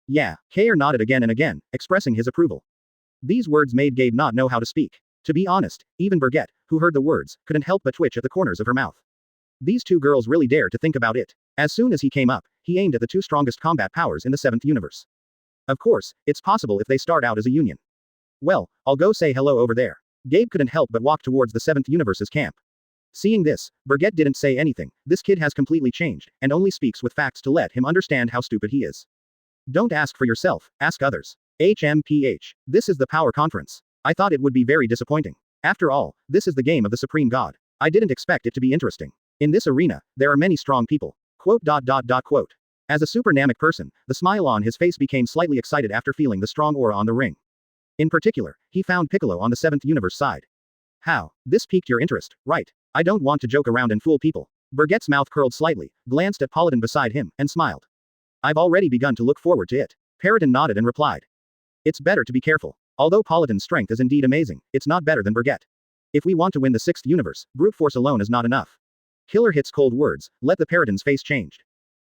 Yeah, Kale nodded again and again, expressing his approval. These words made Gabe not know how to speak. To be honest, even Bergette, who heard the words, couldn't help but twitch at the corners of her mouth. These two girls really dared to think about it. As soon as he came up, he aimed at the two strongest combat powers in the 7th universe. Of course, it's possible if they start out as a union. Well, I'll go say hello over there. Gabe couldn't help but walk towards the 7th universe's camp. Seeing this, Bergette didn't say anything. This kid has completely changed, and only speaks with facts to let him understand how stupid he is. Don't ask for yourself, ask others. HMPH. This is the power conference. I thought it would be very disappointing. After all, this is the game of the Supreme God. I didn't expect it to be interesting. In this arena, there are many strong people. Quote. As a super Namek person, the smile on his face became slightly excited after feeling the strong aura on the ring. In particular, he found Piccolo on the 7th universe side. How? This piqued your interest, right? I don't want to joke around and fool people. Bergette's mouth curled slightly, glanced at Paladin beside him, and smiled. I've already begun to look forward to it. Paladin nodded and replied. It's better to be careful. Although Paladin's strength is indeed amazing, it's not better than Bergette. If we want to win the 6th universe, brute force alone is not enough. Killer Hit's cold words, let the Paladin's face changed.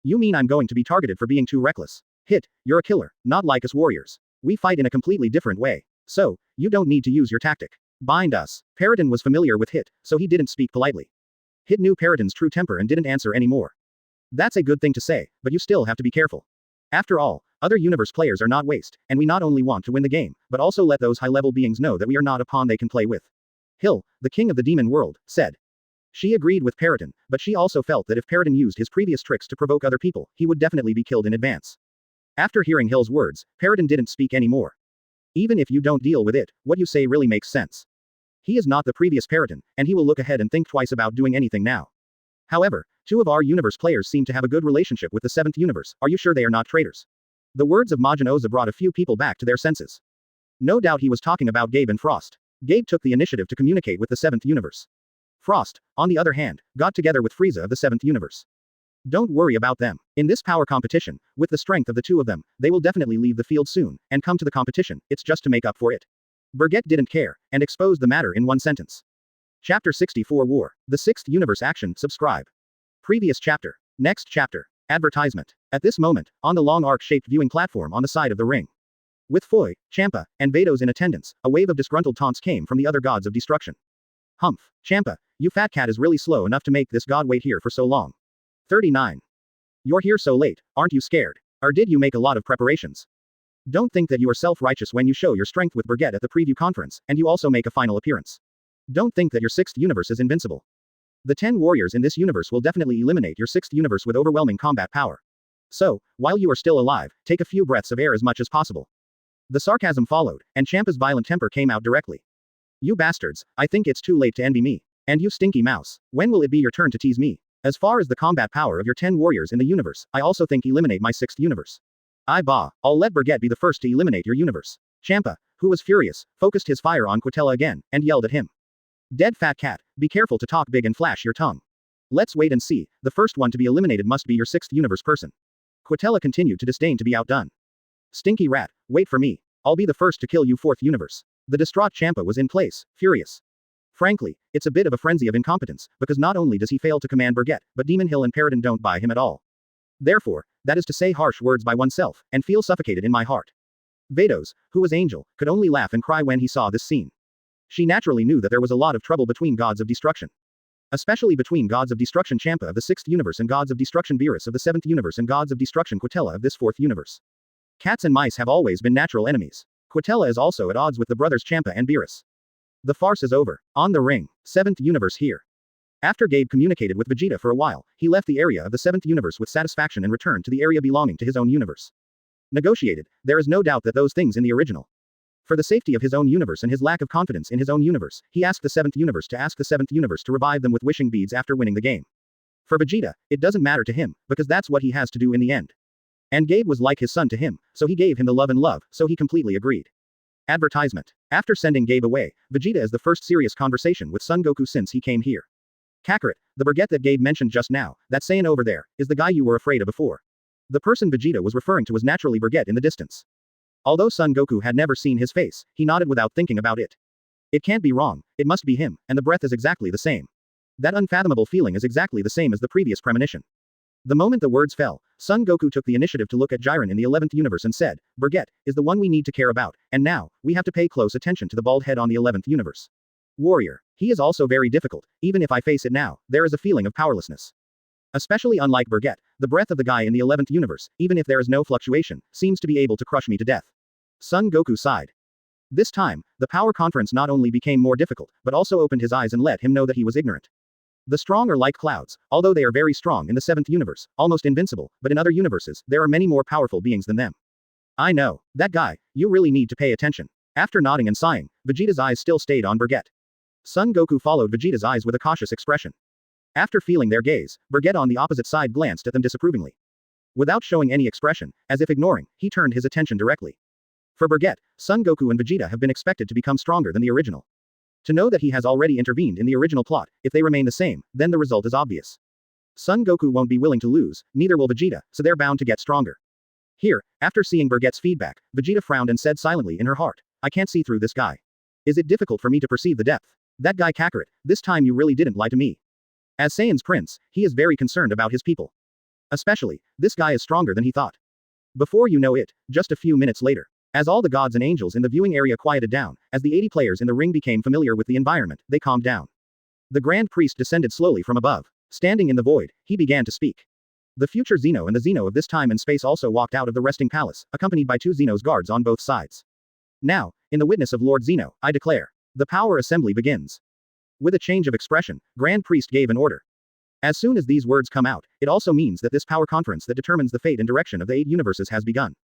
You mean I'm going to be targeted for being too reckless? Hit, you're a killer, not like us warriors. We fight in a completely different way. So, you don't need to use your tactic. Bind us. Paladin was familiar with Hit, so he didn't speak politely. Hit knew Paladin's true temper and didn't answer anymore. That's a good thing to say, but you still have to be careful. After all, other universe players are not waste, and we not only want to win the game, but also let those high-level beings know that we are not a pawn they can play with. Hill, the king of the demon world, said. She agreed with Paladin, but she also felt that if Paladin used his previous tricks to provoke other people, he would definitely be killed in advance. After hearing Hill's words, Paladin didn't speak anymore. Even if you don't deal with it, what you say really makes sense. He is not the previous Paladin, and he will look ahead and think twice about doing anything now. However, two of our universe players seem to have a good relationship with the 7th universe. Are you sure they are not traitors? The words of Majin Oza brought a few people back to their senses. No doubt he was talking about Gabe and Frost. Gabe took the initiative to communicate with the 7th universe. Frost, on the other hand, got together with Frieza of the 7th universe. Don't worry about them. In this power competition, with the strength of the two of them, they will definitely leave the field soon, and come to the competition, it's just to make up for it. Bergette didn't care, and exposed the matter in one sentence. Chapter 64 War. The 6th Universe Action. Subscribe. Previous chapter. Next chapter. Advertisement. At this moment, on the long arc-shaped viewing platform on the side of the ring. With Foy, Champa, and Vados in attendance, a wave of disgruntled taunts came from the other gods of destruction. Humph, Champa, you fat cat is really slow enough to make this god wait here for so long. 39. You're here so late, aren't you scared? Or did you make a lot of preparations? Don't think that you are self-righteous when you show your strength with Bergette at the preview conference, and you also make a final appearance. Don't think that your 6th universe is invincible. The 10 warriors in this universe will definitely eliminate your 6th universe with overwhelming combat power. So, while you are still alive, take a few breaths of air as much as possible. The sarcasm followed, and Champa's violent temper came out directly. You bastards, I think it's too late to envy me. And you stinky mouse, when will it be your turn to tease me? As far as the combat power of your 10 warriors in the universe, I also think eliminate my 6th universe. I'll let Bergette be the first to eliminate your universe. Champa, who was furious, focused his fire on Quitella again, and yelled at him. Dead fat cat, be careful to talk big and flash your tongue. Let's wait and see, the first one to be eliminated must be your 6th universe person. Quitella continued to disdain to be outdone. Stinky rat, wait for me. I'll be the first to kill you 4th universe. The distraught Champa was in place, furious. Frankly, it's a bit of a frenzy of incompetence, because not only does he fail to command Bergette, but Demon Hill and Paradin don't buy him at all. Therefore, that is to say harsh words by oneself, and feel suffocated in my heart. Vados, who was Angel, could only laugh and cry when he saw this scene. She naturally knew that there was a lot of trouble between gods of destruction. Especially between gods of destruction Champa of the 6th universe and gods of destruction Beerus of the 7th universe and gods of destruction Quitella of this 4th universe. Cats and mice have always been natural enemies. Quitella is also at odds with the brothers Champa and Beerus. The farce is over. On the ring. 7th universe here. After Gabe communicated with Vegeta for a while, he left the area of the 7th universe with satisfaction and returned to the area belonging to his own universe. Negotiated, there is no doubt that those things in the original. For the safety of his own universe and his lack of confidence in his own universe, he asked the 7th universe to ask the 7th universe to revive them with wishing beads after winning the game. For Vegeta, it doesn't matter to him, because that's what he has to do in the end. And Gabe was like his son to him, so he gave him the love and love, so he completely agreed. Advertisement. After sending Gabe away, Vegeta is the first serious conversation with Son Goku since he came here. Kakarot, the Bergette that Gabe mentioned just now, that Saiyan over there, is the guy you were afraid of before. The person Vegeta was referring to was naturally Bergette in the distance. Although Son Goku had never seen his face, he nodded without thinking about it. It can't be wrong, it must be him, and the breath is exactly the same. That unfathomable feeling is exactly the same as the previous premonition. The moment the words fell, Son Goku took the initiative to look at Jiren in the 11th universe and said, Bergette is the one we need to care about, and now, we have to pay close attention to the bald head on the 11th universe. Warrior. He is also very difficult, even if I face it now, there is a feeling of powerlessness. Especially unlike Bergette, the breath of the guy in the 11th universe, even if there is no fluctuation, seems to be able to crush me to death. Son Goku sighed. This time, the power conference not only became more difficult, but also opened his eyes and let him know that he was ignorant. The strong are like clouds, although they are very strong in the 7th universe, almost invincible, but in other universes, there are many more powerful beings than them. I know. That guy, you really need to pay attention. After nodding and sighing, Vegeta's eyes still stayed on Bergette. Son Goku followed Vegeta's eyes with a cautious expression. After feeling their gaze, Bergette on the opposite side glanced at them disapprovingly. Without showing any expression, as if ignoring, he turned his attention directly. For Bergette, Son Goku and Vegeta have been expected to become stronger than the original. To know that he has already intervened in the original plot, if they remain the same, then the result is obvious. Son Goku won't be willing to lose, neither will Vegeta, so they're bound to get stronger. Here, after seeing Bergette's feedback, Vegeta frowned and said silently in her heart, I can't see through this guy. Is it difficult for me to perceive the depth? That guy Kakarot, this time you really didn't lie to me. As Saiyan's prince, he is very concerned about his people. Especially, this guy is stronger than he thought. Before you know it, just a few minutes later, as all the gods and angels in the viewing area quieted down, as the 80 players in the ring became familiar with the environment, they calmed down. The Grand Priest descended slowly from above. Standing in the void, he began to speak. The future Xeno and the Xeno of this time and space also walked out of the resting palace, accompanied by 2 Xenos guards on both sides. Now, in the witness of Lord Xeno, I declare. The power assembly begins. With a change of expression, Grand Priest gave an order. As soon as these words come out, it also means that this power conference that determines the fate and direction of the 8 universes has begun.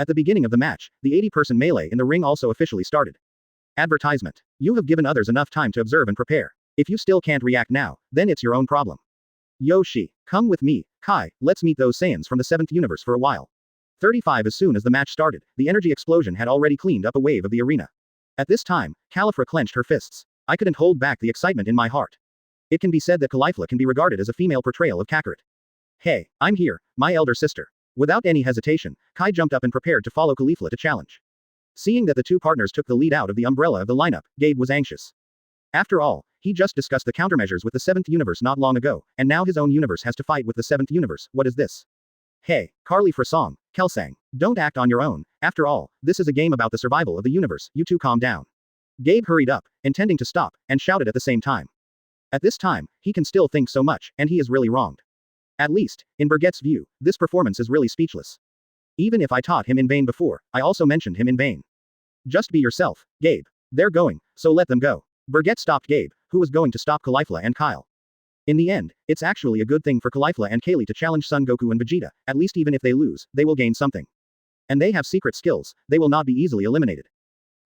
At the beginning of the match, the 80-person melee in the ring also officially started. Advertisement. You have given others enough time to observe and prepare. If you still can't react now, then it's your own problem. Yoshi, come with me, Kai, let's meet those Saiyans from the 7th universe for a while. 35 As soon as the match started, the energy explosion had already cleaned up a wave of the arena. At this time, Califra clenched her fists. I couldn't hold back the excitement in my heart. It can be said that Califra can be regarded as a female portrayal of Kakarot. Hey, I'm here, my elder sister. Without any hesitation, Kai jumped up and prepared to follow Califra to challenge. Seeing that the two partners took the lead out of the umbrella of the lineup, Gabe was anxious. After all, he just discussed the countermeasures with the 7th universe not long ago, and now his own universe has to fight with the 7th universe. What is this? Hey, Carly Frasong, Kelsang, don't act on your own. After all, this is a game about the survival of the universe. You two calm down. Gabe hurried up, intending to stop, and shouted at the same time. At this time, he can still think so much, and he is really wronged. At least, in Bergette's view, this performance is really speechless. Even if I taught him in vain before, I also mentioned him in vain. Just be yourself, Gabe. They're going, so let them go. Bergette stopped Gabe, who was going to stop Caulifla and Kyle. In the end, it's actually a good thing for Caulifla and Kaylee to challenge Son Goku and Vegeta, at least even if they lose, they will gain something. And they have secret skills, they will not be easily eliminated.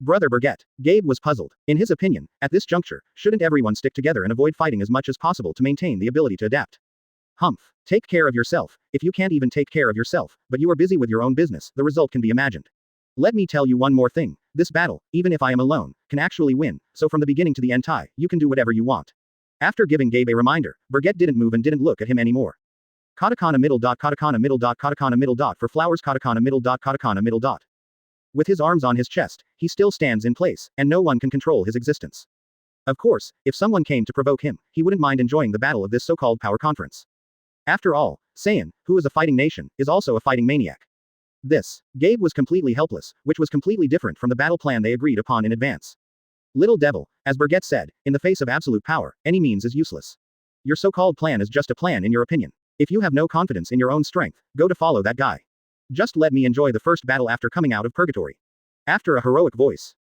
Brother Bergette. Gabe was puzzled. In his opinion, at this juncture, shouldn't everyone stick together and avoid fighting as much as possible to maintain the ability to adapt? Humph. Take care of yourself. If you can't even take care of yourself, but you are busy with your own business, the result can be imagined. Let me tell you one more thing. This battle, even if I am alone, can actually win, so from the beginning to the end you can do whatever you want. After giving Gabe a reminder, Bergette didn't move and didn't look at him anymore. Katakana middle dot katakana middle dot katakana middle dot for flowers katakana middle dot katakana middle dot. With his arms on his chest, he still stands in place, and no one can control his existence. Of course, if someone came to provoke him, he wouldn't mind enjoying the battle of this so-called power conference. After all, Saiyan, who is a fighting nation, is also a fighting maniac. Gabe was completely helpless, which was completely different from the battle plan they agreed upon in advance. Little devil, as Bergette said, in the face of absolute power, any means is useless. Your so-called plan is just a plan in your opinion. If you have no confidence in your own strength, go to follow that guy. Just let me enjoy the first battle after coming out of purgatory. After a heroic voice.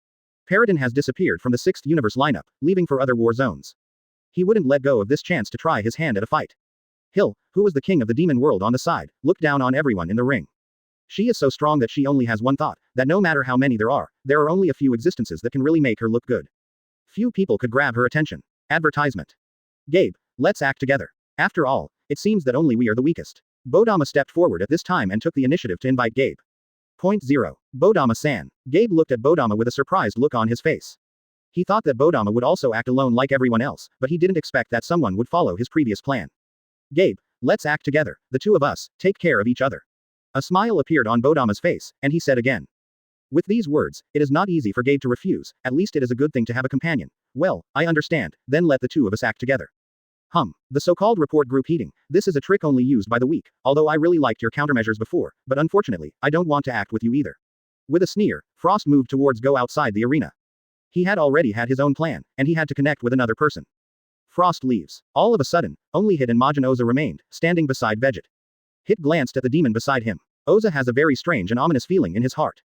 Paradin has disappeared from the 6th universe lineup, leaving for other war zones. He wouldn't let go of this chance to try his hand at a fight. Hill, who was the king of the demon world on the side, looked down on everyone in the ring. She is so strong that she only has one thought, that no matter how many there are only a few existences that can really make her look good. Few people could grab her attention. Advertisement. Gabe, let's act together. After all, it seems that only we are the weakest. Bodama stepped forward at this time and took the initiative to invite Gabe. Point 0. Bodama-san. Gabe looked at Bodama with a surprised look on his face. He thought that Bodama would also act alone like everyone else, but he didn't expect that someone would follow his previous plan. Gabe, let's act together, the two of us, take care of each other. A smile appeared on Bodama's face, and he said again. With these words, it is not easy for Gabe to refuse, at least it is a good thing to have a companion. Well, I understand, then let the two of us act together. The so-called report group heating, this is a trick only used by the weak, although I really liked your countermeasures before, but unfortunately, I don't want to act with you either. With a sneer, Frost moved towards go outside the arena. He had already had his own plan, and he had to connect with another person. Frost leaves. All of a sudden, only Hit and Majin Oza remained, standing beside Bergette. Hit glanced at the demon beside him. Oza has a very strange and ominous feeling in his heart.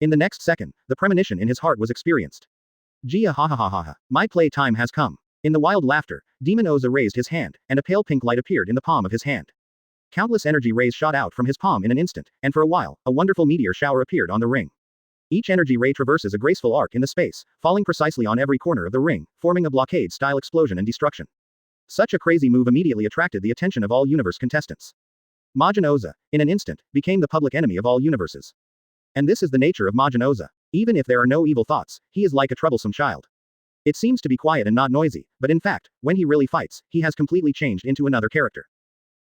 In the next second, the premonition in his heart was experienced. Gia ha ha ha ha ha. My play time has come. In the wild laughter, Demon Oza raised his hand, and a pale pink light appeared in the palm of his hand. Countless energy rays shot out from his palm in an instant, and for a while, a wonderful meteor shower appeared on the ring. Each energy ray traverses a graceful arc in the space, falling precisely on every corner of the ring, forming a blockade-style explosion and destruction. Such a crazy move immediately attracted the attention of all universe contestants. Majin Oza, in an instant, became the public enemy of all universes. And this is the nature of Majin Oza. Even if there are no evil thoughts, he is like a troublesome child. It seems to be quiet and not noisy, but in fact, when he really fights, he has completely changed into another character.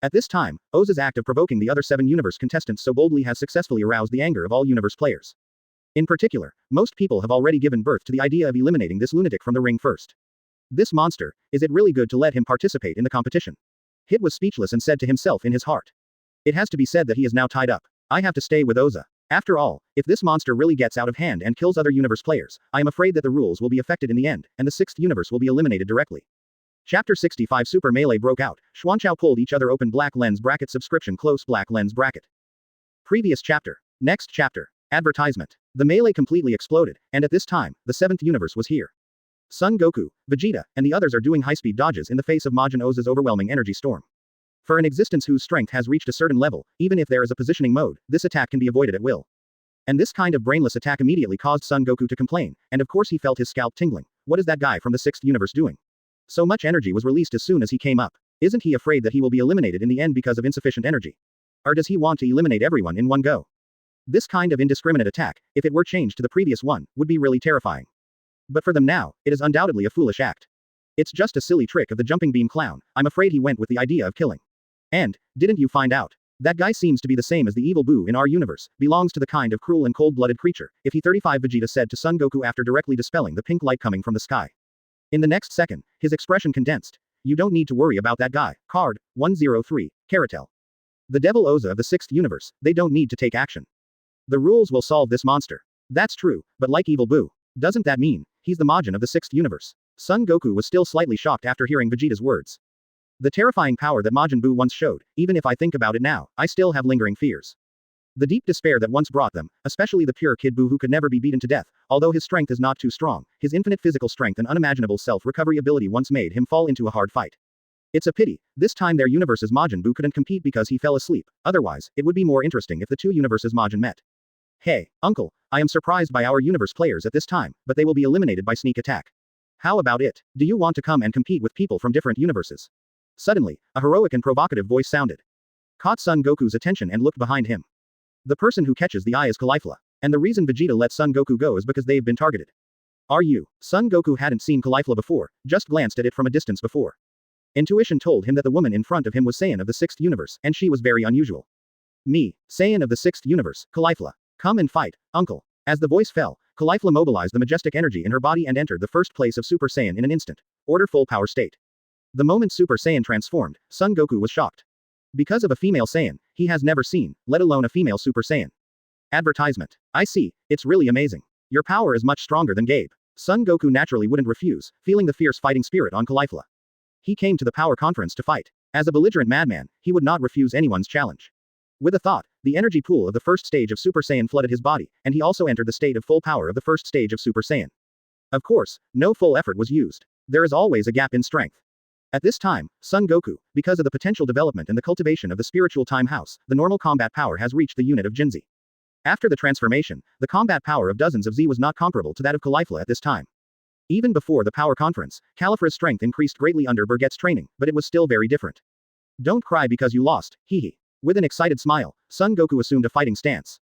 At this time, Oza's act of provoking the other 7 universe contestants so boldly has successfully aroused the anger of all universe players. In particular, most people have already given birth to the idea of eliminating this lunatic from the ring first. This monster, is it really good to let him participate in the competition? Hit was speechless and said to himself in his heart. It has to be said that he is now tied up. I have to stay with Oza. After all, if this monster really gets out of hand and kills other universe players, I am afraid that the rules will be affected in the end, and the 6th universe will be eliminated directly. Chapter 65 Super Melee broke out. Xuanchao pulled each other open black lens bracket subscription close black lens bracket. Previous chapter. Next chapter. Advertisement. The melee completely exploded, and at this time, the 7th universe was here. Son Goku, Vegeta, and the others are doing high-speed dodges in the face of Majin Oza's overwhelming energy storm. For an existence whose strength has reached a certain level, even if there is a positioning mode, this attack can be avoided at will. And this kind of brainless attack immediately caused Son Goku to complain, and of course he felt his scalp tingling. What is that guy from the 6th universe doing? So much energy was released as soon as he came up. Isn't he afraid that he will be eliminated in the end because of insufficient energy? Or does he want to eliminate everyone in one go? This kind of indiscriminate attack, if it were changed to the previous one, would be really terrifying. But for them now, it is undoubtedly a foolish act. It's just a silly trick of the jumping beam clown. I'm afraid he went with the idea of killing. And, didn't you find out? That guy seems to be the same as the evil Boo in our universe, belongs to the kind of cruel and cold-blooded creature, if he 35 Vegeta said to Son Goku after directly dispelling the pink light coming from the sky. In the next second, his expression condensed. You don't need to worry about that guy. Card 103, Caratel. The Devil Oza of the 6th universe, they don't need to take action. The rules will solve this monster. That's true, but like evil Boo. Doesn't that mean he's the Majin of the 6th universe? Son Goku was still slightly shocked after hearing Vegeta's words. The terrifying power that Majin Buu once showed, even if I think about it now, I still have lingering fears. The deep despair that once brought them, especially the pure Kid Buu who could never be beaten to death, although his strength is not too strong, his infinite physical strength and unimaginable self-recovery ability once made him fall into a hard fight. It's a pity, this time their universe's Majin Buu couldn't compete because he fell asleep, otherwise, it would be more interesting if the two universes Majin met. Hey, uncle, I am surprised by our universe players at this time, but they will be eliminated by sneak attack. How about it? Do you want to come and compete with people from different universes? Suddenly, a heroic and provocative voice sounded. Caught Son Goku's attention and looked behind him. The person who catches the eye is Caulifla, and the reason Vegeta let Son Goku go is because they've been targeted. Are you? Son Goku hadn't seen Caulifla before, just glanced at it from a distance before. Intuition told him that the woman in front of him was Saiyan of the 6th universe, and she was very unusual. Me, Saiyan of the 6th universe, Caulifla. Come and fight, uncle. As the voice fell, Caulifla mobilized the majestic energy in her body and entered the first place of Super Saiyan in an instant. Order full power state. The moment Super Saiyan transformed, Son Goku was shocked. Because of a female Saiyan, he has never seen, let alone a female Super Saiyan. Advertisement. I see, it's really amazing. Your power is much stronger than Gabe. Son Goku naturally wouldn't refuse, feeling the fierce fighting spirit on Caulifla. He came to the power conference to fight. As a belligerent madman, he would not refuse anyone's challenge. With a thought, the energy pool of the first stage of Super Saiyan flooded his body, and he also entered the state of full power of the first stage of Super Saiyan. Of course, no full effort was used. There is always a gap in strength. At this time, Son Goku, because of the potential development and the cultivation of the spiritual time house, the normal combat power has reached the unit of Jinzi. After the transformation, the combat power of dozens of Z was not comparable to that of Caulifla at this time. Even before the power conference, Caulifla's strength increased greatly under Bergette's training, but it was still very different. Don't cry because you lost, hee. With an excited smile, Son Goku assumed a fighting stance.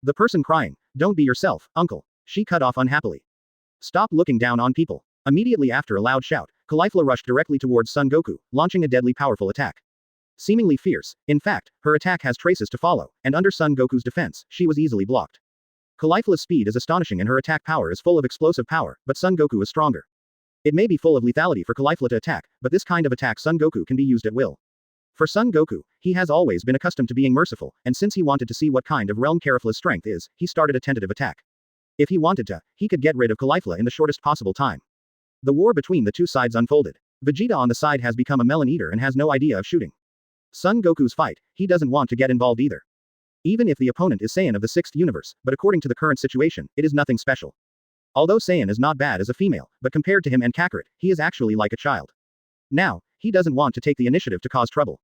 The person crying, don't be yourself, uncle. She cut off unhappily. Stop looking down on people. Immediately after a loud shout, Caulifla rushed directly towards Son Goku, launching a deadly powerful attack. Seemingly fierce, in fact, her attack has traces to follow, and under Son Goku's defense, she was easily blocked. Caulifla's speed is astonishing and her attack power is full of explosive power, but Son Goku is stronger. It may be full of lethality for Caulifla to attack, but this kind of attack Son Goku can be used at will. For Son Goku, he has always been accustomed to being merciful, and since he wanted to see what kind of realm Caulifla's strength is, he started a tentative attack. If he wanted to, he could get rid of Caulifla in the shortest possible time. The war between the two sides unfolded. Vegeta on the side has become a melon eater and has no idea of shooting. Son Goku's fight, he doesn't want to get involved either. Even if the opponent is Saiyan of the 6th universe, but according to the current situation, it is nothing special. Although Saiyan is not bad as a female, but compared to him and Kakarot, he is actually like a child. Now, he doesn't want to take the initiative to cause trouble.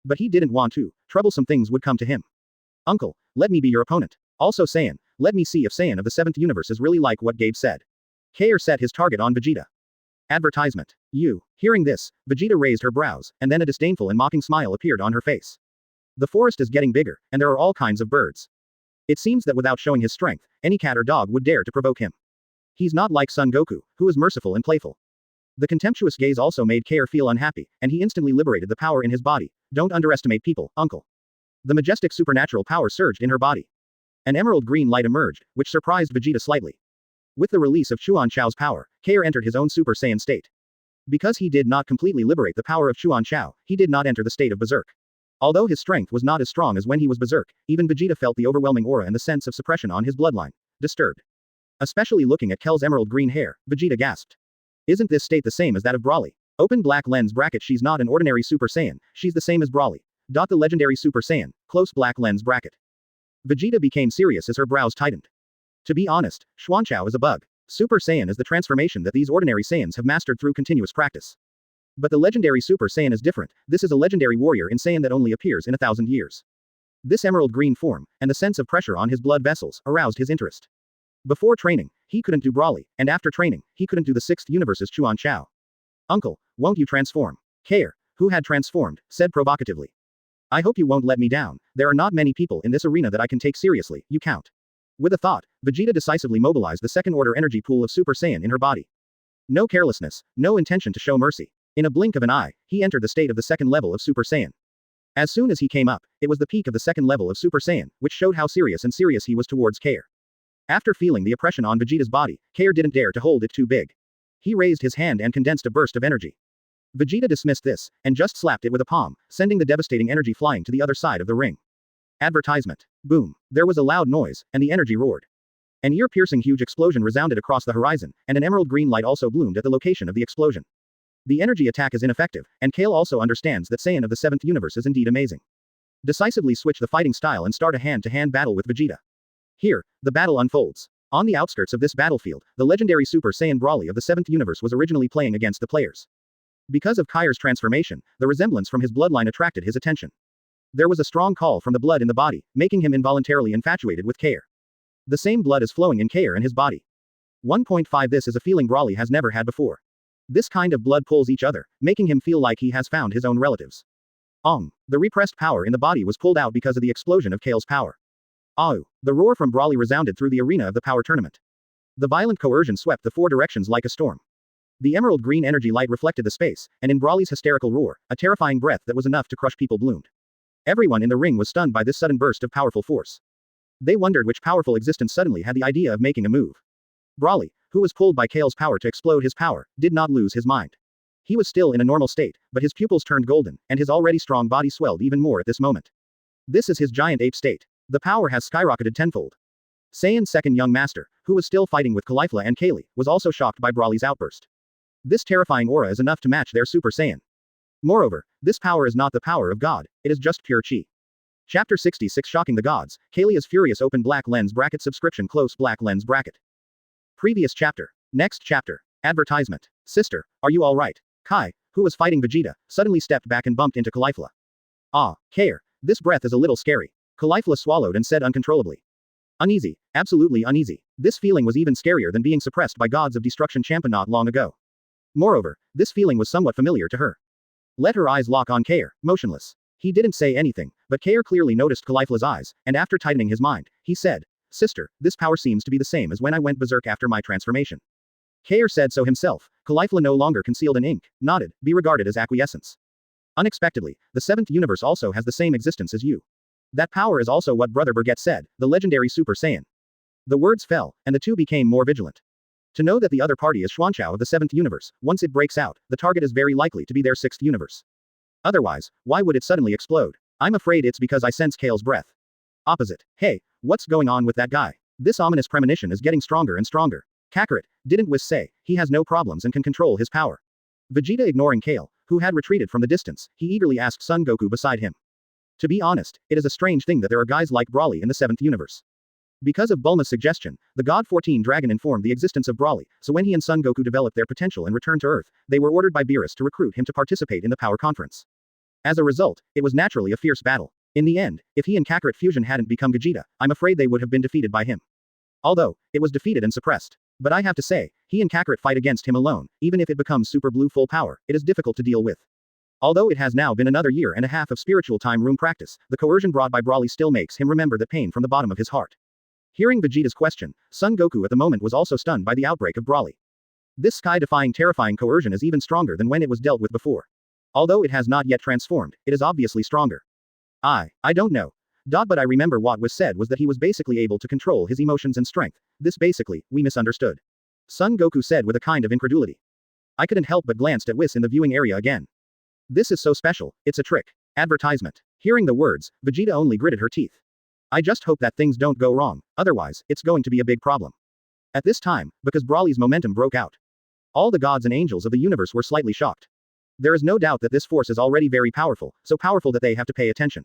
But he didn't want to, troublesome things would come to him. Uncle, let me be your opponent. Also Saiyan, let me see if Saiyan of the 7th universe is really like what Gabe said. Kair set his target on Vegeta. Advertisement. You. Hearing this, Vegeta raised her brows, and then a disdainful and mocking smile appeared on her face. The forest is getting bigger, and there are all kinds of birds. It seems that without showing his strength, any cat or dog would dare to provoke him. He's not like Son Goku, who is merciful and playful. The contemptuous gaze also made Kair feel unhappy, and he instantly liberated the power in his body. Don't underestimate people, uncle. The majestic supernatural power surged in her body. An emerald green light emerged, which surprised Vegeta slightly. With the release of Chuan Chao's power, Kair entered his own Super Saiyan state. Because he did not completely liberate the power of Chuan Chao, he did not enter the state of Berserk. Although his strength was not as strong as when he was Berserk, even Vegeta felt the overwhelming aura and the sense of suppression on his bloodline. Disturbed. Especially looking at Kel's emerald green hair, Vegeta gasped. Isn't this state the same as that of Broly? Open black lens bracket. She's not an ordinary Super Saiyan, she's the same as Broly. The legendary Super Saiyan, close black lens bracket. Vegeta became serious as her brows tightened. To be honest, Xuanchao is a bug. Super Saiyan is the transformation that these ordinary Saiyans have mastered through continuous practice. But the legendary Super Saiyan is different. This is a legendary warrior in Saiyan that only appears in 1,000 years. This emerald green form, and the sense of pressure on his blood vessels, aroused his interest. Before training, he couldn't do Broly, and after training, he couldn't do the 6th universe's Chuan Chao. Uncle, won't you transform? Kair, who had transformed, said provocatively. I hope you won't let me down. There are not many people in this arena that I can take seriously, you count. With a thought, Vegeta decisively mobilized the second-order energy pool of Super Saiyan in her body. No carelessness, no intention to show mercy. In a blink of an eye, he entered the state of the second level of Super Saiyan. As soon as he came up, it was the peak of the second level of Super Saiyan, which showed how serious he was towards Kair. After feeling the oppression on Vegeta's body, Kair didn't dare to hold it too big. He raised his hand and condensed a burst of energy. Vegeta dismissed this, and just slapped it with a palm, sending the devastating energy flying to the other side of the ring. Advertisement. Boom. There was a loud noise, and the energy roared. An ear-piercing huge explosion resounded across the horizon, and an emerald green light also bloomed at the location of the explosion. The energy attack is ineffective, and Kale also understands that Saiyan of the 7th universe is indeed amazing. Decisively switch the fighting style and start a hand-to-hand battle with Vegeta. Here, the battle unfolds. On the outskirts of this battlefield, the legendary Super Saiyan Broly of the 7th universe was originally playing against the players. Because of Kair's transformation, the resemblance from his bloodline attracted his attention. There was a strong call from the blood in the body, making him involuntarily infatuated with Kair. The same blood is flowing in Kair and his body. 1.5 This is a feeling Broly has never had before. This kind of blood pulls each other, making him feel like he has found his own relatives. The repressed power in the body was pulled out because of the explosion of Kale's power. The roar from Broly resounded through the arena of the power tournament. The violent coercion swept the four directions like a storm. The emerald green energy light reflected the space, and in Broly's hysterical roar, a terrifying breath that was enough to crush people bloomed. Everyone in the ring was stunned by this sudden burst of powerful force. They wondered which powerful existence suddenly had the idea of making a move. Broly, who was pulled by Kale's power to explode his power, did not lose his mind. He was still in a normal state, but his pupils turned golden, and his already strong body swelled even more at this moment. This is his giant ape state. The power has skyrocketed tenfold. Saiyan's second young master, who was still fighting with Caulifla and Kaylee, was also shocked by Broly's outburst. This terrifying aura is enough to match their Super Saiyan. Moreover, this power is not the power of God, it is just pure chi. Chapter 66 Shocking the Gods, Kaylee's Furious Open Black Lens Bracket Subscription Close Black Lens Bracket. Previous chapter. Next chapter. Advertisement. Sister, are you alright? Kai, who was fighting Vegeta, suddenly stepped back and bumped into Caulifla. Kair, this breath is a little scary. Caulifla swallowed and said uncontrollably. Uneasy, absolutely uneasy. This feeling was even scarier than being suppressed by gods of destruction Champa not long ago. Moreover, this feeling was somewhat familiar to her. Let her eyes lock on Kair, motionless. He didn't say anything, but Kair clearly noticed Caulifla's eyes, and after tightening his mind, he said, Sister, this power seems to be the same as when I went berserk after my transformation. Kair said so himself. Caulifla no longer concealed an ink, nodded, be regarded as acquiescence. Unexpectedly, the 7th universe also has the same existence as you. That power is also what Brother Bergette said, the legendary Super Saiyan. The words fell, and the two became more vigilant. To know that the other party is Xuanchao of the 7th universe, once it breaks out, the target is very likely to be their 6th universe. Otherwise, why would it suddenly explode? I'm afraid it's because I sense Kale's breath. Opposite. Hey, what's going on with that guy? This ominous premonition is getting stronger and stronger. Kakarot, didn't Whis say, he has no problems and can control his power. Vegeta ignoring Kale, who had retreated from the distance, he eagerly asked Son Goku beside him. To be honest, it is a strange thing that there are guys like Broly in the 7th universe. Because of Bulma's suggestion, the God 14 Dragon informed the existence of Broly, so when he and Son Goku developed their potential and returned to Earth, they were ordered by Beerus to recruit him to participate in the power conference. As a result, it was naturally a fierce battle. In the end, if he and Kakarot fusion hadn't become Vegeta, I'm afraid they would have been defeated by him. Although, it was defeated and suppressed. But I have to say, he and Kakarot fight against him alone, even if it becomes Super Blue full power, it is difficult to deal with. Although it has now been another year and a half of spiritual time room practice, the coercion brought by Broly still makes him remember the pain from the bottom of his heart. Hearing Vegeta's question, Son Goku at the moment was also stunned by the outbreak of Broly. This sky-defying terrifying coercion is even stronger than when it was dealt with before. Although it has not yet transformed, it is obviously stronger. I don't know. But I remember what was said was that he was basically able to control his emotions and strength. This basically, we misunderstood. Son Goku said with a kind of incredulity. I couldn't help but glanced at Whis in the viewing area again. This is so special, it's a trick. Advertisement. Hearing the words, Vegeta only gritted her teeth. I just hope that things don't go wrong, otherwise, it's going to be a big problem. At this time, because Broly's momentum broke out. All the gods and angels of the universe were slightly shocked. There is no doubt that this force is already very powerful, so powerful that they have to pay attention.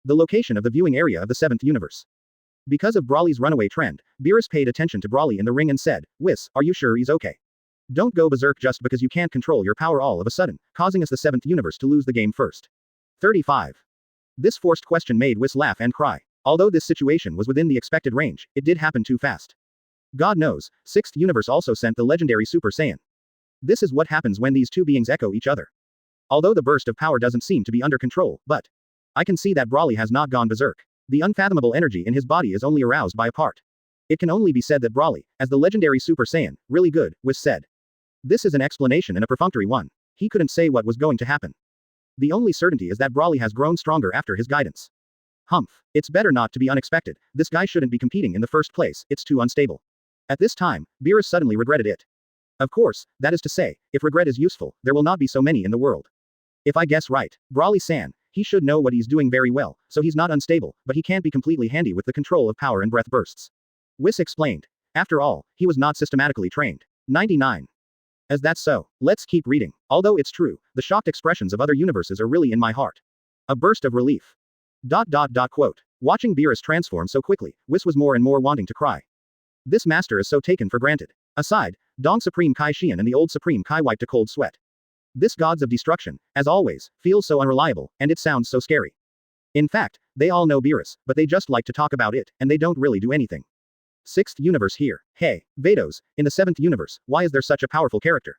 The location of the viewing area of the 7th universe. Because of Broly's runaway trend, Beerus paid attention to Broly in the ring and said, Whis, are you sure he's okay? Don't go berserk just because you can't control your power all of a sudden, causing us the 7th universe to lose the game first. 35. This forced question made Whis laugh and cry. Although this situation was within the expected range, it did happen too fast. God knows, 6th universe also sent the legendary Super Saiyan. This is what happens when these two beings echo each other. Although the burst of power doesn't seem to be under control, but I can see that Broly has not gone berserk. The unfathomable energy in his body is only aroused by a part. It can only be said that Broly, as the legendary Super Saiyan, really good, Whis said. This is an explanation and a perfunctory one. He couldn't say what was going to happen. The only certainty is that Brawly has grown stronger after his guidance. Humph. It's better not to be unexpected. This guy shouldn't be competing in the first place, it's too unstable. At this time, Beerus suddenly regretted it. Of course, that is to say, if regret is useful, there will not be so many in the world. If I guess right, Brawly-san, he should know what he's doing very well, so he's not unstable, but he can't be completely handy with the control of power and breath bursts. Whis explained. After all, he was not systematically trained. 99. As that's so, let's keep reading. Although it's true, the shocked expressions of other universes are really in my heart. A burst of relief. Quote. Watching Beerus transform so quickly, Whis was more and more wanting to cry. This master is so taken for granted. Aside, Dong Supreme Kai Xian and the old Supreme Kai wiped a cold sweat. This gods of destruction, as always, feels so unreliable, and it sounds so scary. In fact, they all know Beerus, but they just like to talk about it, and they don't really do anything. 6th universe here. Hey, Vados, in the 7th universe, why is there such a powerful character?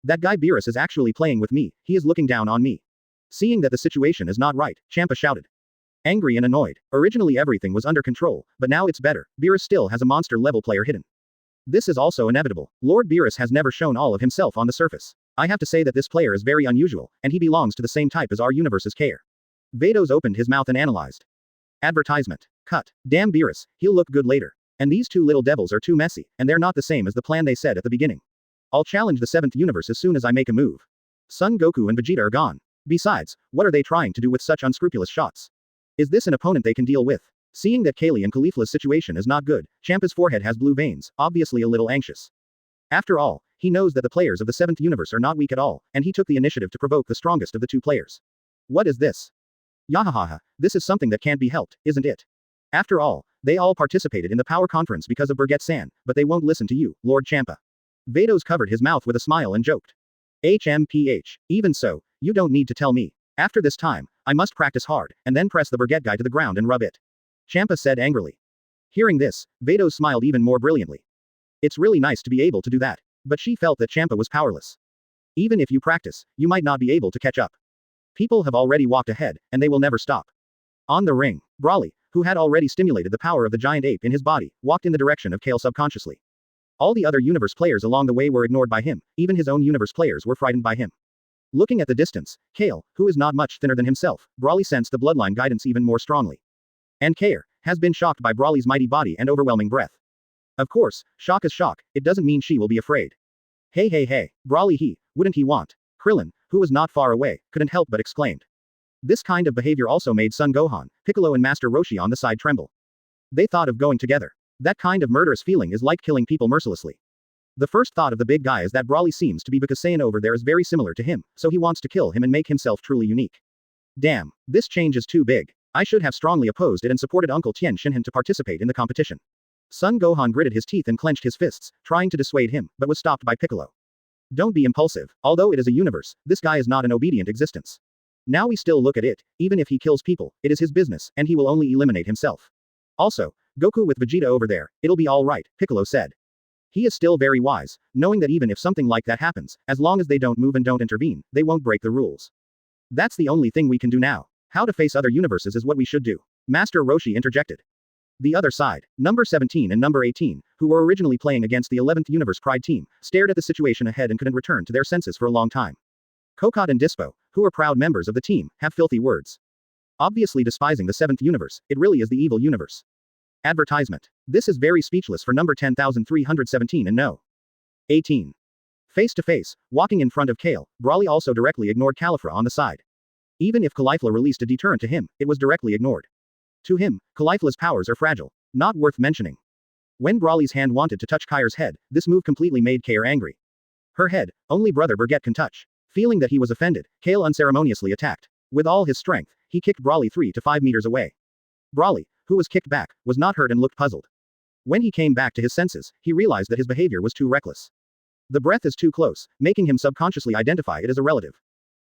That guy Beerus is actually playing with me, he is looking down on me. Seeing that the situation is not right, Champa shouted. Angry and annoyed. Originally everything was under control, but now it's better. Beerus still has a monster-level player hidden. This is also inevitable. Lord Beerus has never shown all of himself on the surface. I have to say that this player is very unusual, and he belongs to the same type as our universe's Kair. Vados opened his mouth and analyzed. Advertisement. Cut. Damn Beerus, he'll look good later. And these two little devils are too messy, and they're not the same as the plan they said at the beginning. I'll challenge the 7th universe as soon as I make a move. Son Goku and Vegeta are gone. Besides, what are they trying to do with such unscrupulous shots? Is this an opponent they can deal with? Seeing that Kaylee and Caulifla's situation is not good, Champa's forehead has blue veins, obviously a little anxious. After all, he knows that the players of the 7th universe are not weak at all, and he took the initiative to provoke the strongest of the two players. What is this? Yahahaha, this is something that can't be helped, isn't it? After all, they all participated in the power conference because of Bergette-san, but they won't listen to you, Lord Champa. Vados covered his mouth with a smile and joked. HMPH. Even so, you don't need to tell me. After this time, I must practice hard, and then press the Bergette guy to the ground and rub it. Champa said angrily. Hearing this, Vados smiled even more brilliantly. It's really nice to be able to do that. But she felt that Champa was powerless. Even if you practice, you might not be able to catch up. People have already walked ahead, and they will never stop. On the ring, Brawly, who had already stimulated the power of the giant ape in his body, walked in the direction of Kale subconsciously. All the other universe players along the way were ignored by him, even his own universe players were frightened by him. Looking at the distance, Kale, who is not much thinner than himself, Brawly sensed the bloodline guidance even more strongly. And Kair has been shocked by Brawly's mighty body and overwhelming breath. Of course, shock is shock, it doesn't mean she will be afraid. Hey, Brawly wouldn't he want? Krillin, who was not far away, couldn't help but exclaimed. This kind of behavior also made Son Gohan, Piccolo and Master Roshi on the side tremble. They thought of going together. That kind of murderous feeling is like killing people mercilessly. The first thought of the big guy is that Brawly seems to be because Saiyan over there is very similar to him, so he wants to kill him and make himself truly unique. Damn, this change is too big. I should have strongly opposed it and supported Uncle Tien Shinhan to participate in the competition. Son Gohan gritted his teeth and clenched his fists, trying to dissuade him, but was stopped by Piccolo. Don't be impulsive. Although it is a universe, this guy is not an obedient existence. Now we still look at it, even if he kills people, it is his business, and he will only eliminate himself. Also, Goku with Vegeta over there, it'll be alright, Piccolo said. He is still very wise, knowing that even if something like that happens, as long as they don't move and don't intervene, they won't break the rules. That's the only thing we can do now. How to face other universes is what we should do. Master Roshi interjected. The other side, number 17 and number 18, who were originally playing against the 11th Universe Pride team, stared at the situation ahead and couldn't return to their senses for a long time. Kokot and Dispo, who are proud members of the team, have filthy words. Obviously despising the 7th universe, it really is the evil universe. Advertisement. This is very speechless for number 10,317 and no. 18. Face to face, walking in front of Kale, Brawly also directly ignored Caulifla on the side. Even if Caulifla released a deterrent to him, it was directly ignored. To him, Caulifla's powers are fragile. Not worth mentioning. When Brawly's hand wanted to touch Kair's head, this move completely made Kair angry. Her head, only brother Bergette can touch. Feeling that he was offended, Kale unceremoniously attacked. With all his strength, he kicked Brawly 3 to 5 meters away. Brawly, who was kicked back, was not hurt and looked puzzled. When he came back to his senses, he realized that his behavior was too reckless. The breath is too close, making him subconsciously identify it as a relative.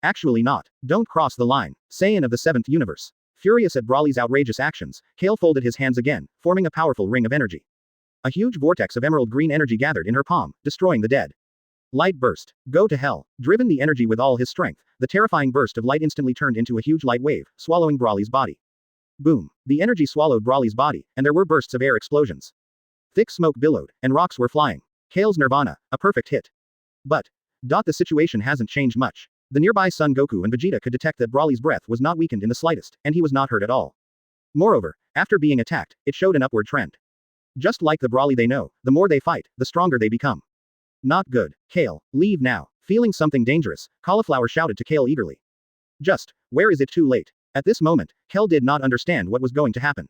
Actually not. Don't cross the line. Saiyan of the 7th universe. Furious at Brawly's outrageous actions, Kale folded his hands again, forming a powerful ring of energy. A huge vortex of emerald green energy gathered in her palm, destroying the dead. Light burst. Go to hell. Driven the energy with all his strength, the terrifying burst of light instantly turned into a huge light wave, swallowing Brawly's body. Boom. The energy swallowed Brawly's body, and there were bursts of air explosions. Thick smoke billowed, and rocks were flying. Kale's Nirvana, a perfect hit. But, the situation hasn't changed much. The nearby Son Goku and Vegeta could detect that Broly's breath was not weakened in the slightest, and he was not hurt at all. Moreover, after being attacked, it showed an upward trend. Just like the Broly they know, the more they fight, the stronger they become. Not good. Kale, leave now. Feeling something dangerous, Cauliflower shouted to Kale eagerly. Just, where is it too late? At this moment, Kale did not understand what was going to happen.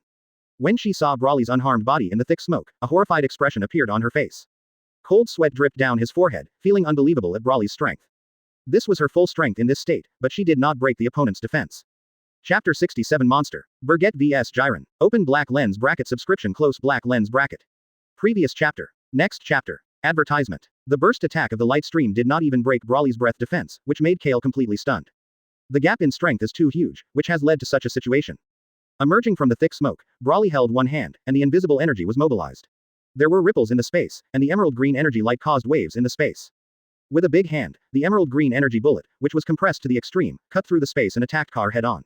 When she saw Broly's unharmed body in the thick smoke, a horrified expression appeared on her face. Cold sweat dripped down his forehead, feeling unbelievable at Broly's strength. This was her full strength in this state, but she did not break the opponent's defense. Chapter 67 Monster. Bergette vs Jiren. Open black lens bracket subscription close black lens bracket. Previous chapter. Next chapter. Advertisement. The burst attack of the light stream did not even break Broly's breath defense, which made Kale completely stunned. The gap in strength is too huge, which has led to such a situation. Emerging from the thick smoke, Broly held one hand, and the invisible energy was mobilized. There were ripples in the space, and the emerald green energy light caused waves in the space. With a big hand, the emerald green energy bullet, which was compressed to the extreme, cut through the space and attacked Kar head-on.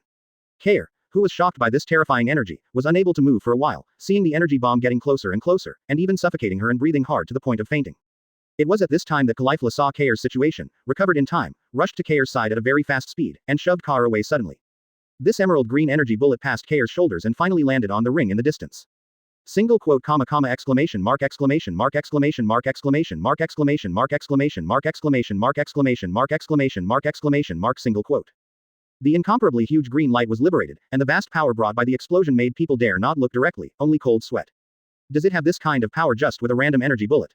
Kale, who was shocked by this terrifying energy, was unable to move for a while, seeing the energy bomb getting closer and closer, and even suffocating her and breathing hard to the point of fainting. It was at this time that Caulifla saw Kair's situation, recovered in time, rushed to Kair's side at a very fast speed, and shoved Kar away suddenly. This emerald green energy bullet passed Kair's shoulders and finally landed on the ring in the distance. Single quote comma comma exclamation mark exclamation mark exclamation mark exclamation mark exclamation mark exclamation mark exclamation mark exclamation mark exclamation mark exclamation mark single quote. The incomparably huge green light was liberated, and the vast power brought by the explosion made people dare not look directly, only cold sweat. Does it have this kind of power just with a random energy bullet?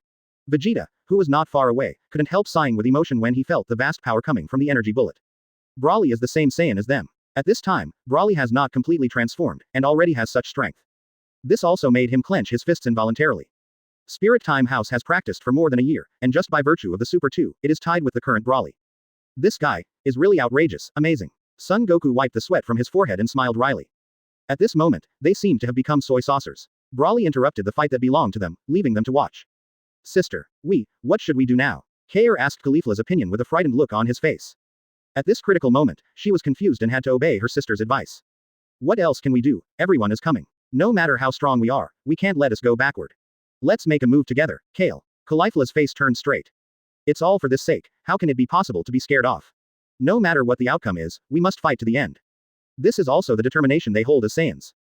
Vegeta, who was not far away, couldn't help sighing with emotion when he felt the vast power coming from the energy bullet. Broly is the same Saiyan as them. At this time, Broly has not completely transformed, and already has such strength. This also made him clench his fists involuntarily. Spirit Time House has practiced for more than a year, and just by virtue of the Super 2, it is tied with the current Broly. This guy is really outrageous, amazing. Son Goku wiped the sweat from his forehead and smiled wryly. At this moment, they seemed to have become soy saucers. Broly interrupted the fight that belonged to them, leaving them to watch. Sister, what should we do now? Kair asked Caulifla's opinion with a frightened look on his face. At this critical moment, she was confused and had to obey her sister's advice. What else can we do? Everyone is coming. No matter how strong we are, we can't let us go backward. Let's make a move together, Kale. Caulifla's face turned straight. It's all for this sake, how can it be possible to be scared off? No matter what the outcome is, we must fight to the end. This is also the determination they hold as Saiyans.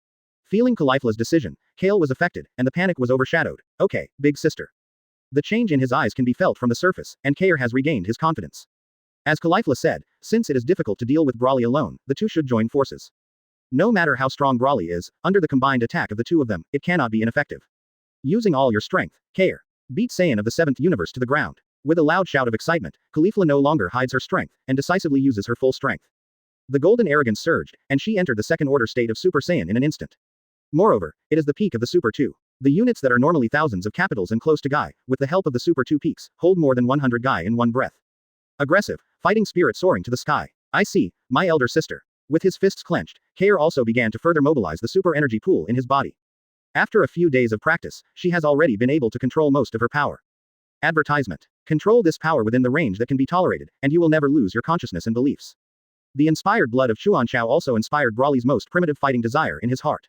Feeling Caulifla's decision, Kale was affected, and the panic was overshadowed. Okay, big sister. The change in his eyes can be felt from the surface, and Kair has regained his confidence. As Caulifla said, since it is difficult to deal with Broly alone, the two should join forces. No matter how strong Broly is, under the combined attack of the two of them, it cannot be ineffective. Using all your strength, Kair beat Saiyan of the 7th universe to the ground. With a loud shout of excitement, Caulifla no longer hides her strength, and decisively uses her full strength. The golden arrogance surged, and she entered the second order state of Super Saiyan in an instant. Moreover, it is the peak of the Super 2. The units that are normally thousands of capitals and close to Guy, with the help of the Super 2 peaks, hold more than 100 Guy in one breath. Aggressive, fighting spirit soaring to the sky. I see, my elder sister. With his fists clenched, Kair also began to further mobilize the super energy pool in his body. After a few days of practice, she has already been able to control most of her power. Advertisement. Control this power within the range that can be tolerated, and you will never lose your consciousness and beliefs. The inspired blood of Chuanchao also inspired Broly's most primitive fighting desire in his heart.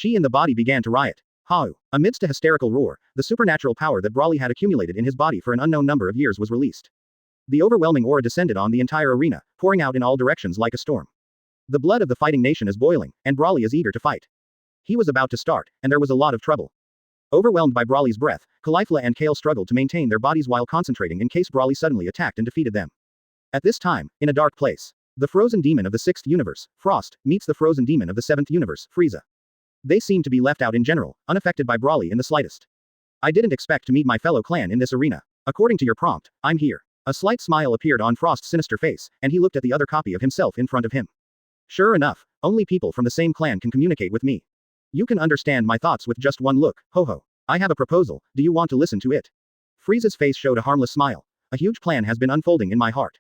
Chi in the body began to riot. Hau! Amidst a hysterical roar, the supernatural power that Broly had accumulated in his body for an unknown number of years was released. The overwhelming aura descended on the entire arena, pouring out in all directions like a storm. The blood of the fighting nation is boiling, and Broly is eager to fight. He was about to start, and there was a lot of trouble. Overwhelmed by Broly's breath, Caulifla and Kale struggled to maintain their bodies while concentrating in case Broly suddenly attacked and defeated them. At this time, in a dark place, the frozen demon of the 6th universe, Frost, meets the frozen demon of the 7th universe, Frieza. They seem to be left out in general, unaffected by Broly in the slightest. I didn't expect to meet my fellow clan in this arena. According to your prompt, I'm here. A slight smile appeared on Frost's sinister face, and he looked at the other copy of himself in front of him. Sure enough, only people from the same clan can communicate with me. You can understand my thoughts with just one look, ho ho. I have a proposal, do you want to listen to it? Frieza's face showed a harmless smile. A huge plan has been unfolding in my heart.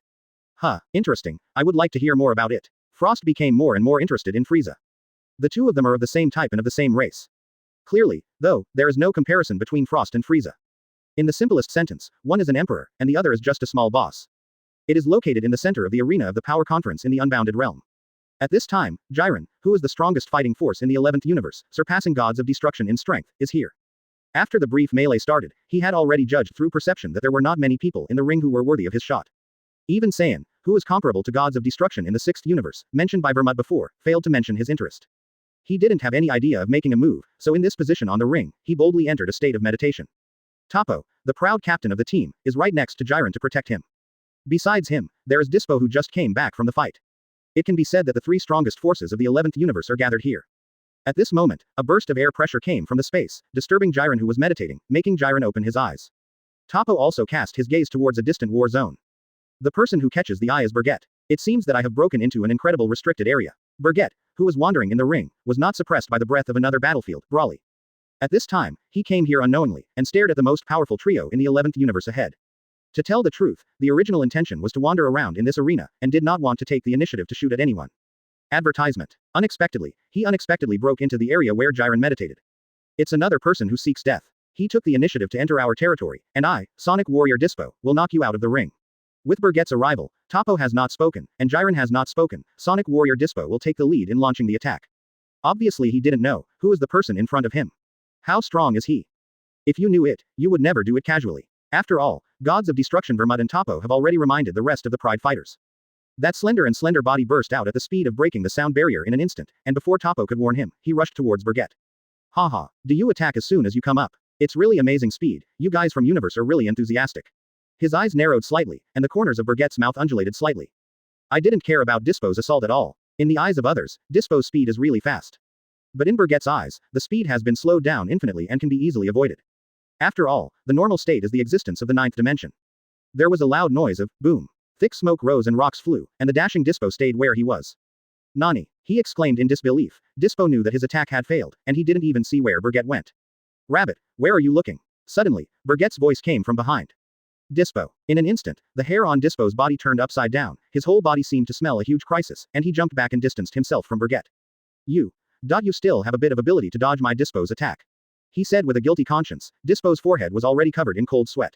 Huh, interesting, I would like to hear more about it. Frost became more and more interested in Frieza. The two of them are of the same type and of the same race. Clearly, though, there is no comparison between Frost and Frieza. In the simplest sentence, one is an emperor, and the other is just a small boss. It is located in the center of the arena of the power conference in the unbounded realm. At this time, Jiren, who is the strongest fighting force in the 11th universe, surpassing gods of destruction in strength, is here. After the brief melee started, he had already judged through perception that there were not many people in the ring who were worthy of his shot. Even Saiyan, who was comparable to gods of destruction in the 6th universe, mentioned by Bergette before, failed to mention his interest. He didn't have any idea of making a move, so in this position on the ring, he boldly entered a state of meditation. Toppo, the proud captain of the team, is right next to Jiren to protect him. Besides him, there is Dispo who just came back from the fight. It can be said that the 3 strongest forces of the 11th universe are gathered here. At this moment, a burst of air pressure came from the space, disturbing Jiren who was meditating, making Jiren open his eyes. Toppo also cast his gaze towards a distant war zone. The person who catches the eye is Bergette. It seems that I have broken into an incredible restricted area. Bergette, who was wandering in the ring, was not suppressed by the breath of another battlefield, Brawly. At this time, he came here unknowingly, and stared at the most powerful trio in the 11th universe ahead. To tell the truth, the original intention was to wander around in this arena, and did not want to take the initiative to shoot at anyone. Advertisement. Unexpectedly, he unexpectedly broke into the area where Jiren meditated. It's another person who seeks death. He took the initiative to enter our territory, and I, Sonic Warrior Dispo, will knock you out of the ring. With Bergette's arrival, Toppo has not spoken, and Jiren has not spoken. Sonic Warrior Dispo will take the lead in launching the attack. Obviously he didn't know who is the person in front of him. How strong is he? If you knew it, you would never do it casually. After all, gods of destruction Bergette and Toppo have already reminded the rest of the Pride fighters. That slender body burst out at the speed of breaking the sound barrier in an instant, and before Toppo could warn him, he rushed towards Bergette. Haha, do you attack as soon as you come up? It's really amazing speed, you guys from Universe are really enthusiastic. His eyes narrowed slightly, and the corners of Bergette's mouth undulated slightly. I didn't care about Dispo's assault at all. In the eyes of others, Dispo's speed is really fast. But in Bergette's eyes, the speed has been slowed down infinitely and can be easily avoided. After all, the normal state is the existence of the 9th dimension. There was a loud noise of boom. Thick smoke rose and rocks flew, and the dashing Dispo stayed where he was. Nani, he exclaimed in disbelief. Dispo knew that his attack had failed, and he didn't even see where Bergette went. Rabbit, where are you looking? Suddenly, Bergette's voice came from behind. Dispo. In an instant, the hair on Dispo's body turned upside down, his whole body seemed to smell a huge crisis, and he jumped back and distanced himself from Bergette. You still have a bit of ability to dodge my Dispo's attack. He said with a guilty conscience. Dispo's forehead was already covered in cold sweat.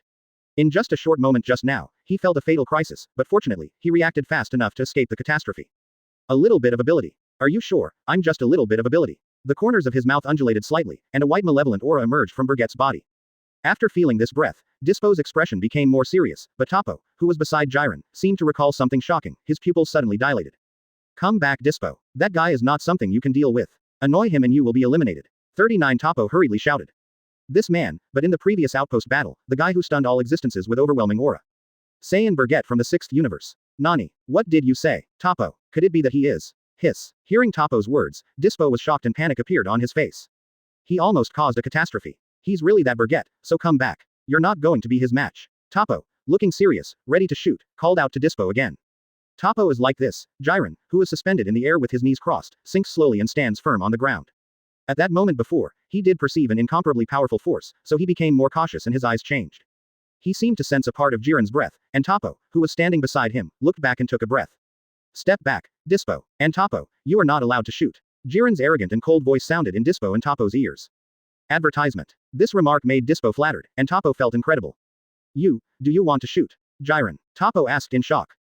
In just a short moment just now, he felt a fatal crisis, but fortunately, he reacted fast enough to escape the catastrophe. A little bit of ability. Are you sure? I'm just a little bit of ability. The corners of his mouth undulated slightly, and a white malevolent aura emerged from Bergette's body. After feeling this breath, Dispo's expression became more serious, but Toppo, who was beside Jiren, seemed to recall something shocking, his pupils suddenly dilated. Come back Dispo. That guy is not something you can deal with. Annoy him and you will be eliminated. 39 Toppo hurriedly shouted. This man, but in the previous outpost battle, the guy who stunned all existences with overwhelming aura. Saiyan Bergette from the 6th universe. Nani, what did you say? Toppo, could it be that he is? Hiss. Hearing Toppo's words, Dispo was shocked and panic appeared on his face. He almost caused a catastrophe. He's really that Bergette, so come back. You're not going to be his match. Toppo, looking serious, ready to shoot, called out to Dispo again. Toppo is like this. Jiren, who is suspended in the air with his knees crossed, sinks slowly and stands firm on the ground. At that moment before, he did perceive an incomparably powerful force, so he became more cautious and his eyes changed. He seemed to sense a part of Jiren's breath, and Toppo, who was standing beside him, looked back and took a breath. Step back, Dispo, and Toppo, you are not allowed to shoot. Jiren's arrogant and cold voice sounded in Dispo and Toppo's ears. Advertisement. This remark made Dispo flattered, and Toppo felt incredible. Do you want to shoot? Jiren. Toppo asked in shock.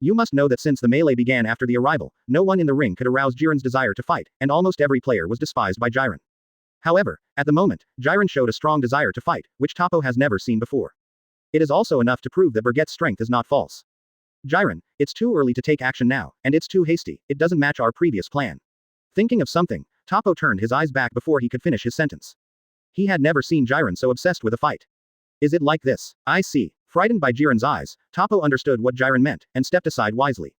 You must know that since the melee began after the arrival, no one in the ring could arouse Jiren's desire to fight, and almost every player was despised by Jiren. However, at the moment, Jiren showed a strong desire to fight, which Toppo has never seen before. It is also enough to prove that Bergette's strength is not false. Jiren, it's too early to take action now, and it's too hasty, it doesn't match our previous plan. Thinking of something, Toppo turned his eyes back before he could finish his sentence. He had never seen Jiren so obsessed with a fight. Is it like this? I see. Frightened by Jiren's eyes, Toppo understood what Jiren meant, and stepped aside wisely.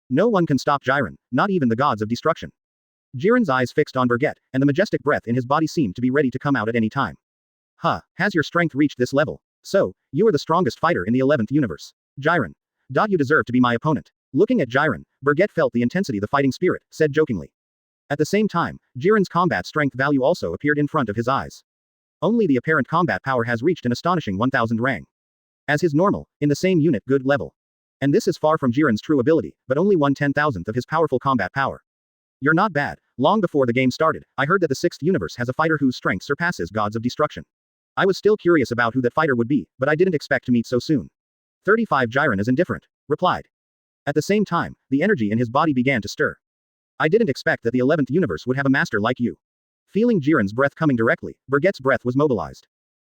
No one can stop Jiren, not even the gods of destruction. Jiren's eyes fixed on Bergette, and the majestic breath in his body seemed to be ready to come out at any time. Has your strength reached this level? So, you are the strongest fighter in the 11th universe. Jiren. You deserve to be my opponent. Looking at Jiren, Bergette felt the intensity the fighting spirit, said jokingly. At the same time, Jiren's combat strength value also appeared in front of his eyes. Only the apparent combat power has reached an astonishing 1000 rang. As his normal, in the same unit good level. And this is far from Jiren's true ability, but only 1/10,000th of his powerful combat power. You're not bad. Long before the game started, I heard that the 6th universe has a fighter whose strength surpasses gods of destruction. I was still curious about who that fighter would be, but I didn't expect to meet so soon. 35 Jiren is indifferent. Replied. At the same time, the energy in his body began to stir. I didn't expect that the 11th universe would have a master like you. Feeling Jiren's breath coming directly, Bergette's breath was mobilized.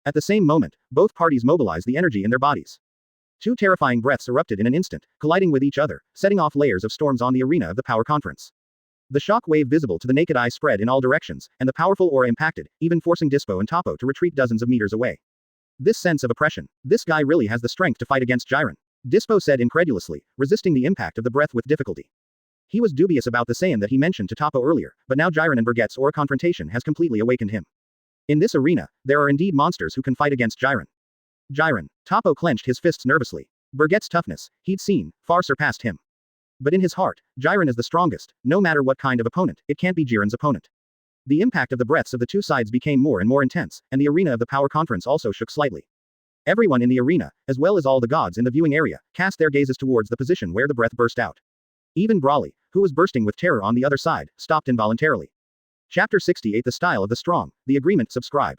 At the same moment, both parties mobilized the energy in their bodies. Two terrifying breaths erupted in an instant, colliding with each other, setting off layers of storms on the arena of the power conference. The shock wave visible to the naked eye spread in all directions, and the powerful aura impacted, even forcing Dispo and Topo to retreat dozens of meters away. This sense of oppression. This guy really has the strength to fight against Jiren. Dispo said incredulously, resisting the impact of the breath with difficulty. He was dubious about the Saiyan that he mentioned to Topo earlier, but now Jiren and Bergette's aura confrontation has completely awakened him. In this arena, there are indeed monsters who can fight against Jiren. Jiren. Topo clenched his fists nervously. Bergette's toughness, he'd seen, far surpassed him. But in his heart, Jiren is the strongest. No matter what kind of opponent, it can't be Jiren's opponent. The impact of the breaths of the two sides became more and more intense, and the arena of the power conference also shook slightly. Everyone in the arena, as well as all the gods in the viewing area, cast their gazes towards the position where the breath burst out. Even Brawly, who was bursting with terror on the other side, stopped involuntarily. Chapter 68 The Style of the Strong. The Agreement. Subscribe.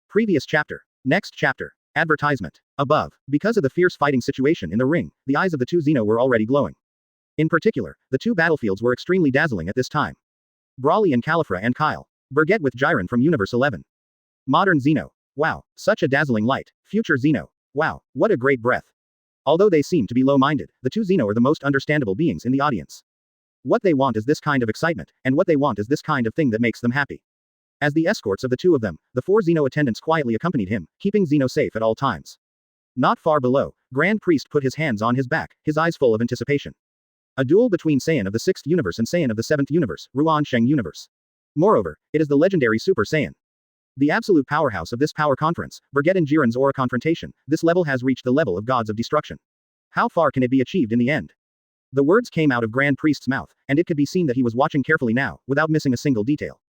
Previous chapter. Next chapter. Advertisement. Above. Because of the fierce fighting situation in the ring, the eyes of the two Xeno were already glowing. In particular, the two battlefields were extremely dazzling at this time. Brawly and Califra and Kyle. Bergette with Jiren from Universe 11. Modern Xeno. Wow, such a dazzling light. Future Xeno. Wow, what a great breath. Although they seem to be low-minded, the two Xeno are the most understandable beings in the audience. What they want is this kind of excitement, and what they want is this kind of thing that makes them happy. As the escorts of the two of them, the four Xeno attendants quietly accompanied him, keeping Xeno safe at all times. Not far below, Grand Priest put his hands on his back, his eyes full of anticipation. A duel between Saiyan of the 6th universe and Saiyan of the 7th universe, Ruan Sheng universe. Moreover, it is the legendary Super Saiyan. The absolute powerhouse of this power conference, Bergette and Jiren's aura confrontation, this level has reached the level of gods of destruction. How far can it be achieved in the end? The words came out of Grand Priest's mouth, and it could be seen that he was watching carefully now, without missing a single detail.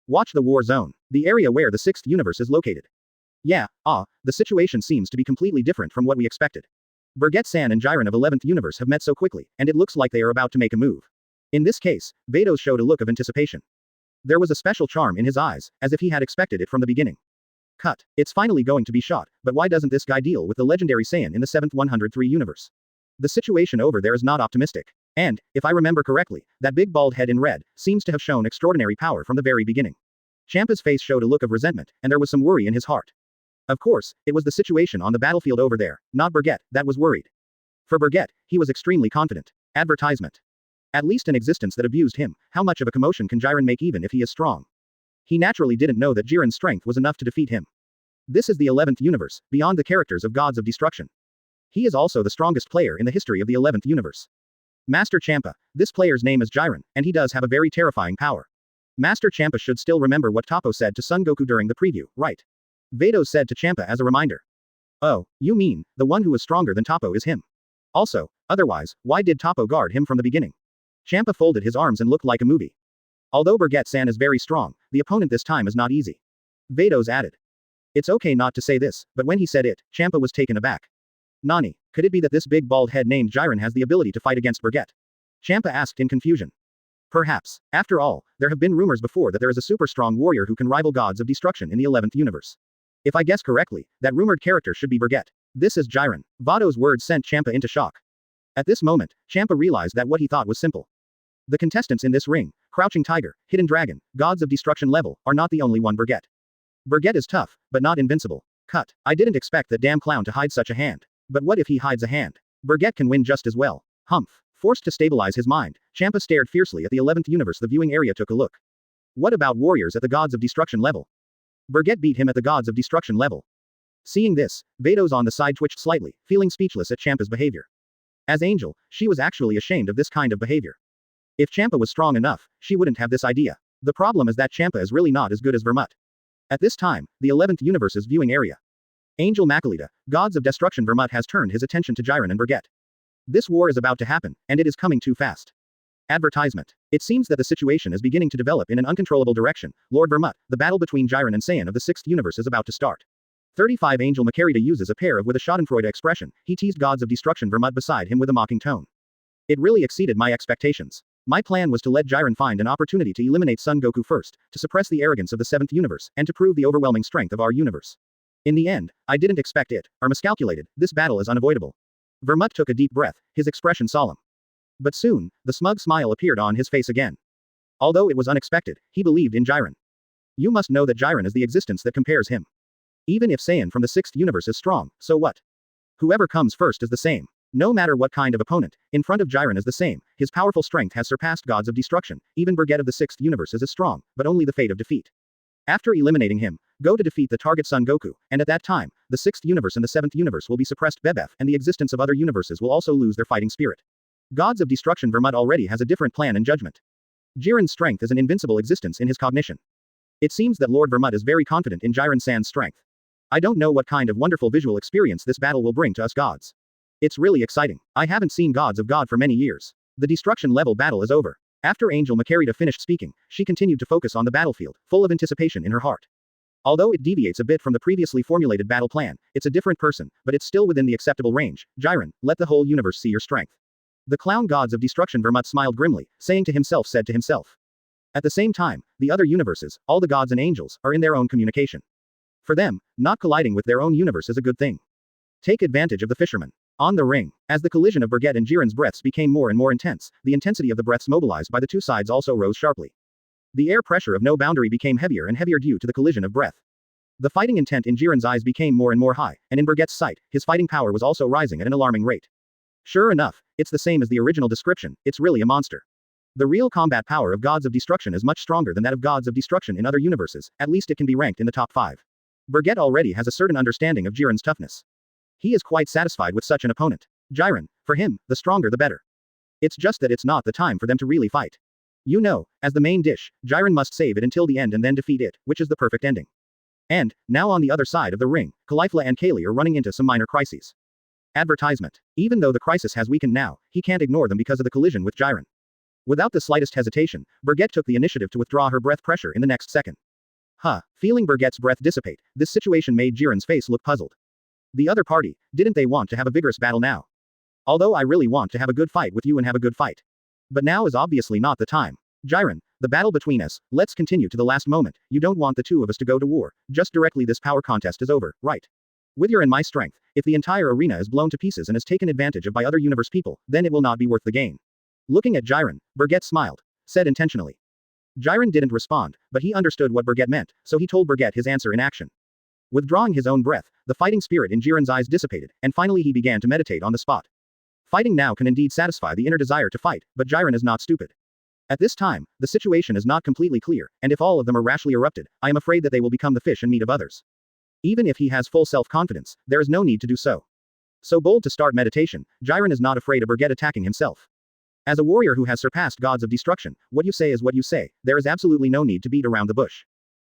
Watch the war zone, the area where the 6th universe is located. Yeah, the situation seems to be completely different from what we expected. Bergette-san and Jiren of 11th universe have met so quickly, and it looks like they are about to make a move. In this case, Vados showed a look of anticipation. There was a special charm in his eyes, as if he had expected it from the beginning. Cut. It's finally going to be shot, but why doesn't this guy deal with the legendary Saiyan in the 7th 103 universe? The situation over there is not optimistic. And, if I remember correctly, that big bald head in red seems to have shown extraordinary power from the very beginning. Champa's face showed a look of resentment, and there was some worry in his heart. Of course, it was the situation on the battlefield over there, not Bergette, that was worried. For Bergette, he was extremely confident. Advertisement. At least an existence that abused him, how much of a commotion can Jiren make even if he is strong? He naturally didn't know that Jiren's strength was enough to defeat him. This is the 11th universe, beyond the characters of gods of destruction. He is also the strongest player in the history of the 11th universe. Master Champa. This player's name is Jiren, and he does have a very terrifying power. Master Champa should still remember what Topo said to Son Goku during the preview, right? Vados said to Champa as a reminder. Oh, you mean, the one who is stronger than Topo is him. Also, otherwise, why did Topo guard him from the beginning? Champa folded his arms and looked like a movie. Although Bergette-san is very strong, the opponent this time is not easy. Vados added. It's okay not to say this, but when he said it, Champa was taken aback. Nani, could it be that this big bald head named Jiren has the ability to fight against Bergette? Champa asked in confusion. Perhaps. After all, there have been rumors before that there is a super strong warrior who can rival gods of destruction in the 11th universe. If I guess correctly, that rumored character should be Bergette. This is Jiren. Vados' words sent Champa into shock. At this moment, Champa realized that what he thought was simple. The contestants in this ring, Crouching Tiger, Hidden Dragon, gods of destruction level, are not the only one Bergette. Bergette is tough, but not invincible. Cut. I didn't expect that damn clown to hide such a hand. But what if he hides a hand? Bergette can win just as well. Humph. Forced to stabilize his mind, Champa stared fiercely at the 11th universe. The viewing area took a look. What about warriors at the gods of destruction level? Bergette beat him at the gods of destruction level. Seeing this, Vados on the side twitched slightly, feeling speechless at Champa's behavior. As Angel, she was actually ashamed of this kind of behavior. If Champa was strong enough, she wouldn't have this idea. The problem is that Champa is really not as good as Vermut. At this time, the 11th universe's viewing area. Angel Makalita, gods of destruction. Vermut has turned his attention to Jiren and Bergette. This war is about to happen, and it is coming too fast. Advertisement. It seems that the situation is beginning to develop in an uncontrollable direction. Lord Vermut, the battle between Jiren and Saiyan of the 6th universe is about to start. 35 Angel Makarita uses a pair of with a schadenfreude expression. He teased gods of destruction Vermut beside him with a mocking tone. It really exceeded my expectations. My plan was to let Jiren find an opportunity to eliminate Son Goku first, to suppress the arrogance of the 7th universe, and to prove the overwhelming strength of our universe. In the end, I didn't expect it, or miscalculated. This battle is unavoidable. Vermut took a deep breath, his expression solemn. But soon, the smug smile appeared on his face again. Although it was unexpected, he believed in Jiren. You must know that Jiren is the existence that compares him. Even if Saiyan from the 6th universe is strong, so what? Whoever comes first is the same. No matter what kind of opponent, in front of Jiren is the same. His powerful strength has surpassed gods of destruction. Even Bergette of the 6th universe is as strong, but only the fate of defeat. After eliminating him, go to defeat the target Son Goku, and at that time, the 6th universe and the 7th universe will be suppressed Bebef, and the existence of other universes will also lose their fighting spirit. Gods of destruction Vermut already has a different plan and judgment. Jiren's strength is an invincible existence in his cognition. It seems that Lord Vermut is very confident in Jiren-san's strength. I don't know what kind of wonderful visual experience this battle will bring to us gods. It's really exciting. I haven't seen Gods of God for many years. The destruction level battle is over. After Angel Makarita finished speaking, she continued to focus on the battlefield, full of anticipation in her heart. Although it deviates a bit from the previously formulated battle plan, it's a different person, but it's still within the acceptable range. Jiren, let the whole universe see your strength. The clown gods of destruction Vermut smiled grimly, saying to himself said to himself. At the same time, the other universes, all the gods and angels, are in their own communication. For them, not colliding with their own universe is a good thing. Take advantage of the fisherman. On the ring, as the collision of Bergette and Jiren's breaths became more and more intense, the intensity of the breaths mobilized by the two sides also rose sharply. The air pressure of no boundary became heavier and heavier due to the collision of breath. The fighting intent in Jiren's eyes became more and more high, and in Bergette's sight, his fighting power was also rising at an alarming rate. Sure enough, it's the same as the original description, it's really a monster. The real combat power of gods of destruction is much stronger than that of gods of destruction in other universes, at least it can be ranked in the top 5. Bergette already has a certain understanding of Jiren's toughness. He is quite satisfied with such an opponent. Jiren, for him, the stronger the better. It's just that it's not the time for them to really fight. You know, as the main dish, Jiren must save it until the end and then defeat it, which is the perfect ending. And, now on the other side of the ring, Caulifla and Kaylee are running into some minor crises. Advertisement. Even though the crisis has weakened now, he can't ignore them because of the collision with Jiren. Without the slightest hesitation, Bergette took the initiative to withdraw her breath pressure in the next second. Feeling Bergette's breath dissipate, this situation made Jiren's face look puzzled. The other party, didn't they want to have a vigorous battle now? Although I really want to have a good fight with you and have a good fight. But now is obviously not the time. Jiren, the battle between us, let's continue to the last moment. You don't want the two of us to go to war, just directly this power contest is over, right? With your and my strength, if the entire arena is blown to pieces and is taken advantage of by other universe people, then it will not be worth the gain. Looking at Jiren, Bergette smiled. Said intentionally. Jiren didn't respond, but he understood what Bergette meant, so he told Bergette his answer in action. Withdrawing his own breath, the fighting spirit in Jiren's eyes dissipated, and finally he began to meditate on the spot. Fighting now can indeed satisfy the inner desire to fight, but Jiren is not stupid. At this time, the situation is not completely clear, and if all of them are rashly erupted, I am afraid that they will become the fish and meat of others. Even if he has full self-confidence, there is no need to do so. So bold to start meditation, Jiren is not afraid of Bergette attacking himself. As a warrior who has surpassed gods of destruction, what you say is what you say, there is absolutely no need to beat around the bush.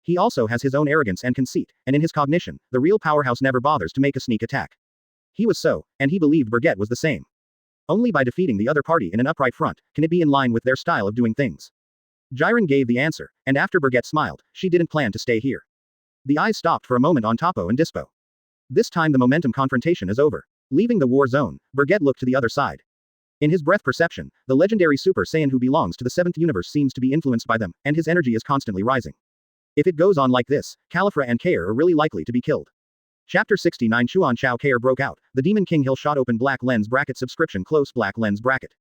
He also has his own arrogance and conceit, and in his cognition, the real powerhouse never bothers to make a sneak attack. He was so, and he believed Bergette was the same. Only by defeating the other party in an upright front, can it be in line with their style of doing things. Jiren gave the answer, and after Bergette smiled, she didn't plan to stay here. The eyes stopped for a moment on Topo and Dispo. This time the momentum confrontation is over. Leaving the war zone, Bergette looked to the other side. In his breath perception, the legendary Super Saiyan who belongs to the 7th universe seems to be influenced by them, and his energy is constantly rising. If it goes on like this, Caulifla and Kair are really likely to be killed. Chapter 69 Chuan Chao Kair broke out, the Demon King Hill shot open black lens bracket subscription close black lens bracket.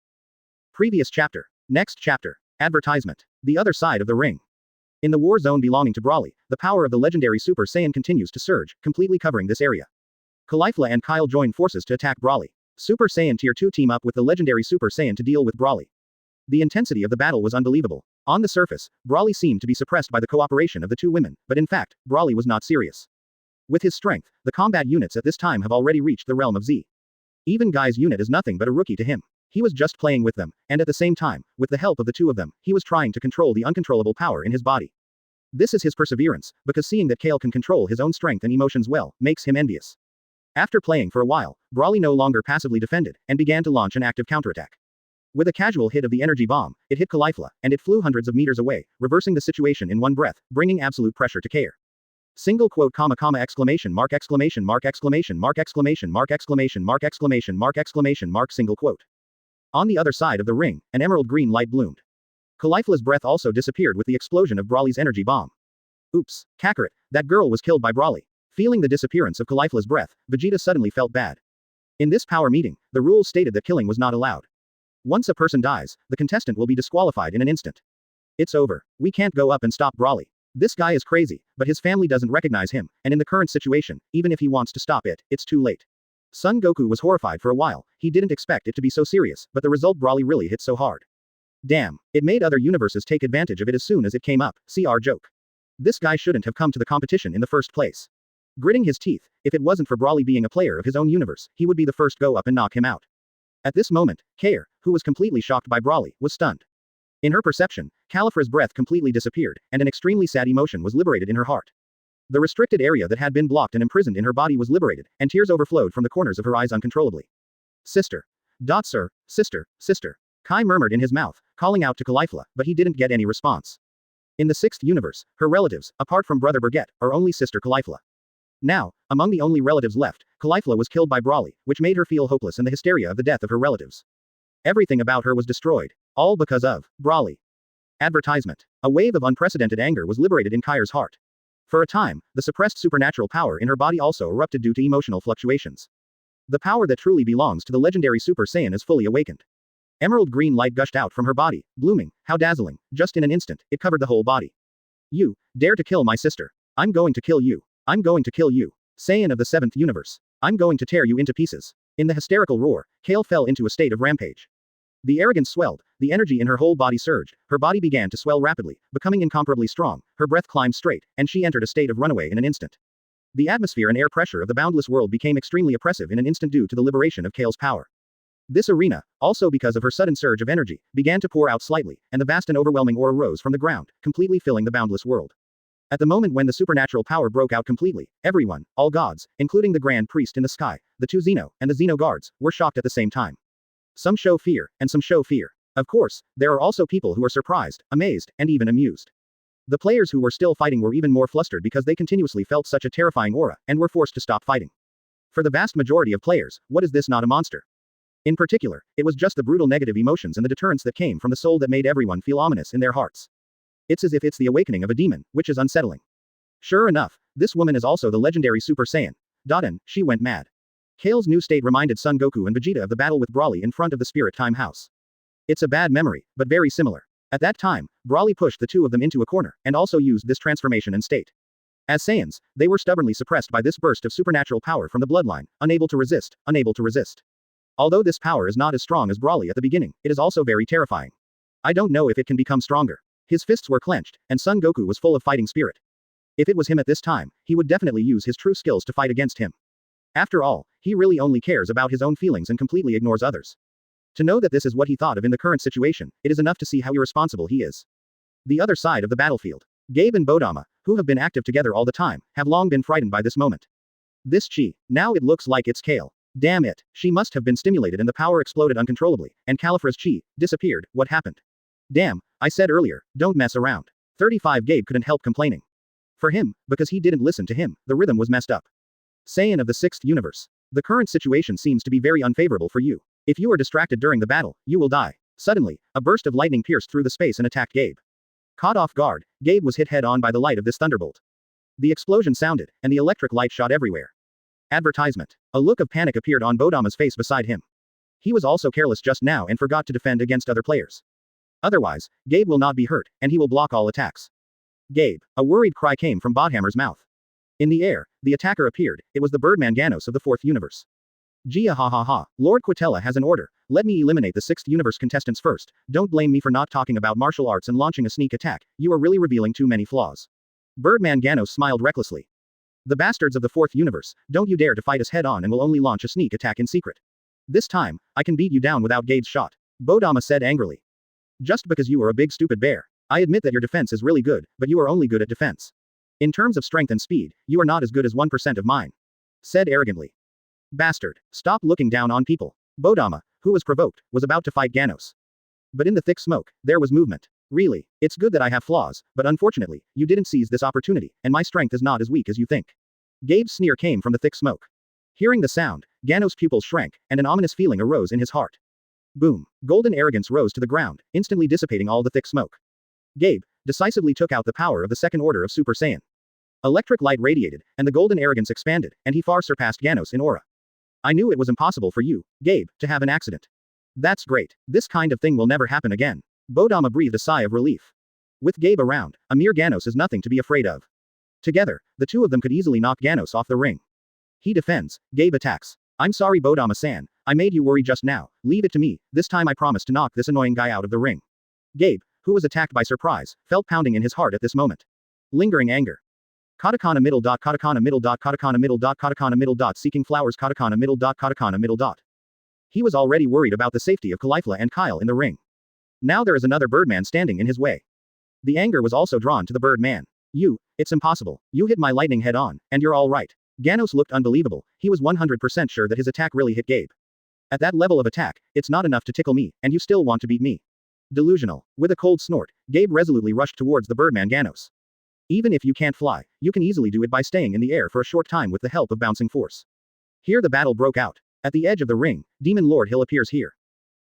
Previous chapter. Next chapter. Advertisement. The other side of the ring. In the war zone belonging to Brawly, the power of the legendary Super Saiyan continues to surge, completely covering this area. Caulifla and Kyle join forces to attack Brawly. Super Saiyan Tier 2 team up with the legendary Super Saiyan to deal with Brawly. The intensity of the battle was unbelievable. On the surface, Brawly seemed to be suppressed by the cooperation of the two women, but in fact, Brawly was not serious. With his strength, the combat units at this time have already reached the realm of Z. Even Guy's unit is nothing but a rookie to him. He was just playing with them, and at the same time, with the help of the two of them, he was trying to control the uncontrollable power in his body. This is his perseverance, because seeing that Kale can control his own strength and emotions well, makes him envious. After playing for a while, Brawly no longer passively defended, and began to launch an active counterattack. With a casual hit of the energy bomb, it hit Caulifla, and it flew hundreds of meters away, reversing the situation in one breath, bringing absolute pressure to Kair. Single quote comma comma exclamation mark exclamation mark exclamation mark exclamation mark exclamation mark exclamation mark exclamation mark single quote. On the other side of the ring, an emerald green light bloomed. Caulifla's breath also disappeared with the explosion of Brawly's energy bomb. Oops, Kakarot, that girl was killed by Brawly. Feeling the disappearance of Caulifla's breath, Vegeta suddenly felt bad. In this power meeting, the rules stated that killing was not allowed. Once a person dies, the contestant will be disqualified in an instant. It's over. We can't go up and stop Brawly. This guy is crazy, but his family doesn't recognize him, and in the current situation, even if he wants to stop it, it's too late. Son Goku was horrified for a while. He didn't expect it to be so serious, but the result Brawly really hit so hard. Damn, it made other universes take advantage of it as soon as it came up. See our joke. This guy shouldn't have come to the competition in the first place. Gritting his teeth, if it wasn't for Brawly being a player of his own universe, he would be the first go up and knock him out. At this moment, Kair, who was completely shocked by Brawly, was stunned. In her perception, Califra's breath completely disappeared, and an extremely sad emotion was liberated in her heart. The restricted area that had been blocked and imprisoned in her body was liberated, and tears overflowed from the corners of her eyes uncontrollably. Sister. Sir, sister, sister. Kai murmured in his mouth, calling out to Caulifla, but he didn't get any response. In the 6th universe, her relatives, apart from brother Bergette, are only sister Caulifla. Now, among the only relatives left, Caulifla was killed by Brawly, which made her feel hopeless and the hysteria of the death of her relatives. Everything about her was destroyed. All because of Brawly. Advertisement. A wave of unprecedented anger was liberated in Kair's heart. For a time, the suppressed supernatural power in her body also erupted due to emotional fluctuations. The power that truly belongs to the legendary Super Saiyan is fully awakened. Emerald green light gushed out from her body, blooming, how dazzling, just in an instant, it covered the whole body. You dare to kill my sister. I'm going to kill you. I'm going to kill you. Saiyan of the 7th universe. I'm going to tear you into pieces. In the hysterical roar, Kale fell into a state of rampage. The arrogance swelled, the energy in her whole body surged, her body began to swell rapidly, becoming incomparably strong, her breath climbed straight, and she entered a state of runaway in an instant. The atmosphere and air pressure of the boundless world became extremely oppressive in an instant due to the liberation of Kale's power. This arena, also because of her sudden surge of energy, began to pour out slightly, and the vast and overwhelming aura rose from the ground, completely filling the boundless world. At the moment when the supernatural power broke out completely, everyone, all gods, including the Grand Priest in the sky, the 2 Xeno, and the Xeno guards, were shocked at the same time. Some show fear, and some show fear. Of course, there are also people who are surprised, amazed, and even amused. The players who were still fighting were even more flustered because they continuously felt such a terrifying aura, and were forced to stop fighting. For the vast majority of players, what is this not a monster? In particular, it was just the brutal negative emotions and the deterrence that came from the soul that made everyone feel ominous in their hearts. It's as if it's the awakening of a demon, which is unsettling. Sure enough, this woman is also the legendary Super Saiyan. And she went mad. Kale's new state reminded Son Goku and Vegeta of the battle with Brawly in front of the Spirit Time House. It's a bad memory, but very similar. At that time, Brawly pushed the two of them into a corner, and also used this transformation and state. As Saiyans, they were stubbornly suppressed by this burst of supernatural power from the bloodline, unable to resist, unable to resist. Although this power is not as strong as Brawly at the beginning, it is also very terrifying. I don't know if it can become stronger. His fists were clenched, and Son Goku was full of fighting spirit. If it was him at this time, he would definitely use his true skills to fight against him. After all, he really only cares about his own feelings and completely ignores others. To know that this is what he thought of in the current situation, it is enough to see how irresponsible he is. The other side of the battlefield. Gabe and Bodama, who have been active together all the time, have long been frightened by this moment. This chi, now it looks like it's Kale. Damn it, she must have been stimulated and the power exploded uncontrollably, and Califra's chi disappeared. What happened? Damn, I said earlier, don't mess around. 35 Gabe couldn't help complaining. For him, because he didn't listen to him, the rhythm was messed up. Saiyan of the 6th universe. The current situation seems to be very unfavorable for you. If you are distracted during the battle, you will die. Suddenly, a burst of lightning pierced through the space and attacked Gabe. Caught off guard, Gabe was hit head-on by the light of this thunderbolt. The explosion sounded, and the electric light shot everywhere. Advertisement. A look of panic appeared on Bodama's face beside him. He was also careless just now and forgot to defend against other players. Otherwise, Gabe will not be hurt, and he will block all attacks. Gabe. A worried cry came from Bodhammer's mouth. In the air, the attacker appeared. It was the Birdman Ganos of the 4th universe. Gia ha ha ha. Lord Quitella has an order. Let me eliminate the 6th universe contestants first. Don't blame me for not talking about martial arts and launching a sneak attack. You are really revealing too many flaws. Birdman Ganos smiled recklessly. The bastards of the 4th universe, don't you dare to fight us head-on and will only launch a sneak attack in secret. This time, I can beat you down without Gabe's shot. Bodama said angrily. Just because you are a big stupid bear. I admit that your defense is really good, but you are only good at defense. In terms of strength and speed, you are not as good as 1% of mine. Said arrogantly. Bastard, stop looking down on people. Bodama, who was provoked, was about to fight Ganos. But in the thick smoke, there was movement. Really, it's good that I have flaws, but unfortunately, you didn't seize this opportunity, and my strength is not as weak as you think. Gabe's sneer came from the thick smoke. Hearing the sound, Ganos' pupils shrank, and an ominous feeling arose in his heart. Boom. Golden arrogance rose to the ground, instantly dissipating all the thick smoke. Gabe decisively took out the power of the second order of Super Saiyan. Electric light radiated, and the golden arrogance expanded, and he far surpassed Ganos in aura. I knew it was impossible for you, Gabe, to have an accident. That's great. This kind of thing will never happen again. Bodama breathed a sigh of relief. With Gabe around, a mere Ganos is nothing to be afraid of. Together, the two of them could easily knock Ganos off the ring. He defends, Gabe attacks. I'm sorry Bodama-san, I made you worry just now, leave it to me, this time I promise to knock this annoying guy out of the ring. Gabe, who was attacked by surprise, felt pounding in his heart at this moment. Lingering anger. Katakana middle dot katakana middle dot katakana middle dot katakana middle dot seeking flowers katakana middle dot katakana middle dot. He was already worried about the safety of Caulifla and Kyle in the ring. Now there is another Birdman standing in his way. The anger was also drawn to the Birdman. It's impossible. You hit my lightning head on, and you're all right. Ganos looked unbelievable, he was 100% sure that his attack really hit Gabe. At that level of attack, it's not enough to tickle me, and you still want to beat me. Delusional. With a cold snort, Gabe resolutely rushed towards the Birdman Ganos. Even if you can't fly, you can easily do it by staying in the air for a short time with the help of bouncing force. Here the battle broke out. At the edge of the ring, Demon Lord Hill appears here.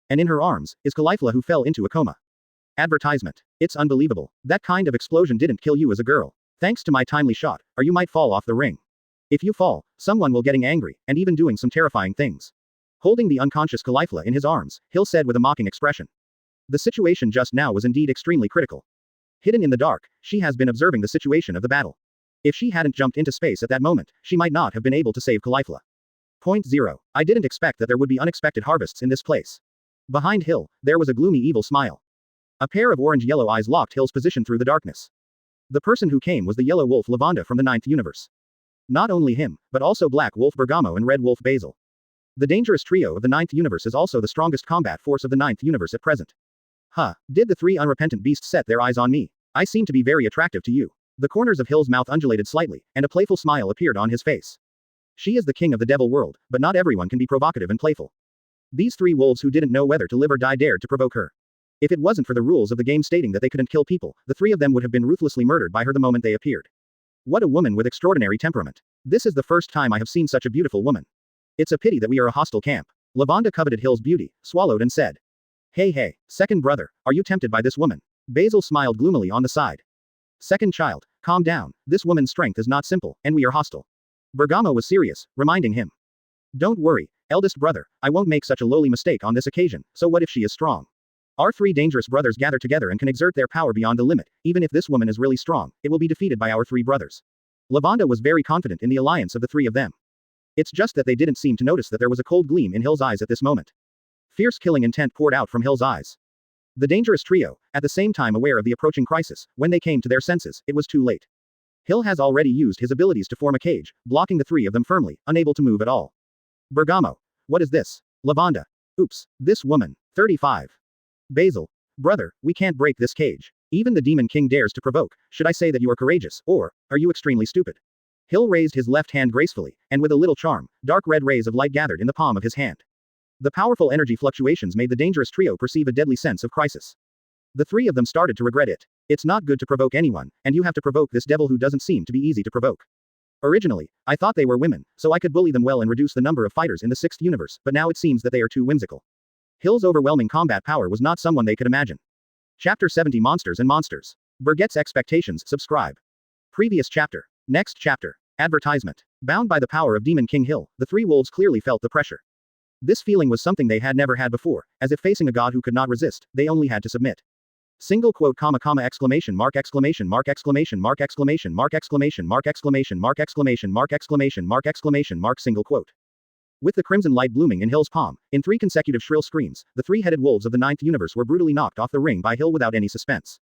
And in her arms, is Caulifla who fell into a coma. Advertisement. It's unbelievable. That kind of explosion didn't kill you as a girl. Thanks to my timely shot, or you might fall off the ring. If you fall, someone will getting angry, and even doing some terrifying things. Holding the unconscious Caulifla in his arms, Hill said with a mocking expression. The situation just now was indeed extremely critical. Hidden in the dark, she has been observing the situation of the battle. If she hadn't jumped into space at that moment, she might not have been able to save Caulifla. Point 0. I didn't expect that there would be unexpected harvests in this place. Behind Hill, there was a gloomy evil smile. A pair of orange-yellow eyes locked Hill's position through the darkness. The person who came was the yellow wolf Lavanda from the 9th universe. Not only him, but also Black Wolf Bergamo and Red Wolf Basil. The dangerous trio of the 9th universe is also the strongest combat force of the 9th universe at present. Did the three unrepentant beasts set their eyes on me? I seem to be very attractive to you. The corners of Hill's mouth undulated slightly, and a playful smile appeared on his face. She is the king of the devil world, but not everyone can be provocative and playful. These three wolves who didn't know whether to live or die dared to provoke her. If it wasn't for the rules of the game stating that they couldn't kill people, the three of them would have been ruthlessly murdered by her the moment they appeared. What a woman with extraordinary temperament. This is the first time I have seen such a beautiful woman. It's a pity that we are a hostile camp. Lavanda coveted Hill's beauty, swallowed and said. Hey, second brother, are you tempted by this woman? Basil smiled gloomily on the side. Second child, calm down, this woman's strength is not simple, and we are hostile. Bergamo was serious, reminding him. Don't worry, eldest brother, I won't make such a lowly mistake on this occasion, so what if she is strong? Our three dangerous brothers gather together and can exert their power beyond the limit, even if this woman is really strong, it will be defeated by our three brothers. Lavanda was very confident in the alliance of the three of them. It's just that they didn't seem to notice that there was a cold gleam in Hill's eyes at this moment. Fierce killing intent poured out from Hill's eyes. The dangerous trio, at the same time aware of the approaching crisis, when they came to their senses, it was too late. Hill has already used his abilities to form a cage, blocking the three of them firmly, unable to move at all. Bergamo. What is this? Lavanda. Oops, this woman. 35. Basil. Brother, we can't break this cage. Even the Demon King dares to provoke. Should I say that you are courageous, or are you extremely stupid? Hill raised his left hand gracefully, and with a little charm, dark red rays of light gathered in the palm of his hand. The powerful energy fluctuations made the dangerous trio perceive a deadly sense of crisis. The three of them started to regret it. It's not good to provoke anyone, and you have to provoke this devil who doesn't seem to be easy to provoke. Originally, I thought they were women, so I could bully them well and reduce the number of fighters in the 6th universe, but now it seems that they are too whimsical. Hill's overwhelming combat power was not someone they could imagine. Chapter 70 Monsters and Monsters. Bergette's Expectations. Subscribe. Previous chapter. Next chapter. Advertisement. Bound by the power of Demon King Hill, the three wolves clearly felt the pressure. This feeling was something they had never had before, as if facing a god who could not resist, they only had to submit. Single quote exclamation mark exclamation mark exclamation mark exclamation mark exclamation mark exclamation mark exclamation mark exclamation mark exclamation mark single quote. With the crimson light blooming in Hill's palm, in 3 consecutive shrill screams, the three-headed wolves of the 9th universe were brutally knocked off the ring by Hill without any suspense.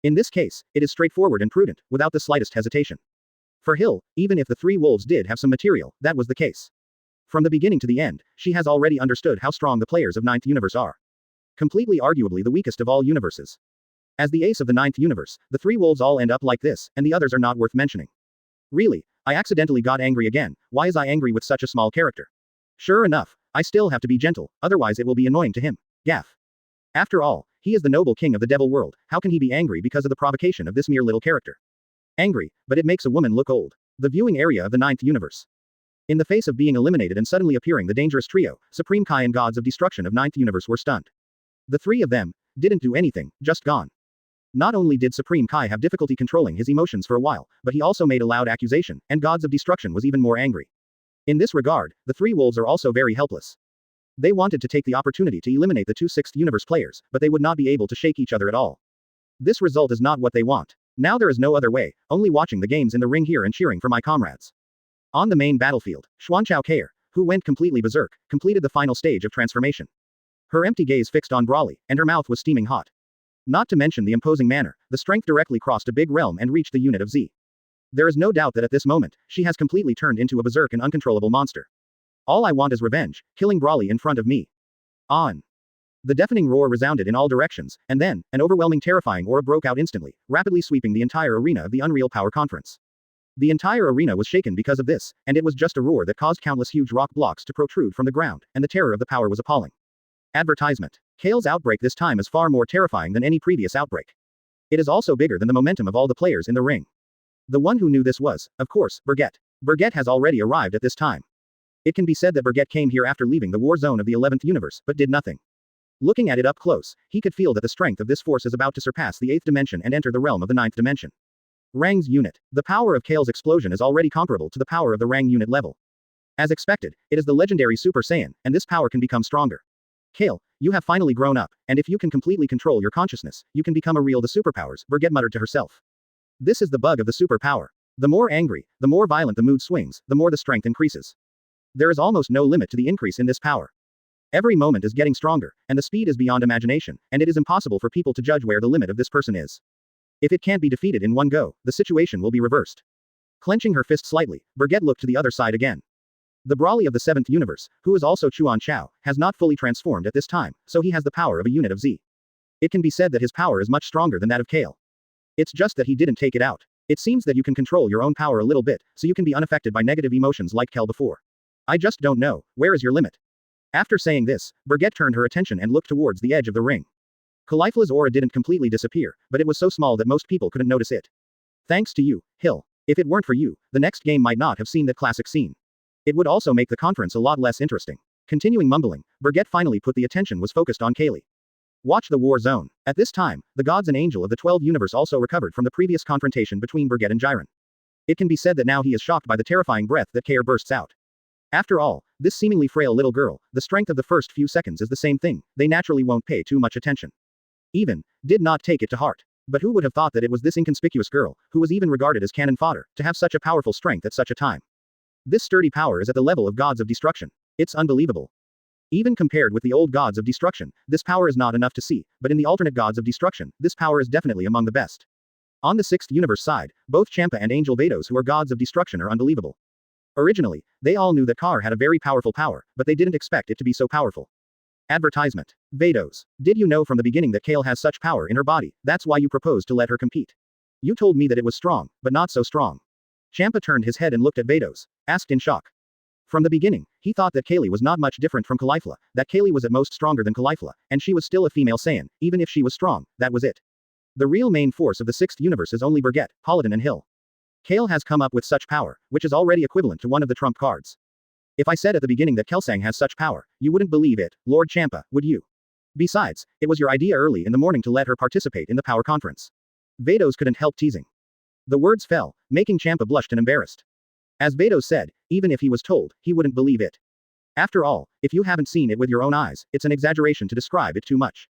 In this case, it is straightforward and prudent, without the slightest hesitation. For Hill, even if the three wolves did have some material, that was the case. From the beginning to the end, she has already understood how strong the players of 9th universe are. Completely arguably the weakest of all universes. As the ace of the 9th universe, the three wolves all end up like this, and the others are not worth mentioning. Really, I accidentally got angry again, why is I angry with such a small character? Sure enough, I still have to be gentle, otherwise it will be annoying to him. Gaff. After all, he is the noble king of the devil world, how can he be angry because of the provocation of this mere little character? Angry, but it makes a woman look old. The viewing area of the 9th universe. In the face of being eliminated and suddenly appearing the dangerous trio, Supreme Kai and Gods of Destruction of 9th universe were stunned. The three of them didn't do anything, just gone. Not only did Supreme Kai have difficulty controlling his emotions for a while, but he also made a loud accusation, and Gods of Destruction was even more angry. In this regard, the three wolves are also very helpless. They wanted to take the opportunity to eliminate the 2 6th universe players, but they would not be able to shake each other at all. This result is not what they want. Now there is no other way, only watching the games in the ring here and cheering for my comrades. On the main battlefield, Xuanchao Kair, who went completely berserk, completed the final stage of transformation. Her empty gaze fixed on Brawley, and her mouth was steaming hot. Not to mention the imposing manner, the strength directly crossed a big realm and reached the unit of Z. There is no doubt that at this moment, she has completely turned into a berserk and uncontrollable monster. All I want is revenge, killing Brawley in front of me. On. The deafening roar resounded in all directions, and then, an overwhelming terrifying aura broke out instantly, rapidly sweeping the entire arena of the Unreal Power Conference. The entire arena was shaken because of this, and it was just a roar that caused countless huge rock blocks to protrude from the ground, and the terror of the power was appalling. Advertisement. Kale's outbreak this time is far more terrifying than any previous outbreak. It is also bigger than the momentum of all the players in the ring. The one who knew this was, of course, Bergette. Bergette has already arrived at this time. It can be said that Bergette came here after leaving the war zone of the 11th universe, but did nothing. Looking at it up close, he could feel that the strength of this force is about to surpass the 8th dimension and enter the realm of the 9th dimension. Rang's unit. The power of Kale's explosion is already comparable to the power of the Rang unit level. As expected, it is the legendary Super Saiyan, and this power can become stronger. Kale, you have finally grown up, and if you can completely control your consciousness, you can become a real the superpowers, Bergette muttered to herself. This is the bug of the superpower. The more angry, the more violent the mood swings, the more the strength increases. There is almost no limit to the increase in this power. Every moment is getting stronger, and the speed is beyond imagination, and it is impossible for people to judge where the limit of this person is. If it can't be defeated in one go, the situation will be reversed. Clenching her fist slightly, Bergette looked to the other side again. The Brawley of the 7th universe, who is also Chuan Chao, has not fully transformed at this time, so he has the power of a unit of Z. It can be said that his power is much stronger than that of Kale. It's just that he didn't take it out. It seems that you can control your own power a little bit, so you can be unaffected by negative emotions like Kale before. I just don't know, where is your limit? After saying this, Bergette turned her attention and looked towards the edge of the ring. Caulifla's aura didn't completely disappear, but it was so small that most people couldn't notice it. Thanks to you, Hill. If it weren't for you, the next game might not have seen that classic scene. It would also make the conference a lot less interesting. Continuing mumbling, Bergette finally put the attention was focused on Kaylee. Watch the war zone. At this time, the gods and angel of the 12 universe also recovered from the previous confrontation between Bergette and Jiren. It can be said that now he is shocked by the terrifying breath that Kair bursts out. After all, this seemingly frail little girl, the strength of the first few seconds is the same thing, they naturally won't pay too much attention. Even, did not take it to heart. But who would have thought that it was this inconspicuous girl, who was even regarded as cannon fodder, to have such a powerful strength at such a time? This sturdy power is at the level of gods of destruction. It's unbelievable. Even compared with the old gods of destruction, this power is not enough to see, but in the alternate gods of destruction, this power is definitely among the best. On the 6th universe side, both Champa and Angel Vados who are gods of destruction are unbelievable. Originally, they all knew that Kair had a very powerful power, but they didn't expect it to be so powerful. Advertisement. Vados. Did you know from the beginning that Kale has such power in her body, that's why you proposed to let her compete? You told me that it was strong, but not so strong. Champa turned his head and looked at Vados, asked in shock. From the beginning, he thought that Kaylee was not much different from Caulifla, that Kaylee was at most stronger than Caulifla, and she was still a female Saiyan, even if she was strong, that was it. The real main force of the 6th universe is only Bergette, Paladin and Hill. Kale has come up with such power, which is already equivalent to one of the trump cards. If I said at the beginning that Kelsang has such power, you wouldn't believe it, Lord Champa, would you? Besides, it was your idea early in the morning to let her participate in the power conference. Vados couldn't help teasing. The words fell, making Champa blushed and embarrassed. As Vados said, even if he was told, he wouldn't believe it. After all, if you haven't seen it with your own eyes, it's an exaggeration to describe it too much.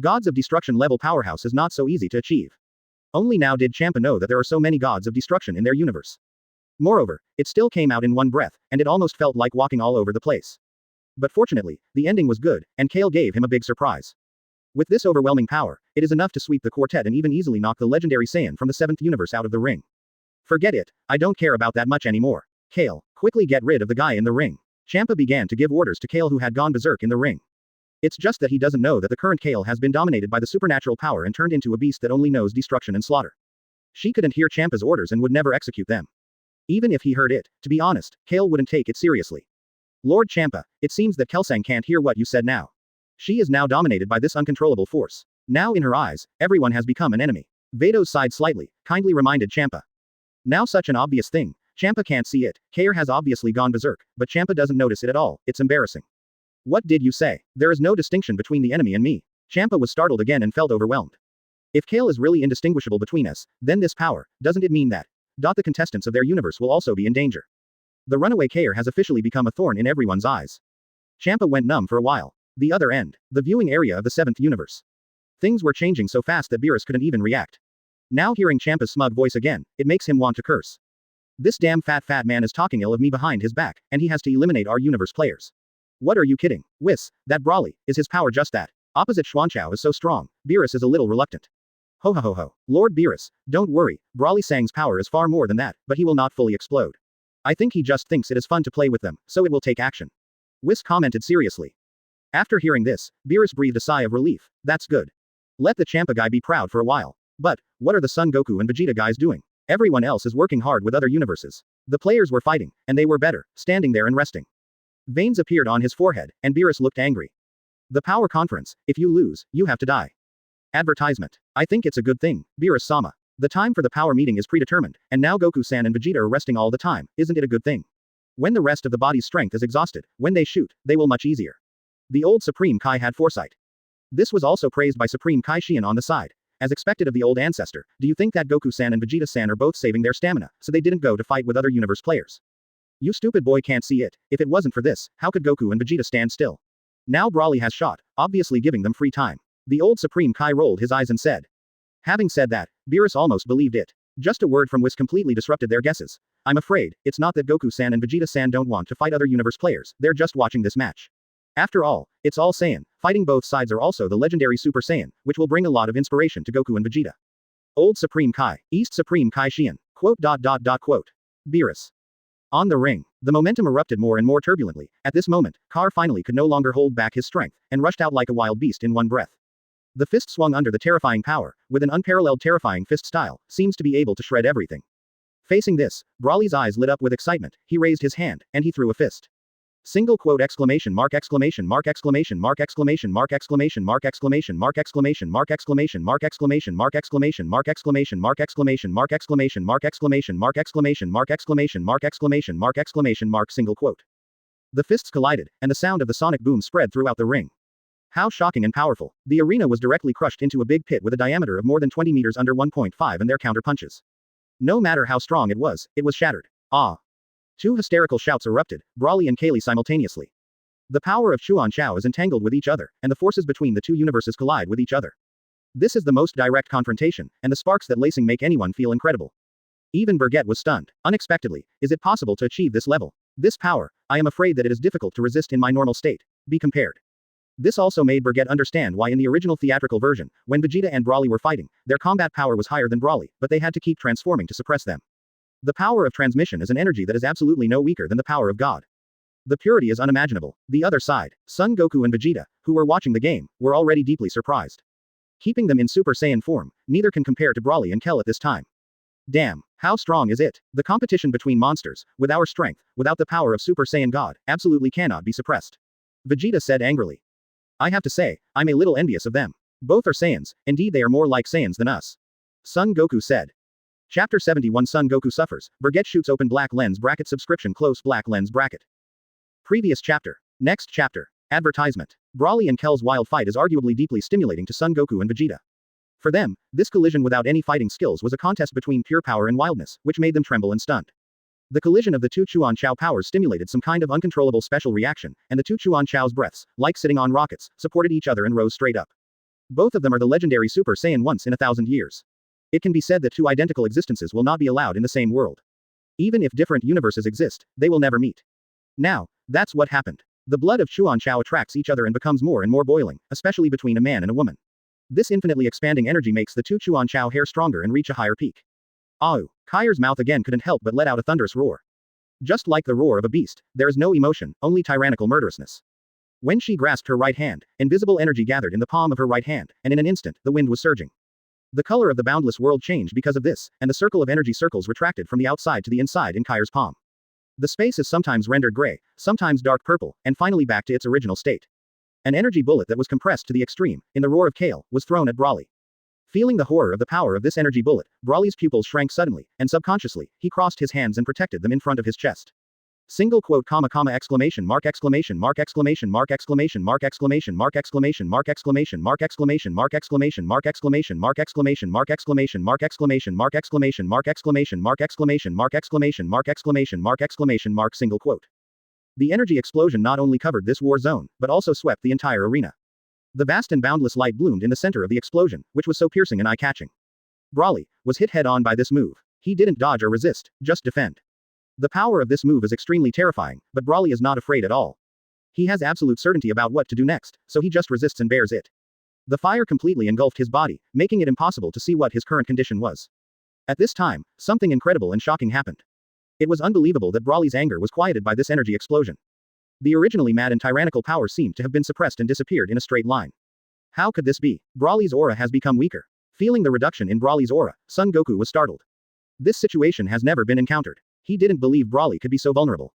Gods of destruction level powerhouse is not so easy to achieve. Only now did Champa know that there are so many gods of destruction in their universe. Moreover, it still came out in one breath, and it almost felt like walking all over the place. But fortunately, the ending was good, and Kale gave him a big surprise. With this overwhelming power, it is enough to sweep the quartet and even easily knock the legendary Saiyan from the 7th universe out of the ring. Forget it, I don't care about that much anymore. Kale, quickly get rid of the guy in the ring. Champa began to give orders to Kale who had gone berserk in the ring. It's just that he doesn't know that the current Kale has been dominated by the supernatural power and turned into a beast that only knows destruction and slaughter. She couldn't hear Champa's orders and would never execute them. Even if he heard it, to be honest, Kale wouldn't take it seriously. Lord Champa, it seems that Kelsang can't hear what you said now. She is now dominated by this uncontrollable force. Now in her eyes, everyone has become an enemy. Vados sighed slightly, kindly reminded Champa. Now such an obvious thing, Champa can't see it, Kair has obviously gone berserk, but Champa doesn't notice it at all, it's embarrassing. What did you say? There is no distinction between the enemy and me. Champa was startled again and felt overwhelmed. If Kale is really indistinguishable between us, then this power, doesn't it mean that? The contestants of their universe will also be in danger. The runaway Kair has officially become a thorn in everyone's eyes. Champa went numb for a while. The other end, the viewing area of the 7th universe. Things were changing so fast that Beerus couldn't even react. Now hearing Champa's smug voice again, it makes him want to curse. This damn fat man is talking ill of me behind his back, and he has to eliminate our universe players. What are you kidding? That Brawly, is his power just that? Opposite Xuanchao is so strong, Beerus is a little reluctant. Ho ho ho ho. Lord Beerus, don't worry, Brawly Sang's power is far more than that, but he will not fully explode. I think he just thinks it is fun to play with them, so it will take action. Whis commented seriously. After hearing this, Beerus breathed a sigh of relief. That's good. Let the Champa guy be proud for a while. But, what are the Son Goku and Vegeta guys doing? Everyone else is working hard with other universes. The players were fighting, and they were better, standing there and resting. Veins appeared on his forehead, and Beerus looked angry. The power conference, if you lose, you have to die. Advertisement. I think it's a good thing, Beerus-sama. The time for the power meeting is predetermined, and now Goku-san and Vegeta are resting all the time, isn't it a good thing? When the rest of the body's strength is exhausted, when they shoot, they will much easier. The old Supreme Kai had foresight. This was also praised by Supreme Kai Xian on the side. As expected of the old ancestor, do you think that Goku-san and Vegeta-san are both saving their stamina, so they didn't go to fight with other universe players? You stupid boy can't see it. If it wasn't for this, how could Goku and Vegeta stand still? Now Brawly has shot, obviously giving them free time. The old Supreme Kai rolled his eyes and said. Having said that, Beerus almost believed it. Just a word from Whis completely disrupted their guesses. I'm afraid, it's not that Goku-san and Vegeta-san don't want to fight other universe players, they're just watching this match. After all, it's all Saiyan, fighting both sides are also the legendary Super Saiyan, which will bring a lot of inspiration to Goku and Vegeta. Old Supreme Kai, East Supreme Kai Xian, quote. Beerus. On the ring, the momentum erupted more and more turbulently. At this moment, Kar finally could no longer hold back his strength, and rushed out like a wild beast in one breath. The fist swung under the terrifying power, with an unparalleled terrifying fist style, seems to be able to shred everything. Facing this, Brawly's eyes lit up with excitement, he raised his hand, and he threw a fist. Single quote exclamation mark exclamation mark exclamation mark exclamation mark exclamation mark exclamation mark exclamation mark exclamation mark exclamation mark exclamation mark exclamation mark exclamation mark exclamation mark exclamation mark exclamation mark exclamation mark exclamation mark exclamation mark single quote. The fists collided, and the sound of the sonic boom spread throughout the ring. How shocking and powerful. The arena was directly crushed into a big pit with a diameter of more than 20 meters under 1.5 and their counter punches. No matter how strong it was shattered. Ah! Two hysterical shouts erupted, Brawly and Kaylee simultaneously. The power of Xuanchao is entangled with each other, and the forces between the two universes collide with each other. This is the most direct confrontation, and the sparks that lacing make anyone feel incredible. Even Bergette was stunned. Unexpectedly, is it possible to achieve this level? This power, I am afraid that it is difficult to resist in my normal state. Be compared. This also made Bergette understand why in the original theatrical version, when Vegeta and Brawly were fighting, their combat power was higher than Brawly, but they had to keep transforming to suppress them. The power of transmission is an energy that is absolutely no weaker than the power of God. The purity is unimaginable. The other side, Son Goku and Vegeta, who were watching the game, were already deeply surprised. Keeping them in Super Saiyan form, neither can compare to Brawly and Kel at this time. Damn, how strong is it? The competition between monsters, with our strength, without the power of Super Saiyan God, absolutely cannot be suppressed. Vegeta said angrily. I have to say, I'm a little envious of them. Both are Saiyans, indeed they are more like Saiyans than us. Son Goku said. Chapter 71 Son Goku suffers, Bergette shoots open black lens bracket subscription close black lens bracket. Previous chapter. Next chapter. Advertisement. Brawly and Kel's wild fight is arguably deeply stimulating to Son Goku and Vegeta. For them, this collision without any fighting skills was a contest between pure power and wildness, which made them tremble and stunned. The collision of the two Xuanchao powers stimulated some kind of uncontrollable special reaction, and the two Xuanchao's breaths, like sitting on rockets, supported each other and rose straight up. Both of them are the legendary Super Saiyan once in 1,000 years. It can be said that two identical existences will not be allowed in the same world. Even if different universes exist, they will never meet. Now, that's what happened. The blood of Xuanchao attracts each other and becomes more and more boiling, especially between a man and a woman. This infinitely expanding energy makes the two Xuanchao hair stronger and reach a higher peak. Aou! Kaier's mouth again couldn't help but let out a thunderous roar. Just like the roar of a beast, there is no emotion, only tyrannical murderousness. When she grasped her right hand, invisible energy gathered in the palm of her right hand, and in an instant, the wind was surging. The color of the boundless world changed because of this, and the circle of energy circles retracted from the outside to the inside in Kaier's palm. The space is sometimes rendered gray, sometimes dark purple, and finally back to its original state. An energy bullet that was compressed to the extreme, in the roar of Kale, was thrown at Brawly. Feeling the horror of the power of this energy bullet, Brawly's pupils shrank suddenly, and subconsciously, he crossed his hands and protected them in front of his chest. Single quote comma comma exclamation mark exclamation mark exclamation mark exclamation mark exclamation mark exclamation mark exclamation mark exclamation mark exclamation mark exclamation mark exclamation mark exclamation mark exclamation mark exclamation mark exclamation mark exclamation mark exclamation mark exclamation mark exclamation mark single quote. The energy explosion not only covered this war zone, but also swept the entire arena. The vast and boundless light bloomed in the center of the explosion, which was so piercing and eye-catching. Brawly was hit head-on by this move. He didn't dodge or resist, just defend. The power of this move is extremely terrifying, but Brawly is not afraid at all. He has absolute certainty about what to do next, so he just resists and bears it. The fire completely engulfed his body, making it impossible to see what his current condition was. At this time, something incredible and shocking happened. It was unbelievable that Brawly's anger was quieted by this energy explosion. The originally mad and tyrannical power seemed to have been suppressed and disappeared in a straight line. How could this be? Brawly's aura has become weaker. Feeling the reduction in Brawly's aura, Son Goku was startled. This situation has never been encountered. He didn't believe Brawly could be so vulnerable.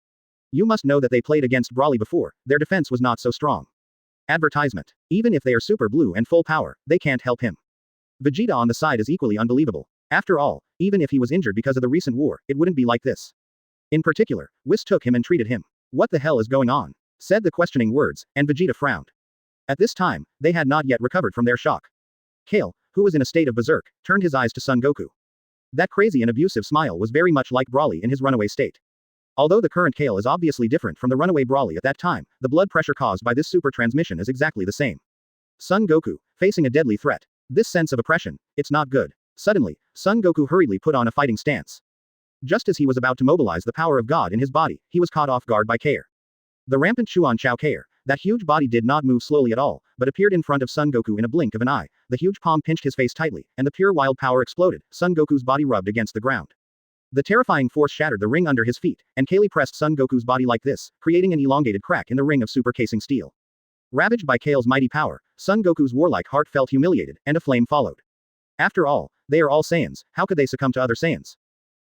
You must know that they played against Brawly before, their defense was not so strong. Advertisement. Even if they are super blue and full power, they can't help him. Vegeta on the side is equally unbelievable. After all, even if he was injured because of the recent war, it wouldn't be like this. In particular, Whis took him and treated him. What the hell is going on? Said the questioning words, and Vegeta frowned. At this time, they had not yet recovered from their shock. Kale, who was in a state of berserk, turned his eyes to Son Goku. That crazy and abusive smile was very much like Brawly in his runaway state. Although the current Kale is obviously different from the runaway Brawly at that time, the blood pressure caused by this super transmission is exactly the same. Son Goku, facing a deadly threat. This sense of oppression, it's not good. Suddenly, Son Goku hurriedly put on a fighting stance. Just as he was about to mobilize the power of God in his body, he was caught off guard by Kair. The rampant Chuan Chao Kair, that huge body did not move slowly at all, but appeared in front of Son Goku in a blink of an eye. The huge palm pinched his face tightly, and the pure wild power exploded. Son Goku's body rubbed against the ground. The terrifying force shattered the ring under his feet, and Kale pressed Son Goku's body like this, creating an elongated crack in the ring of super casing steel. Ravaged by Kale's mighty power, Son Goku's warlike heart felt humiliated, and a flame followed. After all, they are all Saiyans, how could they succumb to other Saiyans?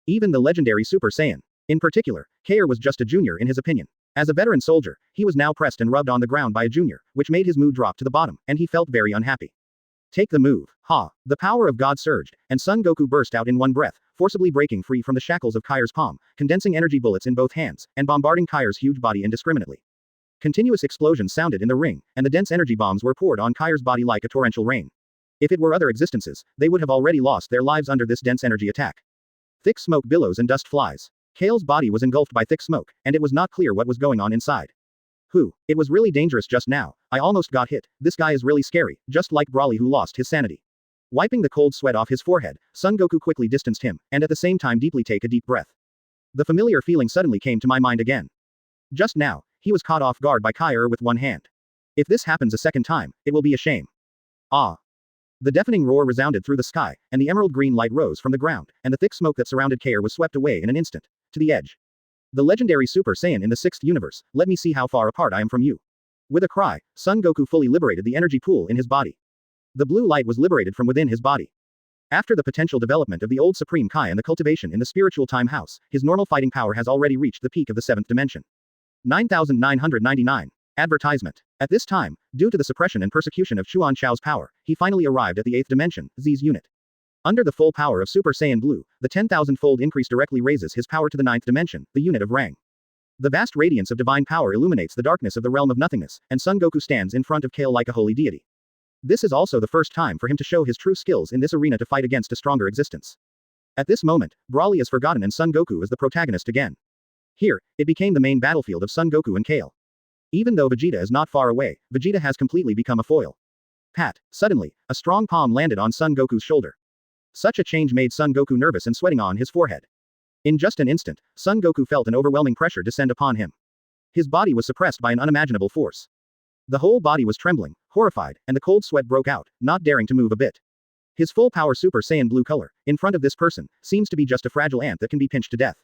Even the legendary Super Saiyan. In particular, Kair was just a junior in his opinion. As a veteran soldier, he was now pressed and rubbed on the ground by a junior, which made his mood drop to the bottom, and he felt very unhappy. Take the move. Ha! The power of God surged, and Son Goku burst out in one breath, forcibly breaking free from the shackles of Kair's palm, condensing energy bullets in both hands, and bombarding Kair's huge body indiscriminately. Continuous explosions sounded in the ring, and the dense energy bombs were poured on Kair's body like a torrential rain. If it were other existences, they would have already lost their lives under this dense energy attack. Thick smoke billows and dust flies. Kale's body was engulfed by thick smoke, and it was not clear what was going on inside. It was really dangerous just now. I almost got hit. This guy is really scary, just like Brawly who lost his sanity. Wiping the cold sweat off his forehead, Son Goku quickly distanced him, and at the same time deeply take a deep breath. The familiar feeling suddenly came to my mind again. Just now, he was caught off guard by Kair with one hand. If this happens a second time, it will be a shame. Ah! The deafening roar resounded through the sky, and the emerald green light rose from the ground, and the thick smoke that surrounded Kair was swept away in an instant. To the edge. The legendary Super Saiyan in the 6th universe, let me see how far apart I am from you. With a cry, Son Goku fully liberated the energy pool in his body. The blue light was liberated from within his body. After the potential development of the old Supreme Kai and the cultivation in the spiritual time house, his normal fighting power has already reached the peak of the 7th dimension. 9999. Advertisement. At this time, due to the suppression and persecution of Chuan Chao's power, he finally arrived at the 8th dimension, Z's unit. Under the full power of Super Saiyan Blue, the 10,000-fold increase directly raises his power to the 9th dimension, the unit of Rang. The vast radiance of divine power illuminates the darkness of the realm of nothingness, and Son Goku stands in front of Kale like a holy deity. This is also the first time for him to show his true skills in this arena to fight against a stronger existence. At this moment, Brawly is forgotten and Son Goku is the protagonist again. Here, it became the main battlefield of Son Goku and Kale. Even though Vegeta is not far away, Vegeta has completely become a foil. Pat! Suddenly, a strong palm landed on Son Goku's shoulder. Such a change made Son Goku nervous and sweating on his forehead. In just an instant, Son Goku felt an overwhelming pressure descend upon him. His body was suppressed by an unimaginable force. The whole body was trembling, horrified, and the cold sweat broke out, not daring to move a bit. His full power Super Saiyan blue color, in front of this person, seems to be just a fragile ant that can be pinched to death.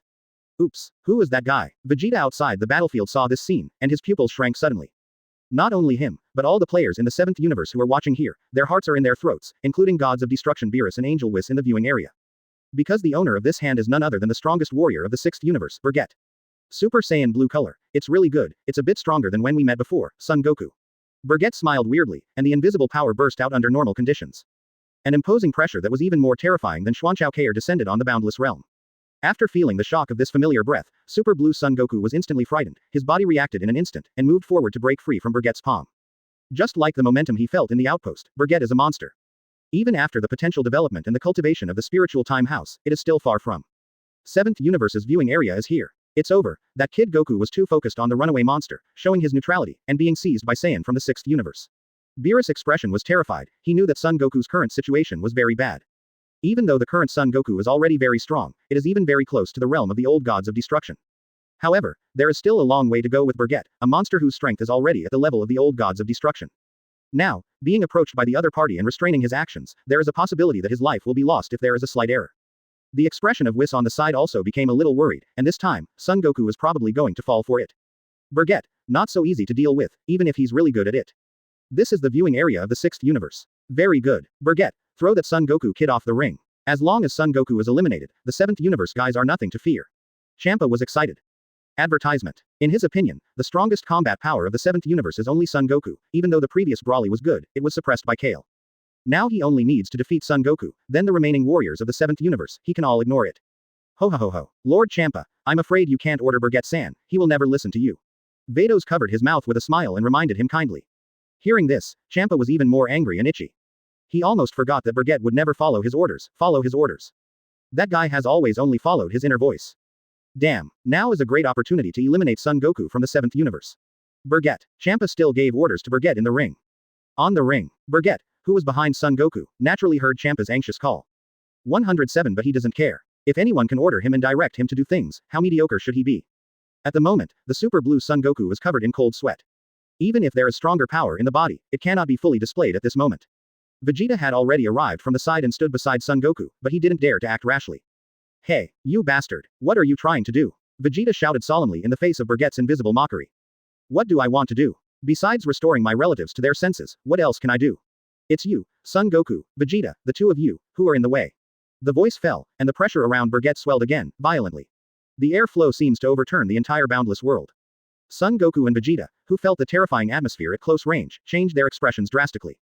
Oops, who is that guy? Vegeta outside the battlefield saw this scene, and his pupils shrank suddenly. Not only him, but all the players in the 7th universe who are watching here, their hearts are in their throats, including gods of destruction Beerus and Angel Whis in the viewing area. Because the owner of this hand is none other than the strongest warrior of the 6th universe, Bergette. Super Saiyan blue color. It's really good, it's a bit stronger than when we met before, Son Goku. Bergette smiled weirdly, and the invisible power burst out under normal conditions. An imposing pressure that was even more terrifying than Xuanchao Kair descended on the boundless realm. After feeling the shock of this familiar breath, Super Blue Son Goku was instantly frightened, his body reacted in an instant, and moved forward to break free from Bergette's palm. Just like the momentum he felt in the outpost, Bergette is a monster. Even after the potential development and the cultivation of the spiritual time house, it is still far from. 7th universe's viewing area is here. It's over. That kid Goku was too focused on the runaway monster, showing his neutrality, and being seized by Saiyan from the 6th universe. Beerus' expression was terrified, he knew that Son Goku's current situation was very bad. Even though the current Son Goku is already very strong, it is even very close to the realm of the old gods of destruction. However, there is still a long way to go with Bergette, a monster whose strength is already at the level of the old gods of destruction. Now, being approached by the other party and restraining his actions, there is a possibility that his life will be lost if there is a slight error. The expression of Whis on the side also became a little worried, and this time, Son Goku is probably going to fall for it. Bergette, not so easy to deal with, even if he's really good at it. This is the viewing area of the 6th universe. Very good. Bergette, throw that Son Goku kid off the ring. As long as Son Goku is eliminated, the 7th universe guys are nothing to fear. Champa was excited. Advertisement. In his opinion, the strongest combat power of the 7th universe is only Son Goku, even though the previous Broly was good, it was suppressed by Kale. Now he only needs to defeat Son Goku, then the remaining warriors of the 7th universe, he can all ignore it. Ho ho ho ho. Lord Champa, I'm afraid you can't order Bergette-san, he will never listen to you. Vados covered his mouth with a smile and reminded him kindly. Hearing this, Champa was even more angry and itchy. He almost forgot that Bergette would never follow his orders. That guy has always only followed his inner voice. Damn, now is a great opportunity to eliminate Son Goku from the 7th universe. Bergette. Champa still gave orders to Bergette in the ring. On the ring, Bergette, who was behind Son Goku, naturally heard Champa's anxious call. 107 but he doesn't care. If anyone can order him and direct him to do things, how mediocre should he be? At the moment, the super blue Son Goku is covered in cold sweat. Even if there is stronger power in the body, it cannot be fully displayed at this moment. Vegeta had already arrived from the side and stood beside Son Goku, but he didn't dare to act rashly. Hey, you bastard, what are you trying to do? Vegeta shouted solemnly in the face of Bergette's invisible mockery. What do I want to do? Besides restoring my relatives to their senses, what else can I do? It's you, Son Goku, Vegeta, the two of you, who are in the way. The voice fell, and the pressure around Bergette swelled again, violently. The air flow seems to overturn the entire boundless world. Son Goku and Vegeta, who felt the terrifying atmosphere at close range, changed their expressions drastically.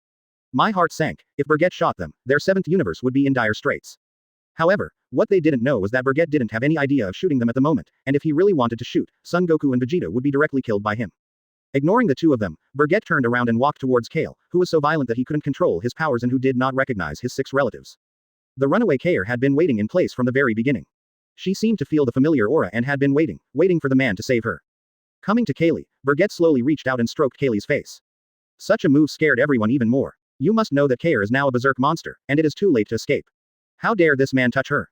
My heart sank. If Bergette shot them, their 7th universe would be in dire straits. However, what they didn't know was that Bergette didn't have any idea of shooting them at the moment, and if he really wanted to shoot, Son Goku and Vegeta would be directly killed by him. Ignoring the two of them, Bergette turned around and walked towards Kale, who was so violent that he couldn't control his powers and who did not recognize his 6 relatives. The runaway Kale had been waiting in place from the very beginning. She seemed to feel the familiar aura and had been waiting for the man to save her. Coming to Kaylee, Bergette slowly reached out and stroked Kaylee's face. Such a move scared everyone even more. You must know that Kale is now a berserk monster, and it is too late to escape. How dare this man touch her?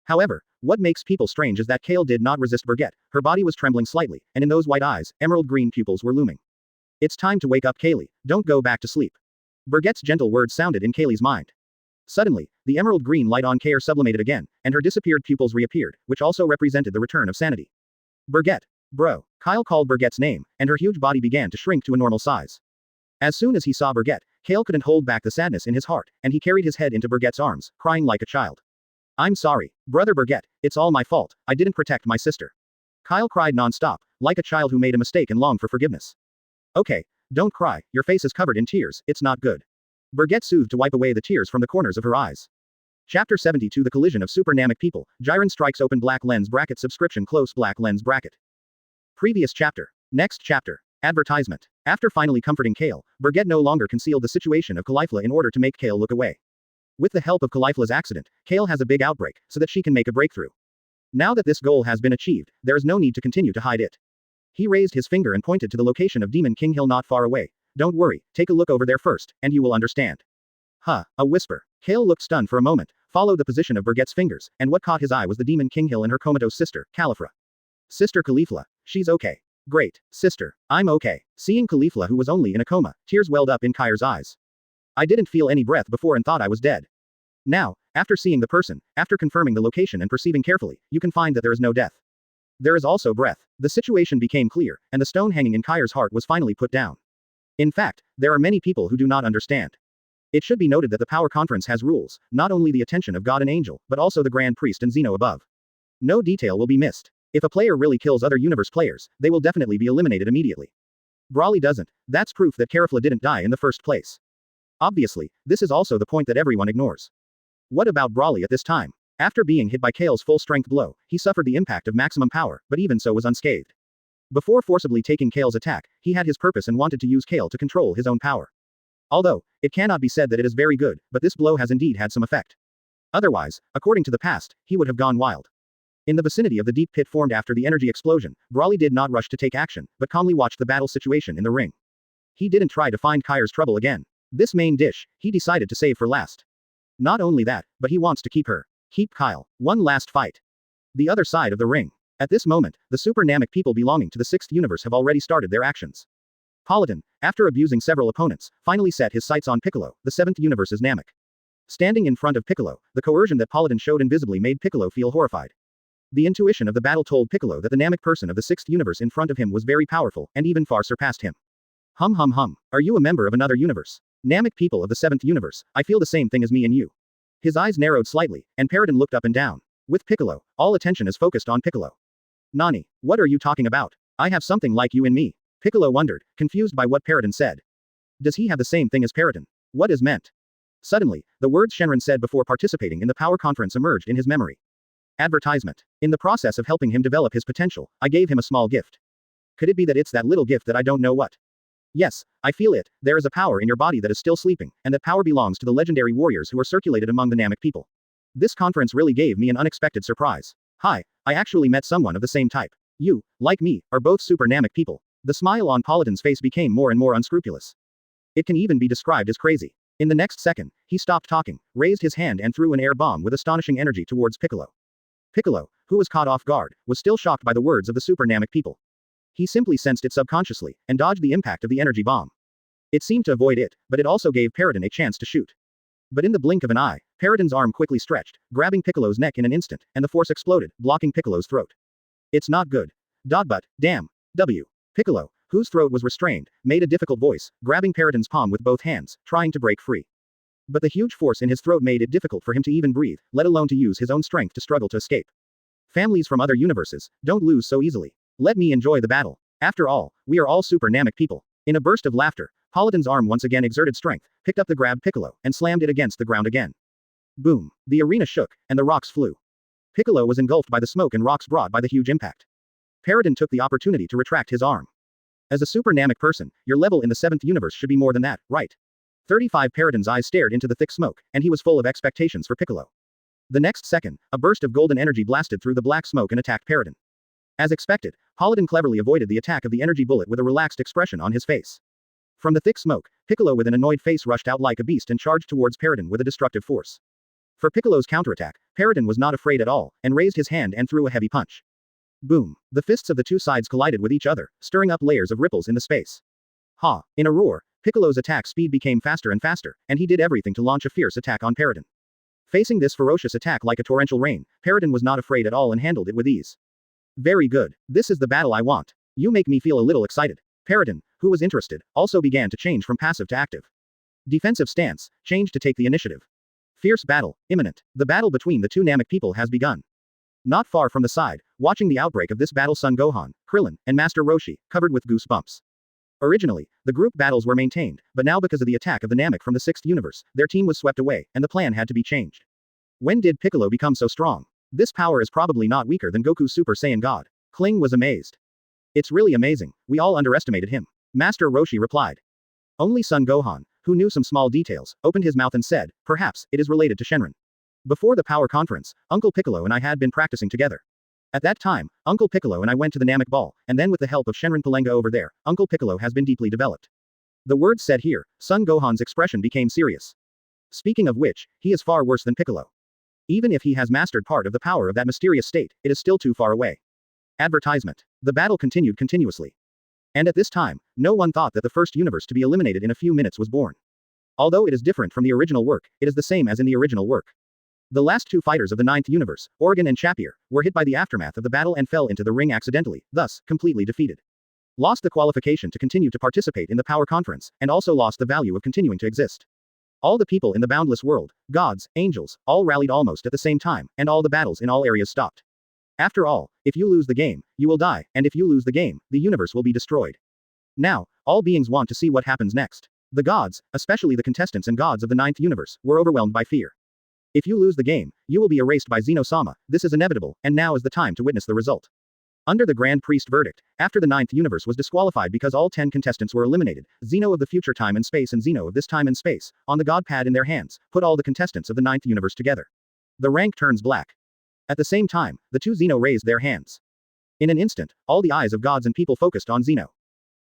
However, what makes people strange is that Kale did not resist Bergette, her body was trembling slightly, and in those white eyes, emerald green pupils were looming. It's time to wake up Kaylee, don't go back to sleep. Bergette's gentle words sounded in Kaylee's mind. Suddenly, the emerald green light on Kale sublimated again, and her disappeared pupils reappeared, which also represented the return of sanity. Bergette. Bro. Kyle called Bergette's name, and her huge body began to shrink to a normal size. As soon as he saw Bergette, Kale couldn't hold back the sadness in his heart, and he carried his head into Bergette's arms, crying like a child. I'm sorry, brother Bergette, it's all my fault, I didn't protect my sister. Kyle cried non-stop, like a child who made a mistake and longed for forgiveness. Okay, don't cry, your face is covered in tears, it's not good. Bergette soothed to wipe away the tears from the corners of her eyes. Chapter 72 The Collision of Super Namek People, Jiren strikes open black lens bracket subscription close black lens bracket. Previous chapter. Next chapter. Advertisement. After finally comforting Kale, Bergette no longer concealed the situation of Caulifla in order to make Kale look away. With the help of Caulifla's accident, Kale has a big outbreak, so that she can make a breakthrough. Now that this goal has been achieved, there is no need to continue to hide it. He raised his finger and pointed to the location of Demon King Hill not far away. Don't worry, take a look over there first, and you will understand. Huh, a whisper. Kale looked stunned for a moment, followed the position of Bergette's fingers, and what caught his eye was the Demon King Hill and her comatose sister, Caulifla. Sister Caulifla. She's okay. Great, sister. I'm okay. Seeing Caulifla who was only in a coma, tears welled up in Kai's eyes. I didn't feel any breath before and thought I was dead. Now, after seeing the person, after confirming the location and perceiving carefully, you can find that there is no death. There is also breath. The situation became clear, and the stone hanging in Kai's heart was finally put down. In fact, there are many people who do not understand. It should be noted that the power conference has rules, not only the attention of God and angel, but also the Grand Priest and Xeno above. No detail will be missed. If a player really kills other universe players, they will definitely be eliminated immediately. Broly doesn't. That's proof that Caulifla didn't die in the first place. Obviously, this is also the point that everyone ignores. What about Broly at this time? After being hit by Kale's full-strength blow, he suffered the impact of maximum power, but even so was unscathed. Before forcibly taking Kale's attack, he had his purpose and wanted to use Kale to control his own power. Although, it cannot be said that it is very good, but this blow has indeed had some effect. Otherwise, according to the past, he would have gone wild. In the vicinity of the deep pit formed after the energy explosion, Broly did not rush to take action, but calmly watched the battle situation in the ring. He didn't try to find Kai's trouble again. This main dish, he decided to save for last. Not only that, but he wants to keep her. Keep Kyle. One last fight. The other side of the ring. At this moment, the super Namek people belonging to the 6th universe have already started their actions. Paladin, after abusing several opponents, finally set his sights on Piccolo, the 7th universe's Namek. Standing in front of Piccolo, the coercion that Paladin showed invisibly made Piccolo feel horrified. The intuition of the battle told Piccolo that the Namek person of the 6th universe in front of him was very powerful, and even far surpassed him. Hum hum hum. Are you a member of another universe? Namek people of the 7th universe, I feel the same thing as me and you. His eyes narrowed slightly, and Paladin looked up and down. With Piccolo, all attention is focused on Piccolo. Nani, what are you talking about? I have something like you in me. Piccolo wondered, confused by what Paladin said. Does he have the same thing as Paladin? What is meant? Suddenly, the words Shenron said before participating in the power conference emerged in his memory. Advertisement. In the process of helping him develop his potential, I gave him a small gift. Could it be that it's that little gift that I don't know what? Yes, I feel it. There is a power in your body that is still sleeping, and that power belongs to the legendary warriors who are circulated among the Namek people. This conference really gave me an unexpected surprise. Hi, I actually met someone of the same type. You, like me, are both super Namek people. The smile on Paladin's face became more and more unscrupulous. It can even be described as crazy. In the next second, he stopped talking, raised his hand and threw an air bomb with astonishing energy towards Piccolo. Piccolo, who was caught off guard, was still shocked by the words of the super Namek people. He simply sensed it subconsciously, and dodged the impact of the energy bomb. It seemed to avoid it, but it also gave Paladin a chance to shoot. But in the blink of an eye, Paladin's arm quickly stretched, grabbing Piccolo's neck in an instant, and the force exploded, blocking Piccolo's throat. It's not good. But, damn. Piccolo, whose throat was restrained, made a difficult voice, grabbing Paladin's palm with both hands, trying to break free. But the huge force in his throat made it difficult for him to even breathe, let alone to use his own strength to struggle to escape. Families from other universes don't lose so easily. Let me enjoy the battle. After all, we are all super Namek people. In a burst of laughter, Paladin's arm once again exerted strength, picked up the grabbed Piccolo, and slammed it against the ground again. Boom. The arena shook, and the rocks flew. Piccolo was engulfed by the smoke and rocks brought by the huge impact. Paladin took the opportunity to retract his arm. As a super Namek person, your level in the 7th universe should be more than that, right? 35 Paladin's eyes stared into the thick smoke, and he was full of expectations for Piccolo. The next second, a burst of golden energy blasted through the black smoke and attacked Paladin. As expected, Paladin cleverly avoided the attack of the energy bullet with a relaxed expression on his face. From the thick smoke, Piccolo with an annoyed face rushed out like a beast and charged towards Paladin with a destructive force. For Piccolo's counterattack, Paladin was not afraid at all, and raised his hand and threw a heavy punch. Boom. The fists of the two sides collided with each other, stirring up layers of ripples in the space. Ha! In a roar, Piccolo's attack speed became faster and faster, and he did everything to launch a fierce attack on Paladin. Facing this ferocious attack like a torrential rain, Paladin was not afraid at all and handled it with ease. Very good. This is the battle I want. You make me feel a little excited. Paladin, who was interested, also began to change from passive to active. Defensive stance, changed to take the initiative. Fierce battle, imminent. The battle between the two Namek people has begun. Not far from the side, watching the outbreak of this battle Son Gohan, Krillin, and Master Roshi, covered with goosebumps. Originally, the group battles were maintained, but now because of the attack of the Namek from the 6th universe, their team was swept away, and the plan had to be changed. When did Piccolo become so strong? This power is probably not weaker than Goku's Super Saiyan God. Kling was amazed. It's really amazing, we all underestimated him. Master Roshi replied. Only Son Gohan, who knew some small details, opened his mouth and said, perhaps, it is related to Shenron. Before the power conference, Uncle Piccolo and I had been practicing together. At that time, Uncle Piccolo and I went to the Namek Ball, and then with the help of Shenron Palenga over there, Uncle Piccolo has been deeply developed. The words said here, Son Gohan's expression became serious. Speaking of which, he is far worse than Piccolo. Even if he has mastered part of the power of that mysterious state, it is still too far away. Advertisement. The battle continued continuously. And at this time, no one thought that the first universe to be eliminated in a few minutes was born. Although it is different from the original work, it is the same as in the original work. The last two fighters of the 9th universe, Organ and Chapier, were hit by the aftermath of the battle and fell into the ring accidentally, thus, completely defeated. Lost the qualification to continue to participate in the power conference, and also lost the value of continuing to exist. All the people in the boundless world, gods, angels, all rallied almost at the same time, and all the battles in all areas stopped. After all, if you lose the game, you will die, and if you lose the game, the universe will be destroyed. Now, all beings want to see what happens next. The gods, especially the contestants and gods of the 9th universe, were overwhelmed by fear. If you lose the game, you will be erased by Zeno-sama, this is inevitable, and now is the time to witness the result. Under the Grand Priest verdict, after the 9th universe was disqualified because all 10 contestants were eliminated, Zeno of the future time and space and Zeno of this time and space, on the god pad in their hands, put all the contestants of the 9th universe together. The rank turns black. At the same time, the two Zeno raised their hands. In an instant, all the eyes of gods and people focused on Zeno.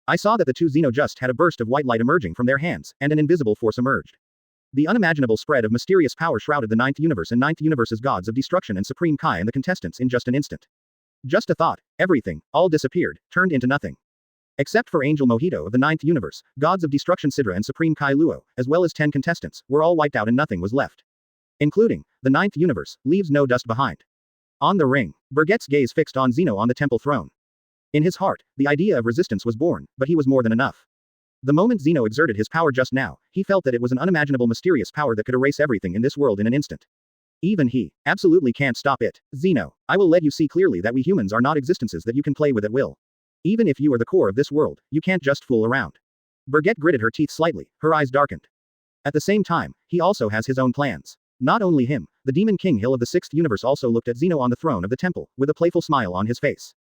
I saw that the two Zeno just had a burst of white light emerging from their hands, and an invisible force emerged. The unimaginable spread of mysterious power shrouded the Ninth Universe and Ninth Universe's gods of destruction and Supreme Kai and the contestants in just an instant. Just a thought, everything, all disappeared, turned into nothing. Except for Angel Mojito of the Ninth Universe, gods of destruction Sidra and Supreme Kai Luo, as well as 10 contestants, were all wiped out and nothing was left. Including, the Ninth Universe, leaves no dust behind. On the ring, Bergette's gaze fixed on Zeno on the temple throne. In his heart, the idea of resistance was born, but he was more than enough. The moment Zeno exerted his power just now, he felt that it was an unimaginable mysterious power that could erase everything in this world in an instant. Even he, absolutely can't stop it. Zeno, I will let you see clearly that we humans are not existences that you can play with at will. Even if you are the core of this world, you can't just fool around. Bergette gritted her teeth slightly, her eyes darkened. At the same time, he also has his own plans. Not only him, the Demon King Hill of the Sixth Universe also looked at Zeno on the throne of the temple, with a playful smile on his face.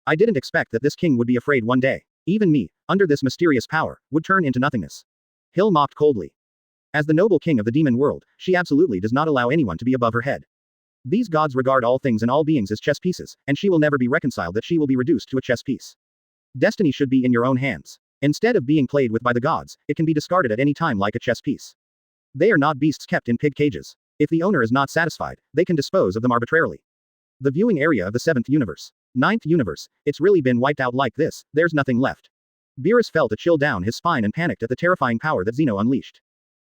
I didn't expect that this king would be afraid one day. Even me, under this mysterious power, would turn into nothingness. Hill mocked coldly. As the noble king of the demon world, she absolutely does not allow anyone to be above her head. These gods regard all things and all beings as chess pieces, and she will never be reconciled that she will be reduced to a chess piece. Destiny should be in your own hands. Instead of being played with by the gods, it can be discarded at any time like a chess piece. They are not beasts kept in pig cages. If the owner is not satisfied, they can dispose of them arbitrarily. The viewing area of the 7th universe. 9th universe, it's really been wiped out like this, there's nothing left. Beerus felt a chill down his spine and panicked at the terrifying power that Zeno unleashed.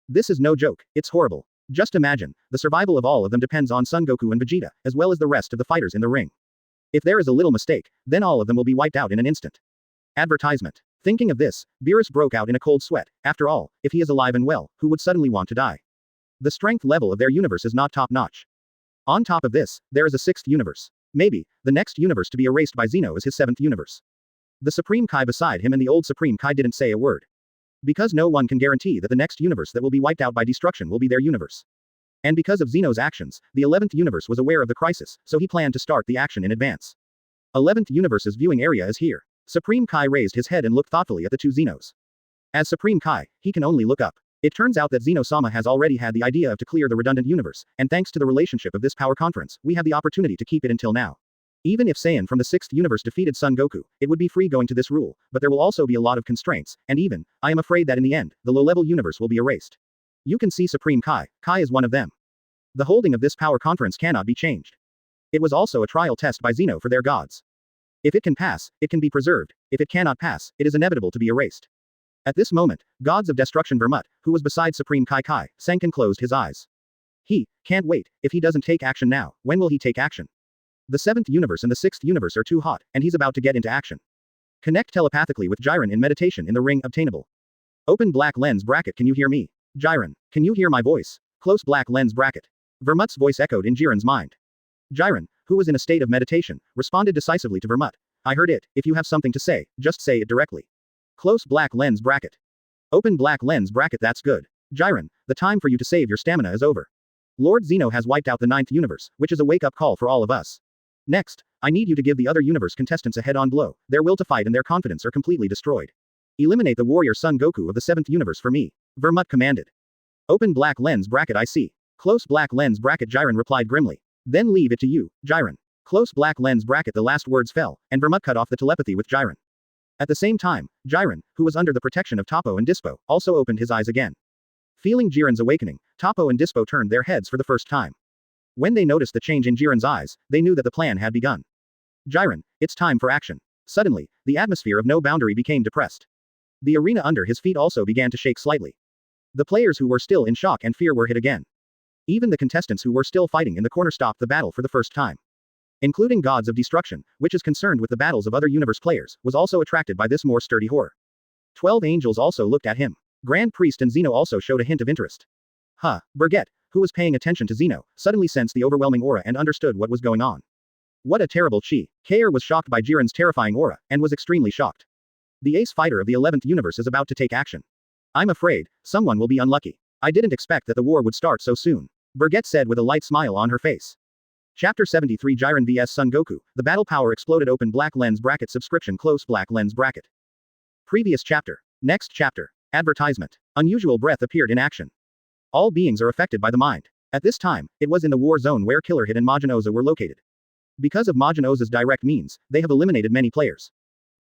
This is no joke, it's horrible. Just imagine, the survival of all of them depends on Son Goku and Vegeta, as well as the rest of the fighters in the ring. If there is a little mistake, then all of them will be wiped out in an instant. Advertisement. Thinking of this, Beerus broke out in a cold sweat. After all, if he is alive and well, who would suddenly want to die? The strength level of their universe is not top-notch. On top of this, there is a 6th universe. Maybe, the next universe to be erased by Zeno is his 7th universe. The Supreme Kai beside him and the old Supreme Kai didn't say a word. Because no one can guarantee that the next universe that will be wiped out by destruction will be their universe. And because of Zeno's actions, the 11th universe was aware of the crisis, so he planned to start the action in advance. 11th universe's viewing area is here. Supreme Kai raised his head and looked thoughtfully at the two Zenos. As Supreme Kai, he can only look up. It turns out that Zeno-sama has already had the idea of to clear the redundant universe, and thanks to the relationship of this power conference, we have the opportunity to keep it until now. Even if Saiyan from the 6th universe defeated Son Goku, it would be free going to this rule, but there will also be a lot of constraints, and even, I am afraid that in the end, the low-level universe will be erased. You can see Supreme Kai, Kai is one of them. The holding of this power conference cannot be changed. It was also a trial test by Zeno for their gods. If it can pass, it can be preserved. If it cannot pass, it is inevitable to be erased. At this moment, gods of destruction Vermut, who was beside Supreme Kai Kai, sank and closed his eyes. He can't wait. If he doesn't take action now, when will he take action? The 7th universe and the 6th universe are too hot, and he's about to get into action. Connect telepathically with Jiren in meditation in the ring obtainable. Open black lens bracket. Can you hear me? Jiren, can you hear my voice? Close black lens bracket. Vermut's voice echoed in Jiren's mind. Jiren, who was in a state of meditation, responded decisively to Vermut. I heard it. If you have something to say, just say it directly. Close black lens bracket. Open black lens bracket. That's good. Jiren, the time for you to save your stamina is over. Lord Zeno has wiped out the 9th universe, which is a wake-up call for all of us. Next, I need you to give the other universe contestants a head-on blow. Their will to fight and their confidence are completely destroyed. Eliminate the warrior Son Goku of the 7th universe for me. Vermut commanded. Open black lens bracket. I see. Close black lens bracket. Jiren replied grimly. Then leave it to you, Jiren. Close black lens bracket. The last words fell, and Vermut cut off the telepathy with Jiren. At the same time, Jiren, who was under the protection of Toppo and Dispo, also opened his eyes again. Feeling Jiren's awakening, Toppo and Dispo turned their heads for the first time. When they noticed the change in Jiren's eyes, they knew that the plan had begun. Jiren, it's time for action. Suddenly, the atmosphere of no boundary became depressed. The arena under his feet also began to shake slightly. The players who were still in shock and fear were hit again. Even the contestants who were still fighting in the corner stopped the battle for the first time. Including Gods of Destruction, which is concerned with the battles of other universe players, was also attracted by this more sturdy horror. 12 angels also looked at him. Grand Priest and Zeno also showed a hint of interest. Bergette, who was paying attention to Zeno, suddenly sensed the overwhelming aura and understood what was going on. What a terrible chi. Kair was shocked by Jiren's terrifying aura, and was extremely shocked. The ace fighter of the 11th universe is about to take action. I'm afraid, someone will be unlucky. I didn't expect that the war would start so soon. Bergette said with a light smile on her face. Chapter 73 Jiren vs Son Goku, the battle power exploded. Open black lens bracket subscription close black lens bracket. Previous chapter. Next chapter. Advertisement. Unusual breath appeared in action. All beings are affected by the mind. At this time, it was in the war zone where Killer Hit and Majin Oza were located. Because of Majin Oza's direct means, they have eliminated many players.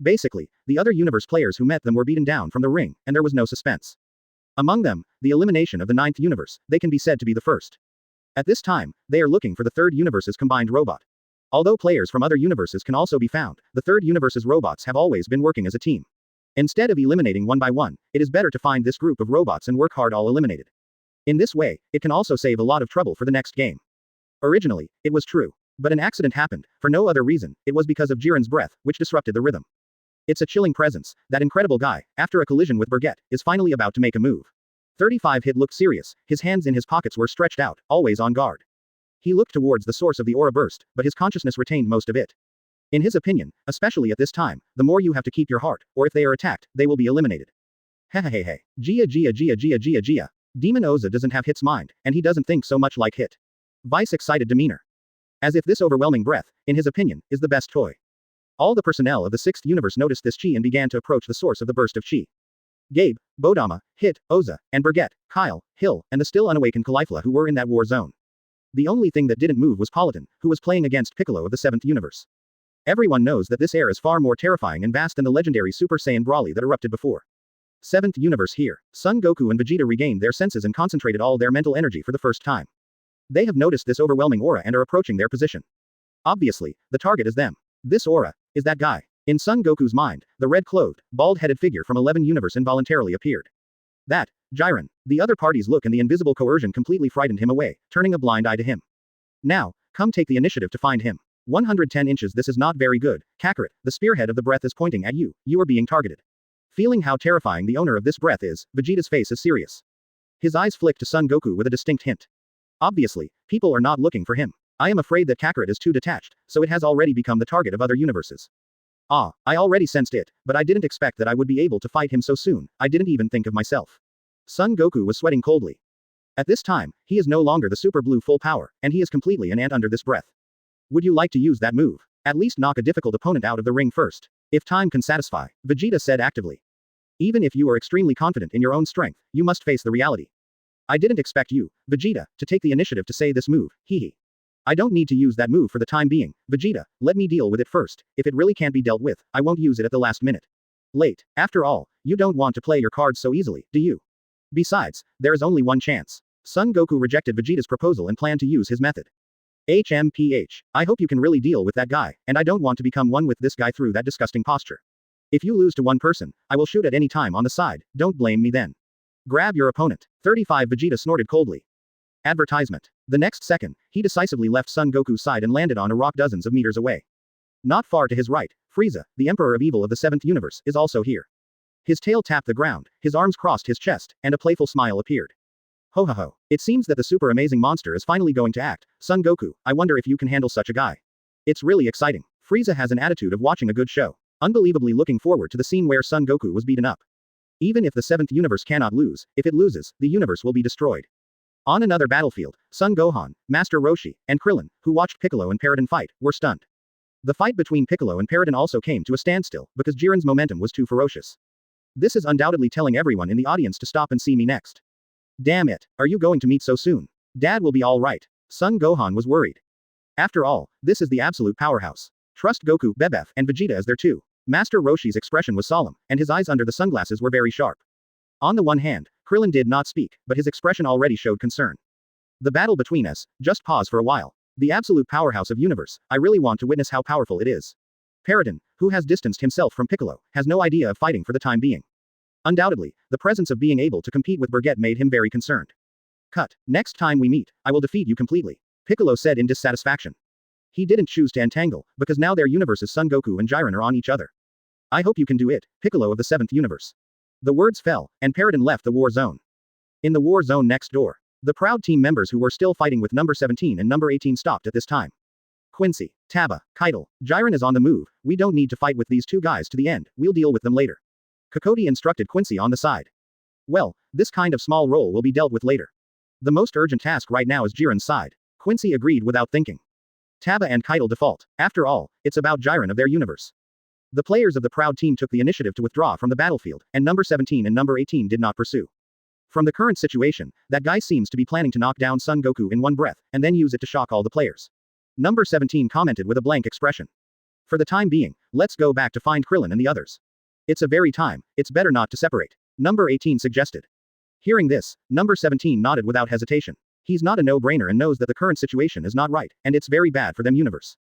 Basically, the other universe players who met them were beaten down from the ring, and there was no suspense. Among them, the elimination of the 9th universe, they can be said to be the first. At this time, they are looking for the 3rd universe's combined robot. Although players from other universes can also be found, the 3rd universe's robots have always been working as a team. Instead of eliminating one by one, it is better to find this group of robots and work hard all eliminated. In this way, it can also save a lot of trouble for the next game. Originally, it was true. But an accident happened, for no other reason, it was because of Jiren's breath, which disrupted the rhythm. It's a chilling presence, that incredible guy, after a collision with Bergette, is finally about to make a move. 35 Hit looked serious, his hands in his pockets were stretched out, always on guard. He looked towards the source of the aura burst, but his consciousness retained most of it. In his opinion, especially at this time, the more you have to keep your heart, or if they are attacked, they will be eliminated. Hehehehe. Gia. Demon Oza doesn't have Hit's mind, and he doesn't think so much like Hit. Vice excited demeanor. As if this overwhelming breath, in his opinion, is the best toy. All the personnel of the 6th universe noticed this chi and began to approach the source of the burst of chi. Gabe, Bodama, Hit, Oza, and Bergette, Kyle, Hill, and the still unawakened Caulifla who were in that war zone. The only thing that didn't move was Politan, who was playing against Piccolo of the 7th universe. Everyone knows that this air is far more terrifying and vast than the legendary Super Saiyan Brawly that erupted before. 7th universe here. Son Goku and Vegeta regained their senses and concentrated all their mental energy for the first time. They have noticed this overwhelming aura and are approaching their position. Obviously, the target is them. This aura is that guy. In Son Goku's mind, the red-clothed, bald-headed figure from 11 universe involuntarily appeared. That, Jiren. The other party's look and the invisible coercion completely frightened him away, turning a blind eye to him. Now, come take the initiative to find him. 110 inches. This is not very good. Kakarot, the spearhead of the breath is pointing at you. You are being targeted. Feeling how terrifying the owner of this breath is, Vegeta's face is serious. His eyes flick to Son Goku with a distinct hint. Obviously, people are not looking for him. I am afraid that Kakarot is too detached, so it has already become the target of other universes. I already sensed it, but I didn't expect that I would be able to fight him so soon. I didn't even think of myself. Son Goku was sweating coldly. At this time, he is no longer the Super Blue full power, and he is completely an ant under this breath. Would you like to use that move? At least knock a difficult opponent out of the ring first. If time can satisfy, Vegeta said actively. Even if you are extremely confident in your own strength, you must face the reality. I didn't expect you, Vegeta, to take the initiative to say this move, hehe. I don't need to use that move for the time being, Vegeta, let me deal with it first. If it really can't be dealt with, I won't use it at the last minute. Late. After all, you don't want to play your cards so easily, do you? Besides, there is only one chance. Son Goku rejected Vegeta's proposal and planned to use his method. HMPH. I hope you can really deal with that guy, and I don't want to become one with this guy through that disgusting posture. If you lose to one person, I will shoot at any time on the side, don't blame me then. Grab your opponent. 35 Vegeta snorted coldly. Advertisement. The next second, he decisively left Son Goku's side and landed on a rock dozens of meters away. Not far to his right, Frieza, the Emperor of Evil of the 7th universe, is also here. His tail tapped the ground, his arms crossed his chest, and a playful smile appeared. Ho ho ho. It seems that the super amazing monster is finally going to act. Son Goku, I wonder if you can handle such a guy. It's really exciting. Frieza has an attitude of watching a good show. Unbelievably looking forward to the scene where Son Goku was beaten up. Even if the 7th universe cannot lose, if it loses, the universe will be destroyed. On another battlefield, Son Gohan, Master Roshi, and Krillin, who watched Piccolo and Paraton fight, were stunned. The fight between Piccolo and Paraton also came to a standstill, because Jiren's momentum was too ferocious. This is undoubtedly telling everyone in the audience to stop and see me next. Damn it, are you going to meet so soon? Dad will be alright. Son Gohan was worried. After all, this is the absolute powerhouse. Trust Goku, Bebef, and Vegeta as their two. Master Roshi's expression was solemn, and his eyes under the sunglasses were very sharp. On the one hand, Krillin did not speak, but his expression already showed concern. The battle between us, just pause for a while. The absolute powerhouse of universe, I really want to witness how powerful it is. Paraton, who has distanced himself from Piccolo, has no idea of fighting for the time being. Undoubtedly, the presence of being able to compete with Bergette made him very concerned. Cut. Next time we meet, I will defeat you completely, Piccolo said in dissatisfaction. He didn't choose to entangle, because now their universes Son Goku and Jiren are on each other. I hope you can do it, Piccolo of the 7th universe. The words fell, and Paraton left the war zone. In the war zone next door, the proud team members who were still fighting with number 17 and number 18 stopped at this time. Quincy, Taba, Keitel, Jiren is on the move, we don't need to fight with these two guys to the end, we'll deal with them later. Kokoti instructed Quincy on the side. Well, this kind of small role will be dealt with later. The most urgent task right now is Jiren's side. Quincy agreed without thinking. Taba and Keitel default. After all, it's about Jiren of their universe. The players of the proud team took the initiative to withdraw from the battlefield, and number 17 and number 18 did not pursue. From the current situation, that guy seems to be planning to knock down Son Goku in one breath, and then use it to shock all the players. Number 17 commented with a blank expression. For the time being, let's go back to find Krillin and the others. It's a very time, it's better not to separate. Number 18 suggested. Hearing this, number 17 nodded without hesitation. He's not a no-brainer and knows that the current situation is not right, and it's very bad for them universe.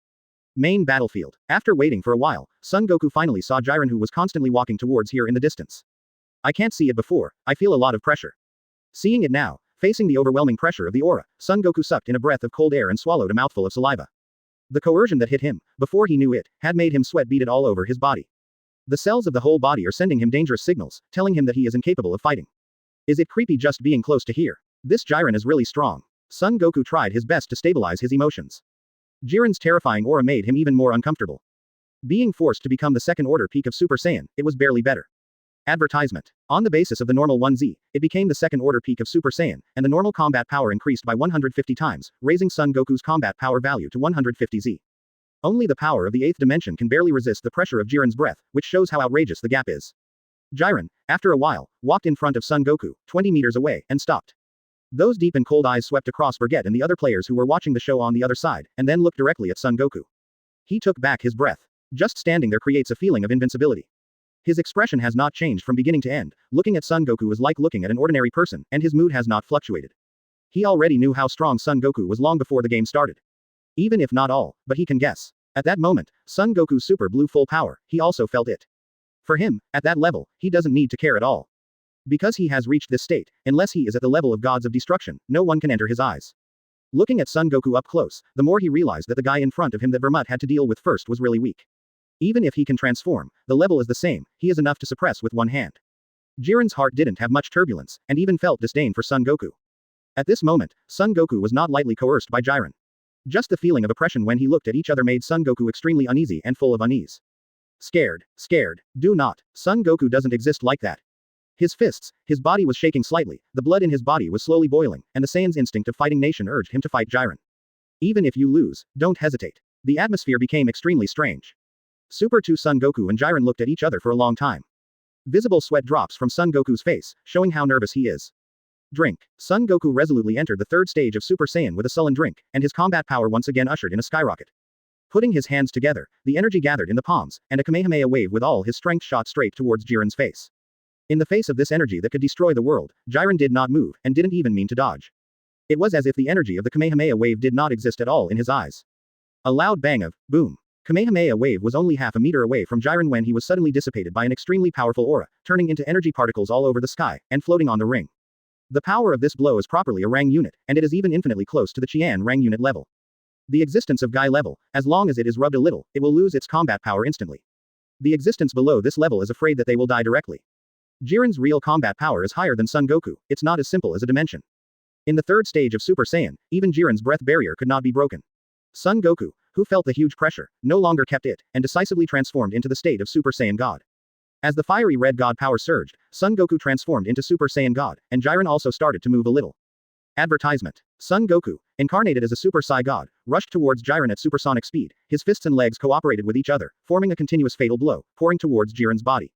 Main battlefield. After waiting for a while, Son Goku finally saw Jiren, who was constantly walking towards here in the distance. I can't see it before, I feel a lot of pressure. Seeing it now, facing the overwhelming pressure of the aura, Son Goku sucked in a breath of cold air and swallowed a mouthful of saliva. The coercion that hit him, before he knew it, had made him sweat beaded all over his body. The cells of the whole body are sending him dangerous signals, telling him that he is incapable of fighting. Is it creepy just being close to here? This Jiren is really strong. Son Goku tried his best to stabilize his emotions. Jiren's terrifying aura made him even more uncomfortable. Being forced to become the second order peak of Super Saiyan, it was barely better. Advertisement. On the basis of the normal 1Z, it became the second order peak of Super Saiyan, and the normal combat power increased by 150 times, raising Son Goku's combat power value to 150Z. Only the power of the 8th dimension can barely resist the pressure of Jiren's breath, which shows how outrageous the gap is. Jiren, after a while, walked in front of Son Goku, 20 meters away, and stopped. Those deep and cold eyes swept across Bergette and the other players who were watching the show on the other side, and then looked directly at Son Goku. He took back his breath. Just standing there creates a feeling of invincibility. His expression has not changed from beginning to end. Looking at Son Goku was like looking at an ordinary person, and his mood has not fluctuated. He already knew how strong Son Goku was long before the game started. Even if not all, but he can guess. At that moment, Son Goku's super blew full power, he also felt it. For him, at that level, he doesn't need to care at all. Because he has reached this state, unless he is at the level of gods of destruction, no one can enter his eyes. Looking at Son Goku up close, the more he realized that the guy in front of him that Bergette had to deal with first was really weak. Even if he can transform, the level is the same, he is enough to suppress with one hand. Jiren's heart didn't have much turbulence, and even felt disdain for Son Goku. At this moment, Son Goku was not lightly coerced by Jiren. Just the feeling of oppression when he looked at each other made Son Goku extremely uneasy and full of unease. Scared. Do not. Son Goku doesn't exist like that. His fists, his body was shaking slightly, the blood in his body was slowly boiling, and the Saiyan's instinct of fighting nation urged him to fight Jiren. Even if you lose, don't hesitate. The atmosphere became extremely strange. Super 2 Son Goku and Jiren looked at each other for a long time. Visible sweat drops from Son Goku's face, showing how nervous he is. Drink. Son Goku resolutely entered the third stage of Super Saiyan with a sullen drink, and his combat power once again ushered in a skyrocket. Putting his hands together, the energy gathered in the palms, and a Kamehameha wave with all his strength shot straight towards Jiren's face. In the face of this energy that could destroy the world, Jiren did not move, and didn't even mean to dodge. It was as if the energy of the Kamehameha wave did not exist at all in his eyes. A loud bang of boom. Kamehameha wave was only half a meter away from Jiren when he was suddenly dissipated by an extremely powerful aura, turning into energy particles all over the sky, and floating on the ring. The power of this blow is properly a Rang unit, and it is even infinitely close to the Qian Rang unit level. The existence of Guy level, as long as it is rubbed a little, it will lose its combat power instantly. The existence below this level is afraid that they will die directly. Jiren's real combat power is higher than Son Goku, it's not as simple as a dimension. In the third stage of Super Saiyan, even Jiren's breath barrier could not be broken. Son Goku, who felt the huge pressure, no longer kept it, and decisively transformed into the state of Super Saiyan God. As the fiery red God power surged, Son Goku transformed into Super Saiyan God, and Jiren also started to move a little. Advertisement. Son Goku, incarnated as a Super Sai God, rushed towards Jiren at supersonic speed, his fists and legs cooperated with each other, forming a continuous fatal blow, pouring towards Jiren's body.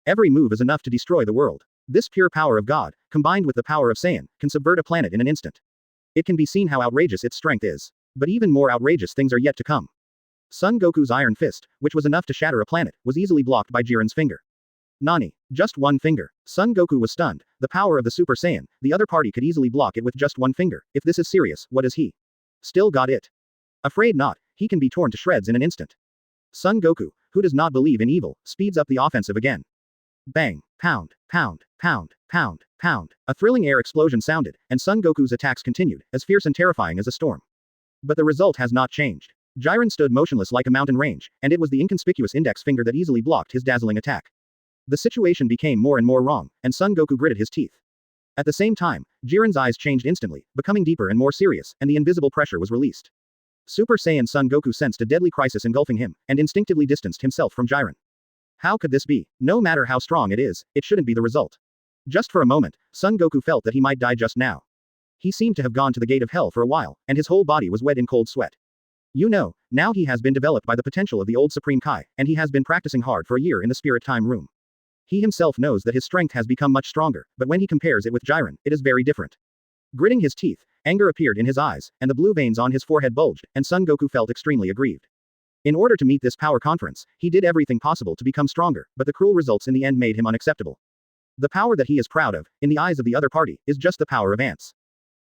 Every move is enough to destroy the world. This pure power of God, combined with the power of Saiyan, can subvert a planet in an instant. It can be seen how outrageous its strength is. But even more outrageous things are yet to come. Son Goku's iron fist, which was enough to shatter a planet, was easily blocked by Jiren's finger. Nani. Just one finger. Son Goku was stunned. The power of the Super Saiyan, the other party could easily block it with just one finger. If this is serious, what is he? Still got it. Afraid not, he can be torn to shreds in an instant. Son Goku, who does not believe in evil, speeds up the offensive again. Bang. Pound. Pound. Pound. Pound. Pound. A thrilling air explosion sounded, and Son Goku's attacks continued, as fierce and terrifying as a storm. But the result has not changed. Jiren stood motionless like a mountain range, and it was the inconspicuous index finger that easily blocked his dazzling attack. The situation became more and more wrong, and Son Goku gritted his teeth. At the same time, Jiren's eyes changed instantly, becoming deeper and more serious, and the invisible pressure was released. Super Saiyan Son Goku sensed a deadly crisis engulfing him, and instinctively distanced himself from Jiren. How could this be? No matter how strong it is, it shouldn't be the result. Just for a moment, Son Goku felt that he might die just now. He seemed to have gone to the gate of hell for a while, and his whole body was wet in cold sweat. You know, now he has been developed by the potential of the old Supreme Kai, and he has been practicing hard for a year in the Spirit Time Room. He himself knows that his strength has become much stronger, but when he compares it with Jiren, it is very different. Gritting his teeth, anger appeared in his eyes, and the blue veins on his forehead bulged, and Son Goku felt extremely aggrieved. In order to meet this power conference, he did everything possible to become stronger, but the cruel results in the end made him unacceptable. The power that he is proud of, in the eyes of the other party, is just the power of ants.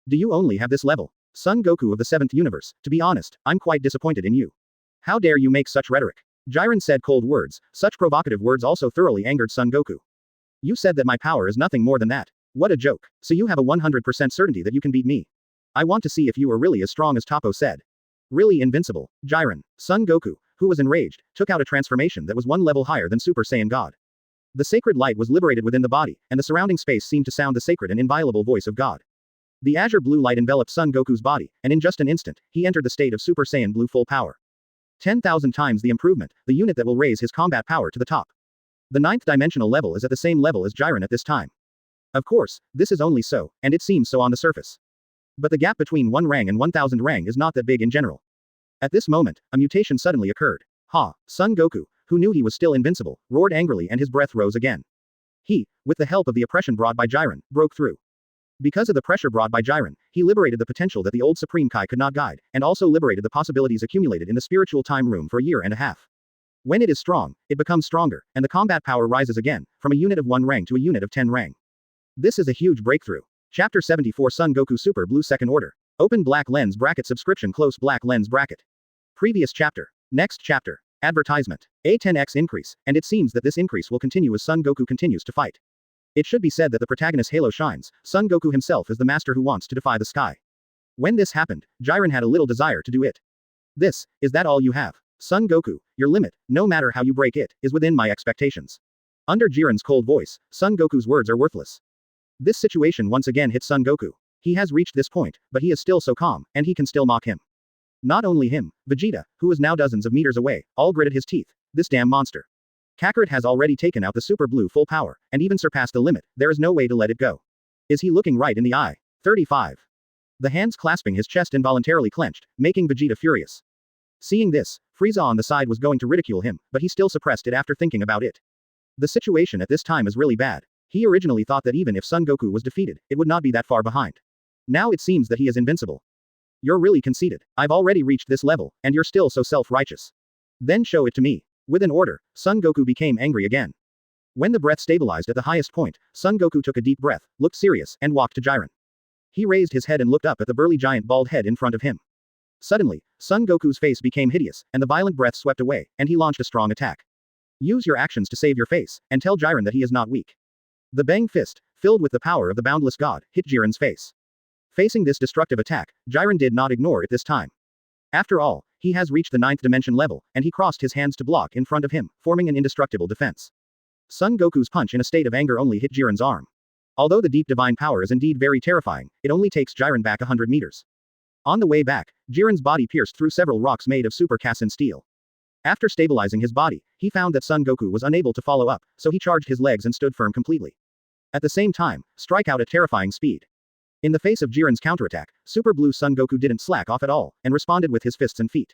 Do you only have this level? Son Goku of the 7th universe, to be honest, I'm quite disappointed in you. How dare you make such rhetoric? Jiren said cold words, such provocative words also thoroughly angered Son Goku. You said that my power is nothing more than that. What a joke. So you have a 100% certainty that you can beat me. I want to see if you are really as strong as Toppo said. Really invincible, Jiren. Son Goku, who was enraged, took out a transformation that was one level higher than Super Saiyan God. The sacred light was liberated within the body, and the surrounding space seemed to sound the sacred and inviolable voice of God. The azure blue light enveloped Son Goku's body, and in just an instant, he entered the state of Super Saiyan Blue full power. 10,000 times the improvement, the unit that will raise his combat power to the top. The 9th dimensional level is at the same level as Jiren at this time. Of course, this is only so, and it seems so on the surface. But the gap between 1 rang and 1000 rang is not that big in general. At this moment, a mutation suddenly occurred. Ha! Son Goku, who knew he was still invincible, roared angrily and his breath rose again. He, with the help of the oppression brought by Jiren, broke through. Because of the pressure brought by Jiren, he liberated the potential that the old Supreme Kai could not guide, and also liberated the possibilities accumulated in the spiritual time room for a year and a half. When it is strong, it becomes stronger, and the combat power rises again, from a unit of 1 rang to a unit of 10 rang. This is a huge breakthrough. Chapter 74 Son Goku Super Blue Second Order. Open black lens bracket subscription close black lens bracket. Previous chapter. Next chapter. Advertisement. A 10x increase, and it seems that this increase will continue as Son Goku continues to fight. It should be said that the protagonist's halo shines. Son Goku himself is the master who wants to defy the sky. When this happened, Jiren had a little desire to do it. Is that all you have? Son Goku, your limit, no matter how you break it, is within my expectations. Under Jiren's cold voice, Son Goku's words are worthless. This situation once again hit Son Goku. He has reached this point, but he is still so calm, and he can still mock him. Not only him, Vegeta, who is now dozens of meters away, all gritted his teeth. This damn monster. Kakarot has already taken out the Super Blue full power, and even surpassed the limit. There is no way to let it go. Is he looking right in the eye? 35. The hands clasping his chest involuntarily clenched, making Vegeta furious. Seeing this, Frieza on the side was going to ridicule him, but he still suppressed it after thinking about it. The situation at this time is really bad. He originally thought that even if Son Goku was defeated, it would not be that far behind. Now it seems that he is invincible. You're really conceited. I've already reached this level, and you're still so self-righteous. Then show it to me. With an order, Son Goku became angry again. When the breath stabilized at the highest point, Son Goku took a deep breath, looked serious, and walked to Jiren. He raised his head and looked up at the burly giant bald head in front of him. Suddenly, Son Goku's face became hideous, and the violent breath swept away, and he launched a strong attack. Use your actions to save your face, and tell Jiren that he is not weak. The Bang Fist, filled with the power of the boundless god, hit Jiren's face. Facing this destructive attack, Jiren did not ignore it this time. After all, he has reached the 9th dimension level, and he crossed his hands to block in front of him, forming an indestructible defense. Son Goku's punch in a state of anger only hit Jiren's arm. Although the deep divine power is indeed very terrifying, it only takes Jiren back 100 meters. On the way back, Jiren's body pierced through several rocks made of super Kaisen steel. After stabilizing his body, he found that Son Goku was unable to follow up, so he charged his legs and stood firm completely. At the same time, strike out at terrifying speed. In the face of Jiren's counterattack, Super Blue Son Goku didn't slack off at all, and responded with his fists and feet.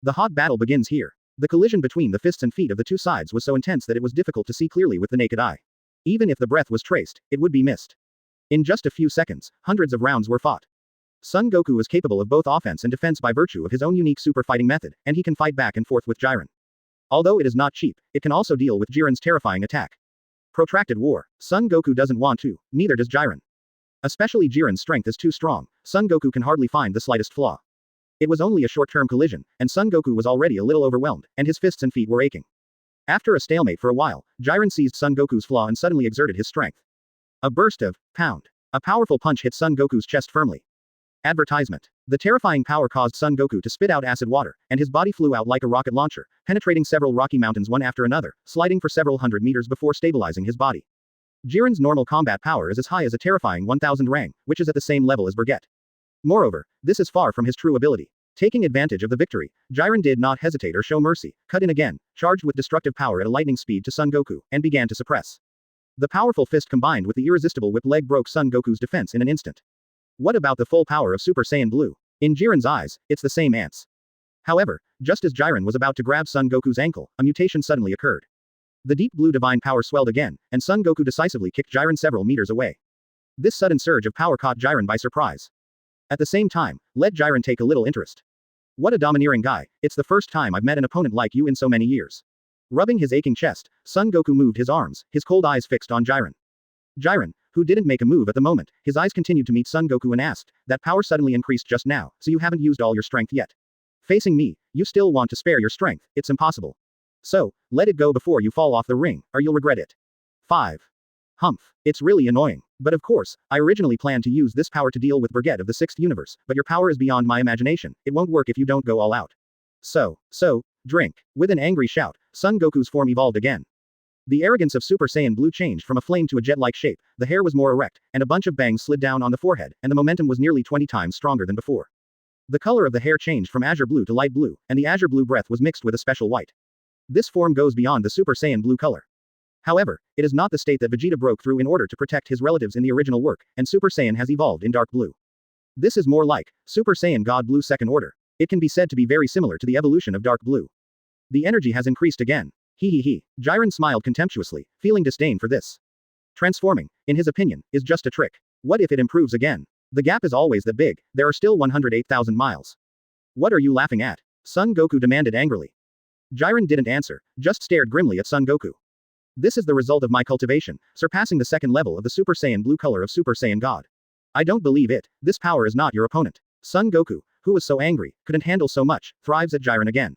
The hot battle begins here. The collision between the fists and feet of the two sides was so intense that it was difficult to see clearly with the naked eye. Even if the breath was traced, it would be missed. In just a few seconds, hundreds of rounds were fought. Son Goku is capable of both offense and defense by virtue of his own unique super fighting method, and he can fight back and forth with Jiren. Although it is not cheap, it can also deal with Jiren's terrifying attack. Protracted war. Son Goku doesn't want to, neither does Jiren. Especially Jiren's strength is too strong, Son Goku can hardly find the slightest flaw. It was only a short-term collision, and Son Goku was already a little overwhelmed, and his fists and feet were aching. After a stalemate for a while, Jiren seized Son Goku's flaw and suddenly exerted his strength. A burst of pound. A powerful punch hit Son Goku's chest firmly. Advertisement. The terrifying power caused Son Goku to spit out acid water, and his body flew out like a rocket launcher, penetrating several rocky mountains one after another, sliding for several hundred meters before stabilizing his body. Jiren's normal combat power is as high as a terrifying 1000 rang, which is at the same level as Bergette. Moreover, this is far from his true ability. Taking advantage of the victory, Jiren did not hesitate or show mercy, cut in again, charged with destructive power at a lightning speed to Son Goku, and began to suppress. The powerful fist combined with the irresistible whip leg broke Son Goku's defense in an instant. What about the full power of Super Saiyan Blue? In Jiren's eyes, it's the same ants. However, just as Jiren was about to grab Son Goku's ankle, a mutation suddenly occurred. The deep blue divine power swelled again, and Son Goku decisively kicked Jiren several meters away. This sudden surge of power caught Jiren by surprise. At the same time, let Jiren take a little interest. What a domineering guy, it's the first time I've met an opponent like you in so many years. Rubbing his aching chest, Son Goku moved his arms, his cold eyes fixed on Jiren. Jiren, who didn't make a move at the moment, his eyes continued to meet Son Goku and asked, that power suddenly increased just now, so you haven't used all your strength yet. Facing me, you still want to spare your strength, it's impossible. So, let it go before you fall off the ring, or you'll regret it. 5. Humph. It's really annoying. But of course, I originally planned to use this power to deal with Bergette of the 6th universe, but your power is beyond my imagination, it won't work if you don't go all out. So, drink. With an angry shout, Son Goku's form evolved again. The arrogance of Super Saiyan Blue changed from a flame to a jet-like shape, the hair was more erect, and a bunch of bangs slid down on the forehead, and the momentum was nearly 20 times stronger than before. The color of the hair changed from azure blue to light blue, and the azure blue breath was mixed with a special white. This form goes beyond the Super Saiyan Blue color. However, it is not the state that Vegeta broke through in order to protect his relatives in the original work, and Super Saiyan has evolved in dark blue. This is more like Super Saiyan God Blue Second Order. It can be said to be very similar to the evolution of dark blue. The energy has increased again. He. Jiren smiled contemptuously, feeling disdain for this. Transforming, in his opinion, is just a trick. What if it improves again? The gap is always that big, there are still 108,000 miles. What are you laughing at? Son Goku demanded angrily. Jiren didn't answer, just stared grimly at Son Goku. This is the result of my cultivation, surpassing the second level of the Super Saiyan Blue color of Super Saiyan God. I don't believe it, this power is not your opponent. Son Goku, who was so angry, couldn't handle so much, thrives at Jiren again.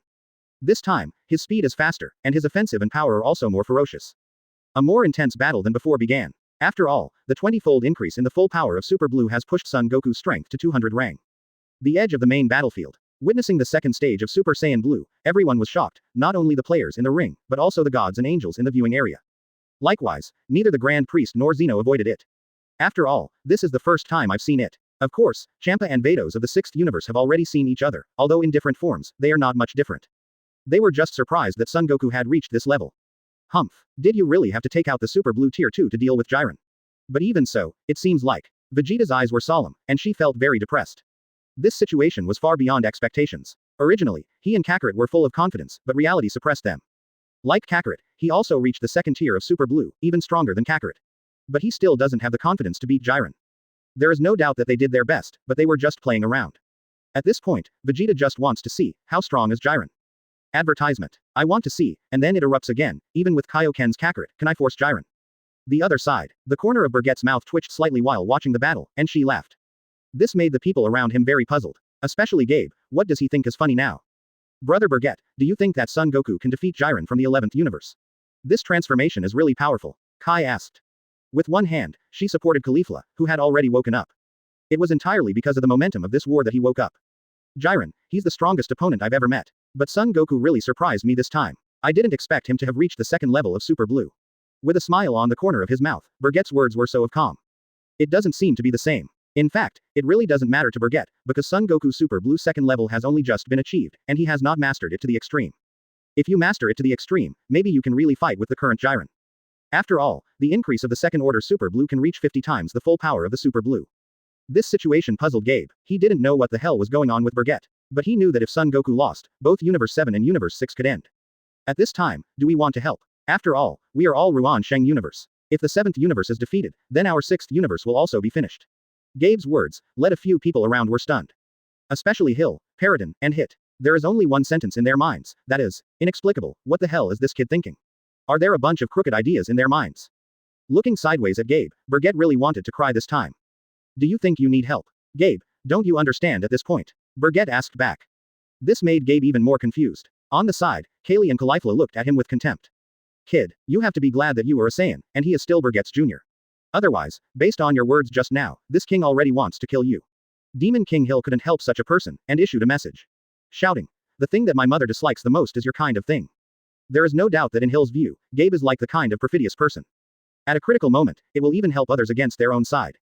This time, his speed is faster, and his offensive and power are also more ferocious. A more intense battle than before began. After all, the 20-fold increase in the full power of Super Blue has pushed Son Goku's strength to 200 rang. The edge of the main battlefield. Witnessing the second stage of Super Saiyan Blue, everyone was shocked, not only the players in the ring, but also the gods and angels in the viewing area. Likewise, neither the Grand Priest nor Zeno avoided it. After all, this is the first time I've seen it. Of course, Champa and Vados of the 6th universe have already seen each other, although in different forms, they are not much different. They were just surprised that Son Goku had reached this level. Humph. Did you really have to take out the Super Blue Tier 2 to deal with Jiren? But even so, it seems like Vegeta's eyes were solemn, and she felt very depressed. This situation was far beyond expectations. Originally, he and Kakarot were full of confidence, but reality suppressed them. Like Kakarot, he also reached the second tier of Super Blue, even stronger than Kakarot. But he still doesn't have the confidence to beat Jiren. There is no doubt that they did their best, but they were just playing around. At this point, Vegeta just wants to see, how strong is Jiren? Advertisement. I want to see, and then it erupts again, even with Kaioken's Kakarot, can I force Jiren? The other side. The corner of Bergette's mouth twitched slightly while watching the battle, and she laughed. This made the people around him very puzzled. Especially Gabe, what does he think is funny now? Brother Bergette, do you think that Son Goku can defeat Jiren from the 11th universe? This transformation is really powerful. Kai asked. With one hand, she supported Caulifla, who had already woken up. It was entirely because of the momentum of this war that he woke up. Jiren, he's the strongest opponent I've ever met. But Son Goku really surprised me this time. I didn't expect him to have reached the second level of Super Blue. With a smile on the corner of his mouth, Bergette's words were so of calm. It doesn't seem to be the same. In fact, it really doesn't matter to Bergette, because Son Goku's Super Blue second level has only just been achieved, and he has not mastered it to the extreme. If you master it to the extreme, maybe you can really fight with the current Jiren. After all, the increase of the second order Super Blue can reach 50 times the full power of the Super Blue. This situation puzzled Gabe. He didn't know what the hell was going on with Bergette. But he knew that if Son Goku lost, both Universe 7 and Universe 6 could end. At this time, do we want to help? After all, we are all Ruan Sheng universe. If the 7th universe is defeated, then our 6th universe will also be finished. Gabe's words led a few people around were stunned. Especially Hill, Paraton, and Hit. There is only one sentence in their minds, that is, inexplicable. What the hell is this kid thinking? Are there a bunch of crooked ideas in their minds? Looking sideways at Gabe, Bergette really wanted to cry this time. Do you think you need help? Gabe, don't you understand at this point? Bergette asked back. This made Gabe even more confused. On the side, Kaylee and Caulifla looked at him with contempt. Kid, you have to be glad that you are a Saiyan, and he is still Bergette's junior. Otherwise, based on your words just now, this king already wants to kill you. Demon King Hill couldn't help such a person, and issued a message. Shouting. The thing that my mother dislikes the most is your kind of thing. There is no doubt that in Hill's view, Gabe is like the kind of perfidious person. At a critical moment, it will even help others against their own side.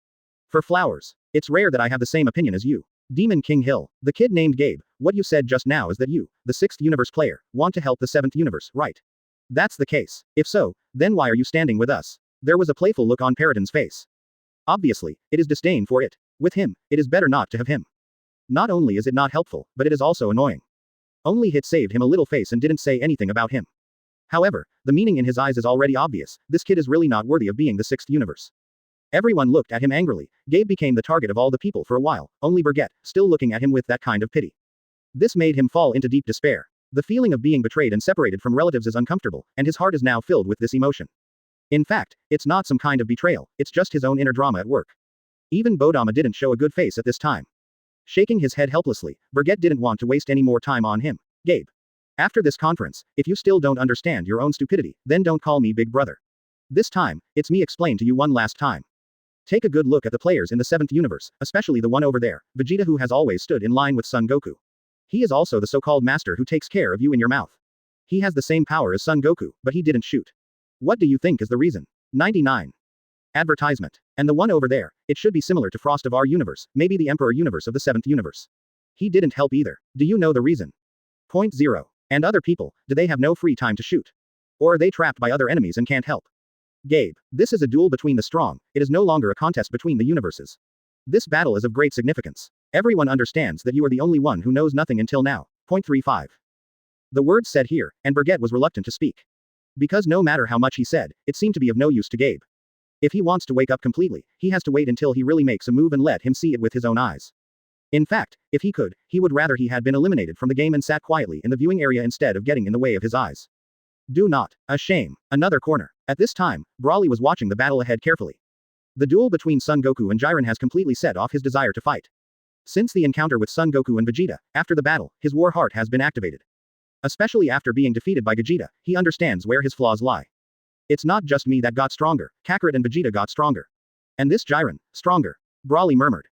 For flowers. It's rare that I have the same opinion as you. Demon King Hill. The kid named Gabe, what you said just now is that you, the 6th universe player, want to help the 7th universe, right? That's the case. If so, then why are you standing with us? There was a playful look on Paraton's face. Obviously, it is disdain for it. With him, it is better not to have him. Not only is it not helpful, but it is also annoying. Only Hit saved him a little face and didn't say anything about him. However, the meaning in his eyes is already obvious. This kid is really not worthy of being the 6th universe. Everyone looked at him angrily. Gabe became the target of all the people for a while, only Bergette, still looking at him with that kind of pity. This made him fall into deep despair. The feeling of being betrayed and separated from relatives is uncomfortable, and his heart is now filled with this emotion. In fact, it's not some kind of betrayal, it's just his own inner drama at work. Even Bodama didn't show a good face at this time. Shaking his head helplessly, Bergette didn't want to waste any more time on him. Gabe. After this conference, if you still don't understand your own stupidity, then don't call me big brother. This time, it's me explain to you one last time. Take a good look at the players in the 7th universe, especially the one over there, Vegeta, who has always stood in line with Son Goku. He is also the so-called master who takes care of you in your mouth. He has the same power as Son Goku, but he didn't shoot. What do you think is the reason? 99. Advertisement. And the one over there, it should be similar to Frost of our universe, maybe the Emperor universe of the 7th universe. He didn't help either. Do you know the reason? Point 0. And other people, do they have no free time to shoot? Or are they trapped by other enemies and can't help? Gabe, this is a duel between the strong, it is no longer a contest between the universes. This battle is of great significance. Everyone understands that you are the only one who knows nothing until now. Point 35. The words said here, and Bergette was reluctant to speak. Because no matter how much he said, it seemed to be of no use to Gabe. If he wants to wake up completely, he has to wait until he really makes a move and let him see it with his own eyes. In fact, if he could, he would rather he had been eliminated from the game and sat quietly in the viewing area instead of getting in the way of his eyes. Do not. A shame. Another corner. At this time, Broly was watching the battle ahead carefully. The duel between Son Goku and Jiren has completely set off his desire to fight. Since the encounter with Son Goku and Vegeta, after the battle, his war heart has been activated. Especially after being defeated by Vegeta, he understands where his flaws lie. It's not just me that got stronger, Kakarot and Vegeta got stronger. And this Jiren, stronger. Broly murmured.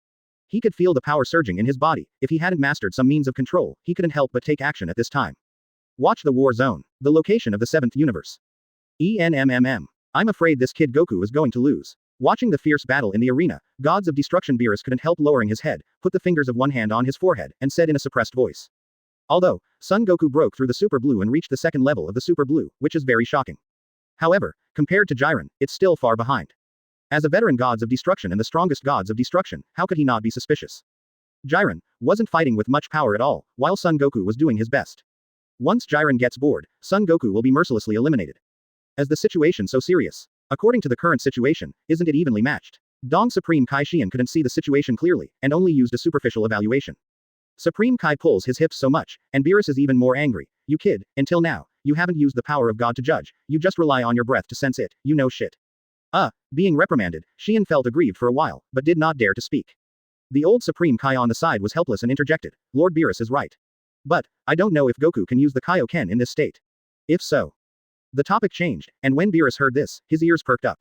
He could feel the power surging in his body. If he hadn't mastered some means of control, he couldn't help but take action at this time. Watch the war zone. The location of the 7th universe. I'm afraid this kid Goku is going to lose. Watching the fierce battle in the arena, Gods of Destruction Beerus couldn't help lowering his head, put the fingers of one hand on his forehead, and said in a suppressed voice. Although, Son Goku broke through the Super Blue and reached the second level of the Super Blue, which is very shocking. However, compared to Jiren, it's still far behind. As a veteran Gods of Destruction and the strongest Gods of Destruction, how could he not be suspicious? Jiren wasn't fighting with much power at all, while Son Goku was doing his best. Once Jiren gets bored, Son Goku will be mercilessly eliminated. Is the situation so serious? According to the current situation, isn't it evenly matched? Dong Supreme Kai Xian couldn't see the situation clearly, and only used a superficial evaluation. Supreme Kai pulls his hips so much, and Beerus is even more angry. You kid, until now, you haven't used the power of God to judge, you just rely on your breath to sense it, you know shit. Being reprimanded, Xian felt aggrieved for a while, but did not dare to speak. The old Supreme Kai on the side was helpless and interjected. Lord Beerus is right. But, I don't know if Goku can use the Kaioken in this state. If so. The topic changed, and when Beerus heard this, his ears perked up.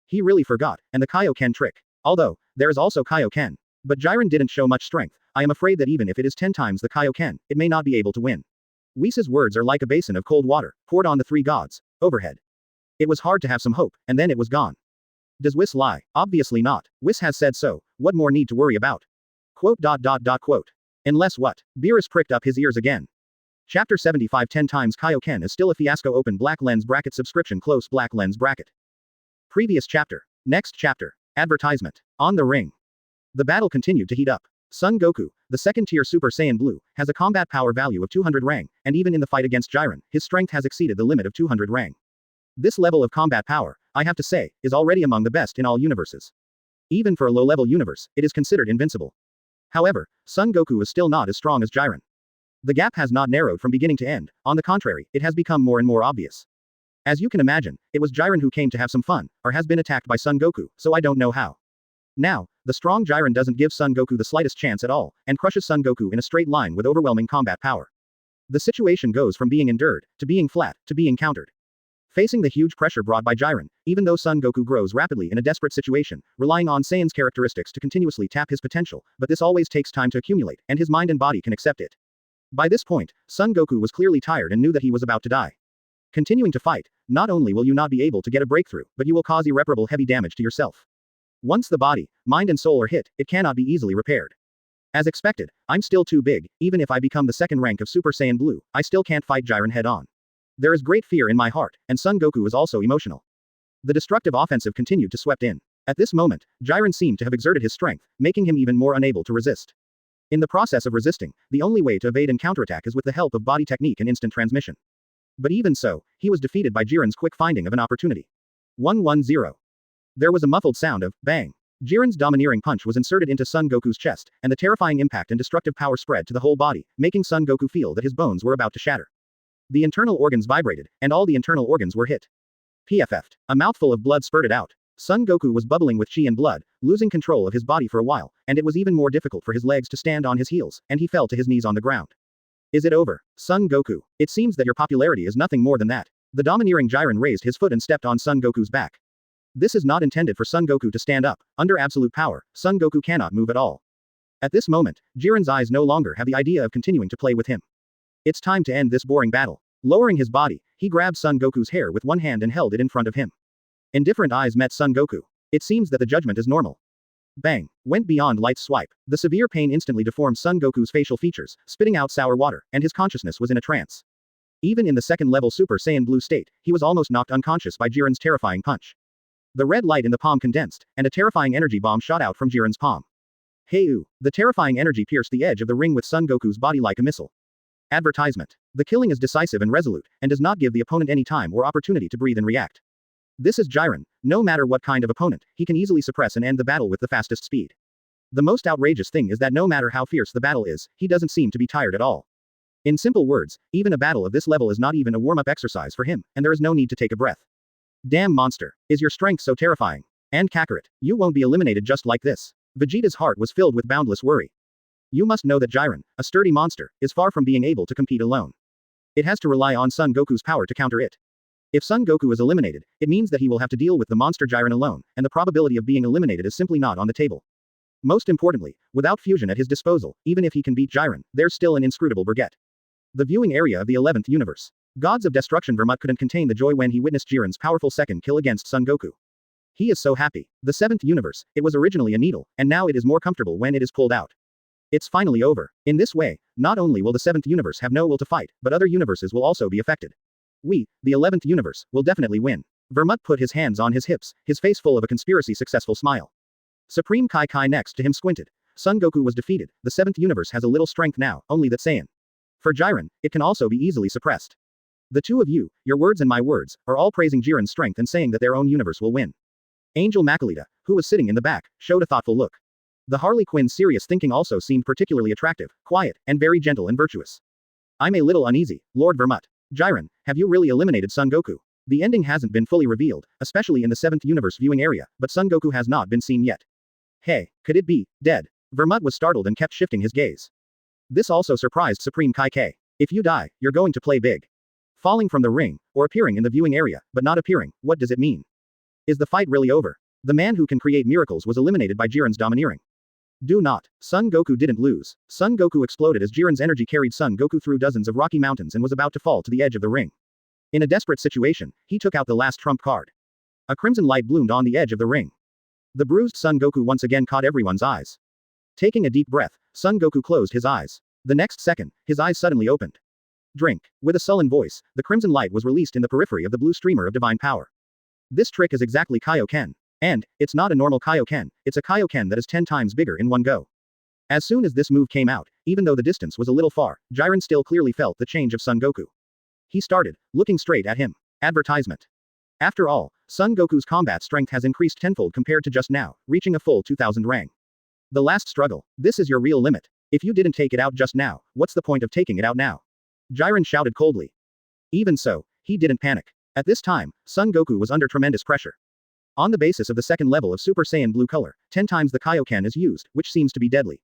He really forgot, and the Kaioken trick. Although, there is also Kaioken. But Jiren didn't show much strength. I am afraid that even if it is 10 times the Kaioken, it may not be able to win. Whis' words are like a basin of cold water, poured on the 3 gods, overhead. It was hard to have some hope, and then it was gone. Does Whis lie? Obviously not. Whis has said so, what more need to worry about? Quote. Unless what? Beerus pricked up his ears again. Chapter 75 10 times Kaioken is still a fiasco. Open black lens bracket subscription close black lens bracket. Previous chapter. Next chapter. Advertisement. On the ring. The battle continued to heat up. Son Goku, the second-tier Super Saiyan Blue, has a combat power value of 200 rang, and even in the fight against Jiren, his strength has exceeded the limit of 200 rang. This level of combat power, I have to say, is already among the best in all universes. Even for a low-level universe, it is considered invincible. However, Son Goku is still not as strong as Jiren. The gap has not narrowed from beginning to end, on the contrary, it has become more and more obvious. As you can imagine, it was Jiren who came to have some fun, or has been attacked by Son Goku, so I don't know how. Now, the strong Jiren doesn't give Son Goku the slightest chance at all, and crushes Son Goku in a straight line with overwhelming combat power. The situation goes from being endured, to being flat, to being countered. Facing the huge pressure brought by Jiren, even though Son Goku grows rapidly in a desperate situation, relying on Saiyan's characteristics to continuously tap his potential, but this always takes time to accumulate, and his mind and body can accept it. By this point, Son Goku was clearly tired and knew that he was about to die. Continuing to fight, not only will you not be able to get a breakthrough, but you will cause irreparable heavy damage to yourself. Once the body, mind and soul are hit, it cannot be easily repaired. As expected, I'm still too big, even if I become the second rank of Super Saiyan Blue, I still can't fight Jiren head on. There is great fear in my heart, and Son Goku is also emotional. The destructive offensive continued to swept in. At this moment, Jiren seemed to have exerted his strength, making him even more unable to resist. In the process of resisting, the only way to evade and counterattack is with the help of body technique and instant transmission. But even so, he was defeated by Jiren's quick finding of an opportunity. 110. There was a muffled sound of bang. Jiren's domineering punch was inserted into Son Goku's chest, and the terrifying impact and destructive power spread to the whole body, making Son Goku feel that his bones were about to shatter. The internal organs vibrated, and all the internal organs were hit. PFF'd. A mouthful of blood spurted out. Son Goku was bubbling with chi and blood, losing control of his body for a while, and it was even more difficult for his legs to stand on his heels, and he fell to his knees on the ground. Is it over? Son Goku. It seems that your popularity is nothing more than that. The domineering Jiren raised his foot and stepped on Son Goku's back. This is not intended for Son Goku to stand up. Under absolute power, Son Goku cannot move at all. At this moment, Jiren's eyes no longer have the idea of continuing to play with him. It's time to end this boring battle. Lowering his body, he grabbed Son Goku's hair with one hand and held it in front of him. Indifferent eyes met Son Goku. It seems that the judgment is normal. Bang! Went beyond light's swipe. The severe pain instantly deformed Son Goku's facial features, spitting out sour water, and his consciousness was in a trance. Even in the second-level Super Saiyan Blue state, he was almost knocked unconscious by Jiren's terrifying punch. The red light in the palm condensed, and a terrifying energy bomb shot out from Jiren's palm. Hey-oo! The terrifying energy pierced the edge of the ring with Son Goku's body like a missile. Advertisement. The killing is decisive and resolute, and does not give the opponent any time or opportunity to breathe and react. This is Jiren. No matter what kind of opponent, he can easily suppress and end the battle with the fastest speed. The most outrageous thing is that no matter how fierce the battle is, he doesn't seem to be tired at all. In simple words, even a battle of this level is not even a warm-up exercise for him, and there is no need to take a breath. Damn monster. Is your strength so terrifying? And Kakarot, you won't be eliminated just like this. Vegeta's heart was filled with boundless worry. You must know that Jiren, a sturdy monster, is far from being able to compete alone. It has to rely on Son Goku's power to counter it. If Son Goku is eliminated, it means that he will have to deal with the monster Jiren alone, and the probability of being eliminated is simply not on the table. Most importantly, without fusion at his disposal, even if he can beat Jiren, there's still an inscrutable Bergette. The viewing area of the 11th universe. Gods of Destruction Vermut couldn't contain the joy when he witnessed Jiren's powerful second kill against Son Goku. He is so happy. The 7th universe, it was originally a needle, and now it is more comfortable when it is pulled out. It's finally over. In this way, not only will the 7th universe have no will to fight, but other universes will also be affected. We, the 11th universe, will definitely win. Vermut put his hands on his hips, his face full of a conspiracy-successful smile. Supreme Kai next to him squinted. Son Goku was defeated. The 7th universe has a little strength now, only that Saiyan. For Jiren, it can also be easily suppressed. The two of you, your words and my words, are all praising Jiren's strength and saying that their own universe will win. Angel Makalita, who was sitting in the back, showed a thoughtful look. The Harley Quinn's serious thinking also seemed particularly attractive, quiet, and very gentle and virtuous. I'm a little uneasy, Lord Vermut. Jiren, have you really eliminated Son Goku? The ending hasn't been fully revealed, especially in the 7th universe viewing area, but Son Goku has not been seen yet. Hey, could it be dead? Vermut was startled and kept shifting his gaze. This also surprised Supreme Kai. If you die, you're going to play big. Falling from the ring, or appearing in the viewing area, but not appearing, what does it mean? Is the fight really over? The man who can create miracles was eliminated by Jiren's domineering. Do not. Son Goku didn't lose. Son Goku exploded as Jiren's energy carried Son Goku through dozens of rocky mountains and was about to fall to the edge of the ring. In a desperate situation, he took out the last trump card. A crimson light bloomed on the edge of the ring. The bruised Son Goku once again caught everyone's eyes. Taking a deep breath, Son Goku closed his eyes. The next second, his eyes suddenly opened. Drink. With a sullen voice, the crimson light was released in the periphery of the blue streamer of divine power. This trick is exactly Kaioken. And, it's not a normal Kaioken, it's a Kaioken that is 10 times bigger in one go. As soon as this move came out, even though the distance was a little far, Jiren still clearly felt the change of Son Goku. He started, looking straight at him. Advertisement. After all, Son Goku's combat strength has increased tenfold compared to just now, reaching a full 2000 rang. The last struggle. This is your real limit. If you didn't take it out just now, what's the point of taking it out now? Jiren shouted coldly. Even so, he didn't panic. At this time, Son Goku was under tremendous pressure. On the basis of the second level of Super Saiyan blue color, 10 times the Kaioken is used, which seems to be deadly.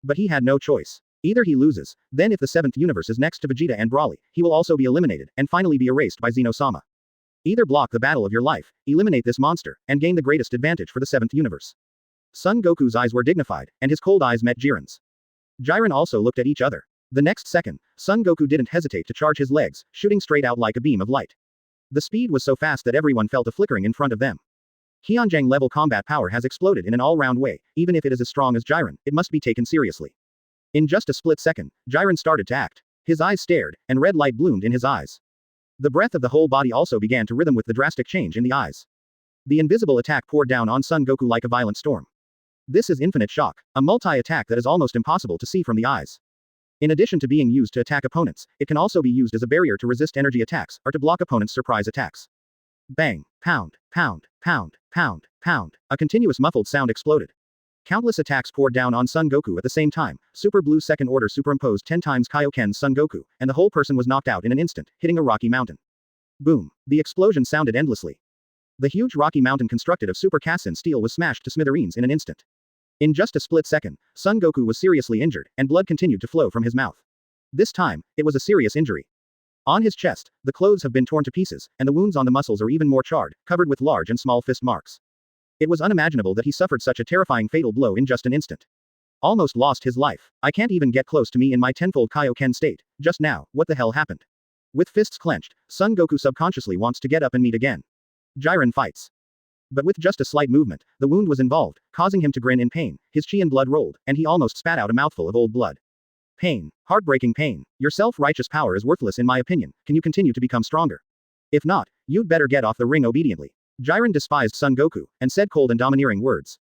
But he had no choice. Either he loses, then if the 7th universe is next to Vegeta and Broly, he will also be eliminated, and finally be erased by Zeno-sama. Either block the battle of your life, eliminate this monster, and gain the greatest advantage for the 7th universe. Son Goku's eyes were dignified, and his cold eyes met Jiren's. Jiren also looked at each other. The next second, Son Goku didn't hesitate to charge his legs, shooting straight out like a beam of light. The speed was so fast that everyone felt a flickering in front of them. Hyunjang level combat power has exploded in an all-round way, even if it is as strong as Jiren, it must be taken seriously. In just a split second, Jiren started to act. His eyes stared, and red light bloomed in his eyes. The breath of the whole body also began to rhythm with the drastic change in the eyes. The invisible attack poured down on Son Goku like a violent storm. This is infinite shock, a multi-attack that is almost impossible to see from the eyes. In addition to being used to attack opponents, it can also be used as a barrier to resist energy attacks, or to block opponents' surprise attacks. Bang, pound, pound, pound, pound, pound. A continuous muffled sound exploded. Countless attacks poured down on Son Goku at the same time. Super Blue Second Order superimposed 10 times Kaioken's Son Goku, and the whole person was knocked out in an instant, hitting a rocky mountain. Boom. The explosion sounded endlessly. The huge rocky mountain constructed of super Kassin steel was smashed to smithereens in an instant. In just a split second, Son Goku was seriously injured, and blood continued to flow from his mouth. This time, it was a serious injury. On his chest, the clothes have been torn to pieces, and the wounds on the muscles are even more charred, covered with large and small fist marks. It was unimaginable that he suffered such a terrifying fatal blow in just an instant. Almost lost his life. I can't even get close to me in my tenfold Kaioken state. Just now, what the hell happened? With fists clenched, Son Goku subconsciously wants to get up and meet again. Jiren fights. But with just a slight movement, the wound was involved, causing him to grin in pain, his chi and blood rolled, and he almost spat out a mouthful of old blood. Pain. Heartbreaking pain. Your self-righteous power is worthless in my opinion, can you continue to become stronger? If not, you'd better get off the ring obediently. Jiren despised Son Goku, and said cold and domineering words.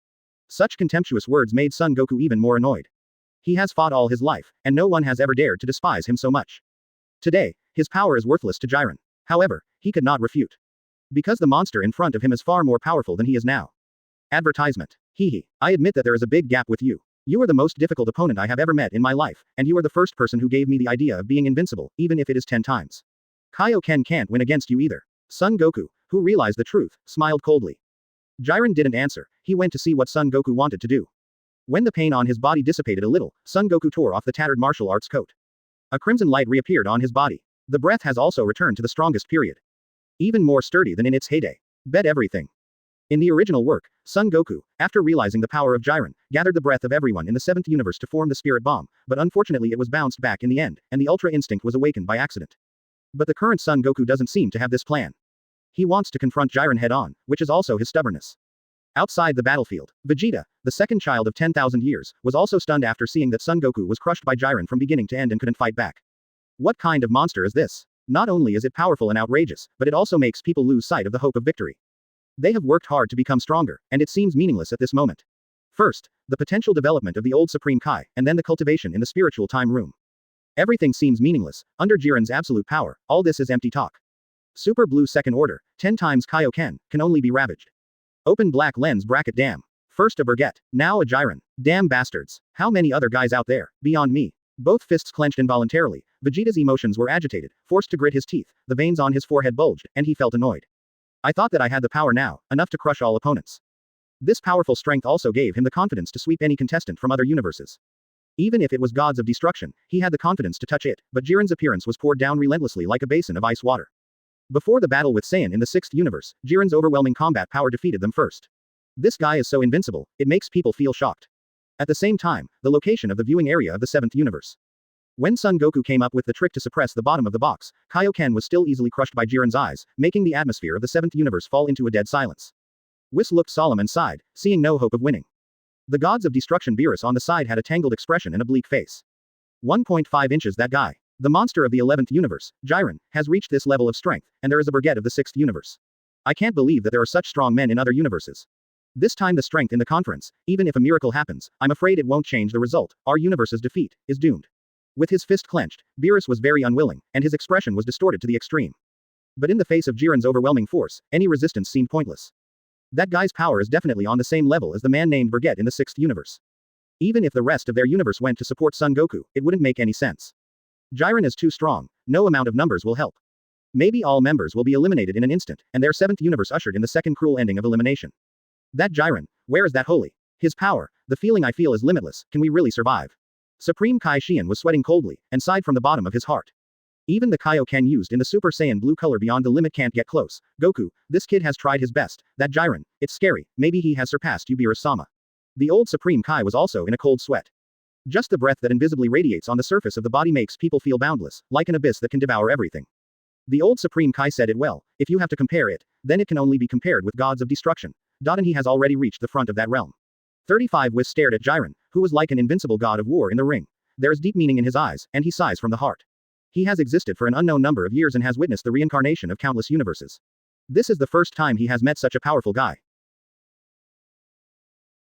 Such contemptuous words made Son Goku even more annoyed. He has fought all his life, and no one has ever dared to despise him so much. Today, his power is worthless to Jiren. However, he could not refute. Because the monster in front of him is far more powerful than he is now. Advertisement. Hehe. I admit that there is a big gap with you. You are the most difficult opponent I have ever met in my life, and you are the first person who gave me the idea of being invincible, even if it is 10 times. Kaioken can't win against you either. Son Goku, who realized the truth, smiled coldly. Jiren didn't answer, he went to see what Son Goku wanted to do. When the pain on his body dissipated a little, Son Goku tore off the tattered martial arts coat. A crimson light reappeared on his body. The breath has also returned to the strongest period. Even more sturdy than in its heyday. Bet everything. In the original work, Son Goku, after realizing the power of Jiren, gathered the breath of everyone in the 7th universe to form the spirit bomb, but unfortunately it was bounced back in the end, and the Ultra Instinct was awakened by accident. But the current Son Goku doesn't seem to have this plan. He wants to confront Jiren head-on, which is also his stubbornness. Outside the battlefield, Vegeta, the second child of 10,000 years, was also stunned after seeing that Son Goku was crushed by Jiren from beginning to end and couldn't fight back. What kind of monster is this? Not only is it powerful and outrageous, but it also makes people lose sight of the hope of victory. They have worked hard to become stronger, and it seems meaningless at this moment. First, the potential development of the old Supreme Kai, and then the cultivation in the spiritual time room. Everything seems meaningless. Under Jiren's absolute power, all this is empty talk. Super Blue Second Order, 10 times Kaioken, can only be ravaged. Open black lens bracket damn. First a Bergette, now a Jiren. Damn bastards. How many other guys out there, beyond me? Both fists clenched involuntarily, Vegeta's emotions were agitated, forced to grit his teeth, the veins on his forehead bulged, and he felt annoyed. I thought that I had the power now, enough to crush all opponents. This powerful strength also gave him the confidence to sweep any contestant from other universes. Even if it was gods of destruction, he had the confidence to touch it, but Jiren's appearance was poured down relentlessly like a basin of ice water. Before the battle with Saiyan in the 6th universe, Jiren's overwhelming combat power defeated them first. This guy is so invincible, it makes people feel shocked. At the same time, the location of the viewing area of the 7th universe. When Son Goku came up with the trick to suppress the bottom of the box, Kaioken was still easily crushed by Jiren's eyes, making the atmosphere of the 7th universe fall into a dead silence. Whis looked solemn and sighed, seeing no hope of winning. The gods of destruction Beerus on the side had a tangled expression and a bleak face. 1.5 inches that guy. The monster of the 11th universe, Jiren, has reached this level of strength, and there is a Bergette of the 6th universe. I can't believe that there are such strong men in other universes. This time the strength in the conference, even if a miracle happens, I'm afraid it won't change the result. Our universe's defeat is doomed. With his fist clenched, Beerus was very unwilling, and his expression was distorted to the extreme. But in the face of Jiren's overwhelming force, any resistance seemed pointless. That guy's power is definitely on the same level as the man named Bergette in the 6th universe. Even if the rest of their universe went to support Son Goku, it wouldn't make any sense. Jiren is too strong, no amount of numbers will help. Maybe all members will be eliminated in an instant, and their 7th universe ushered in the second cruel ending of elimination. That Jiren, where is that holy? His power, the feeling I feel is limitless, can we really survive? Supreme Kai Xian was sweating coldly, and sighed from the bottom of his heart. Even the Kaioken used in the Super Saiyan blue color beyond the limit can't get close. Goku, this kid has tried his best. That Jiren, it's scary, maybe he has surpassed you Beerus-sama. The old Supreme Kai was also in a cold sweat. Just the breath that invisibly radiates on the surface of the body makes people feel boundless, like an abyss that can devour everything. The old Supreme Kai said it well, if you have to compare it, then it can only be compared with gods of destruction. And he has already reached the front of that realm. 35 Whis stared at Jiren, who was like an invincible god of war in the ring. There is deep meaning in his eyes, and he sighs from the heart. He has existed for an unknown number of years and has witnessed the reincarnation of countless universes. This is the first time he has met such a powerful guy.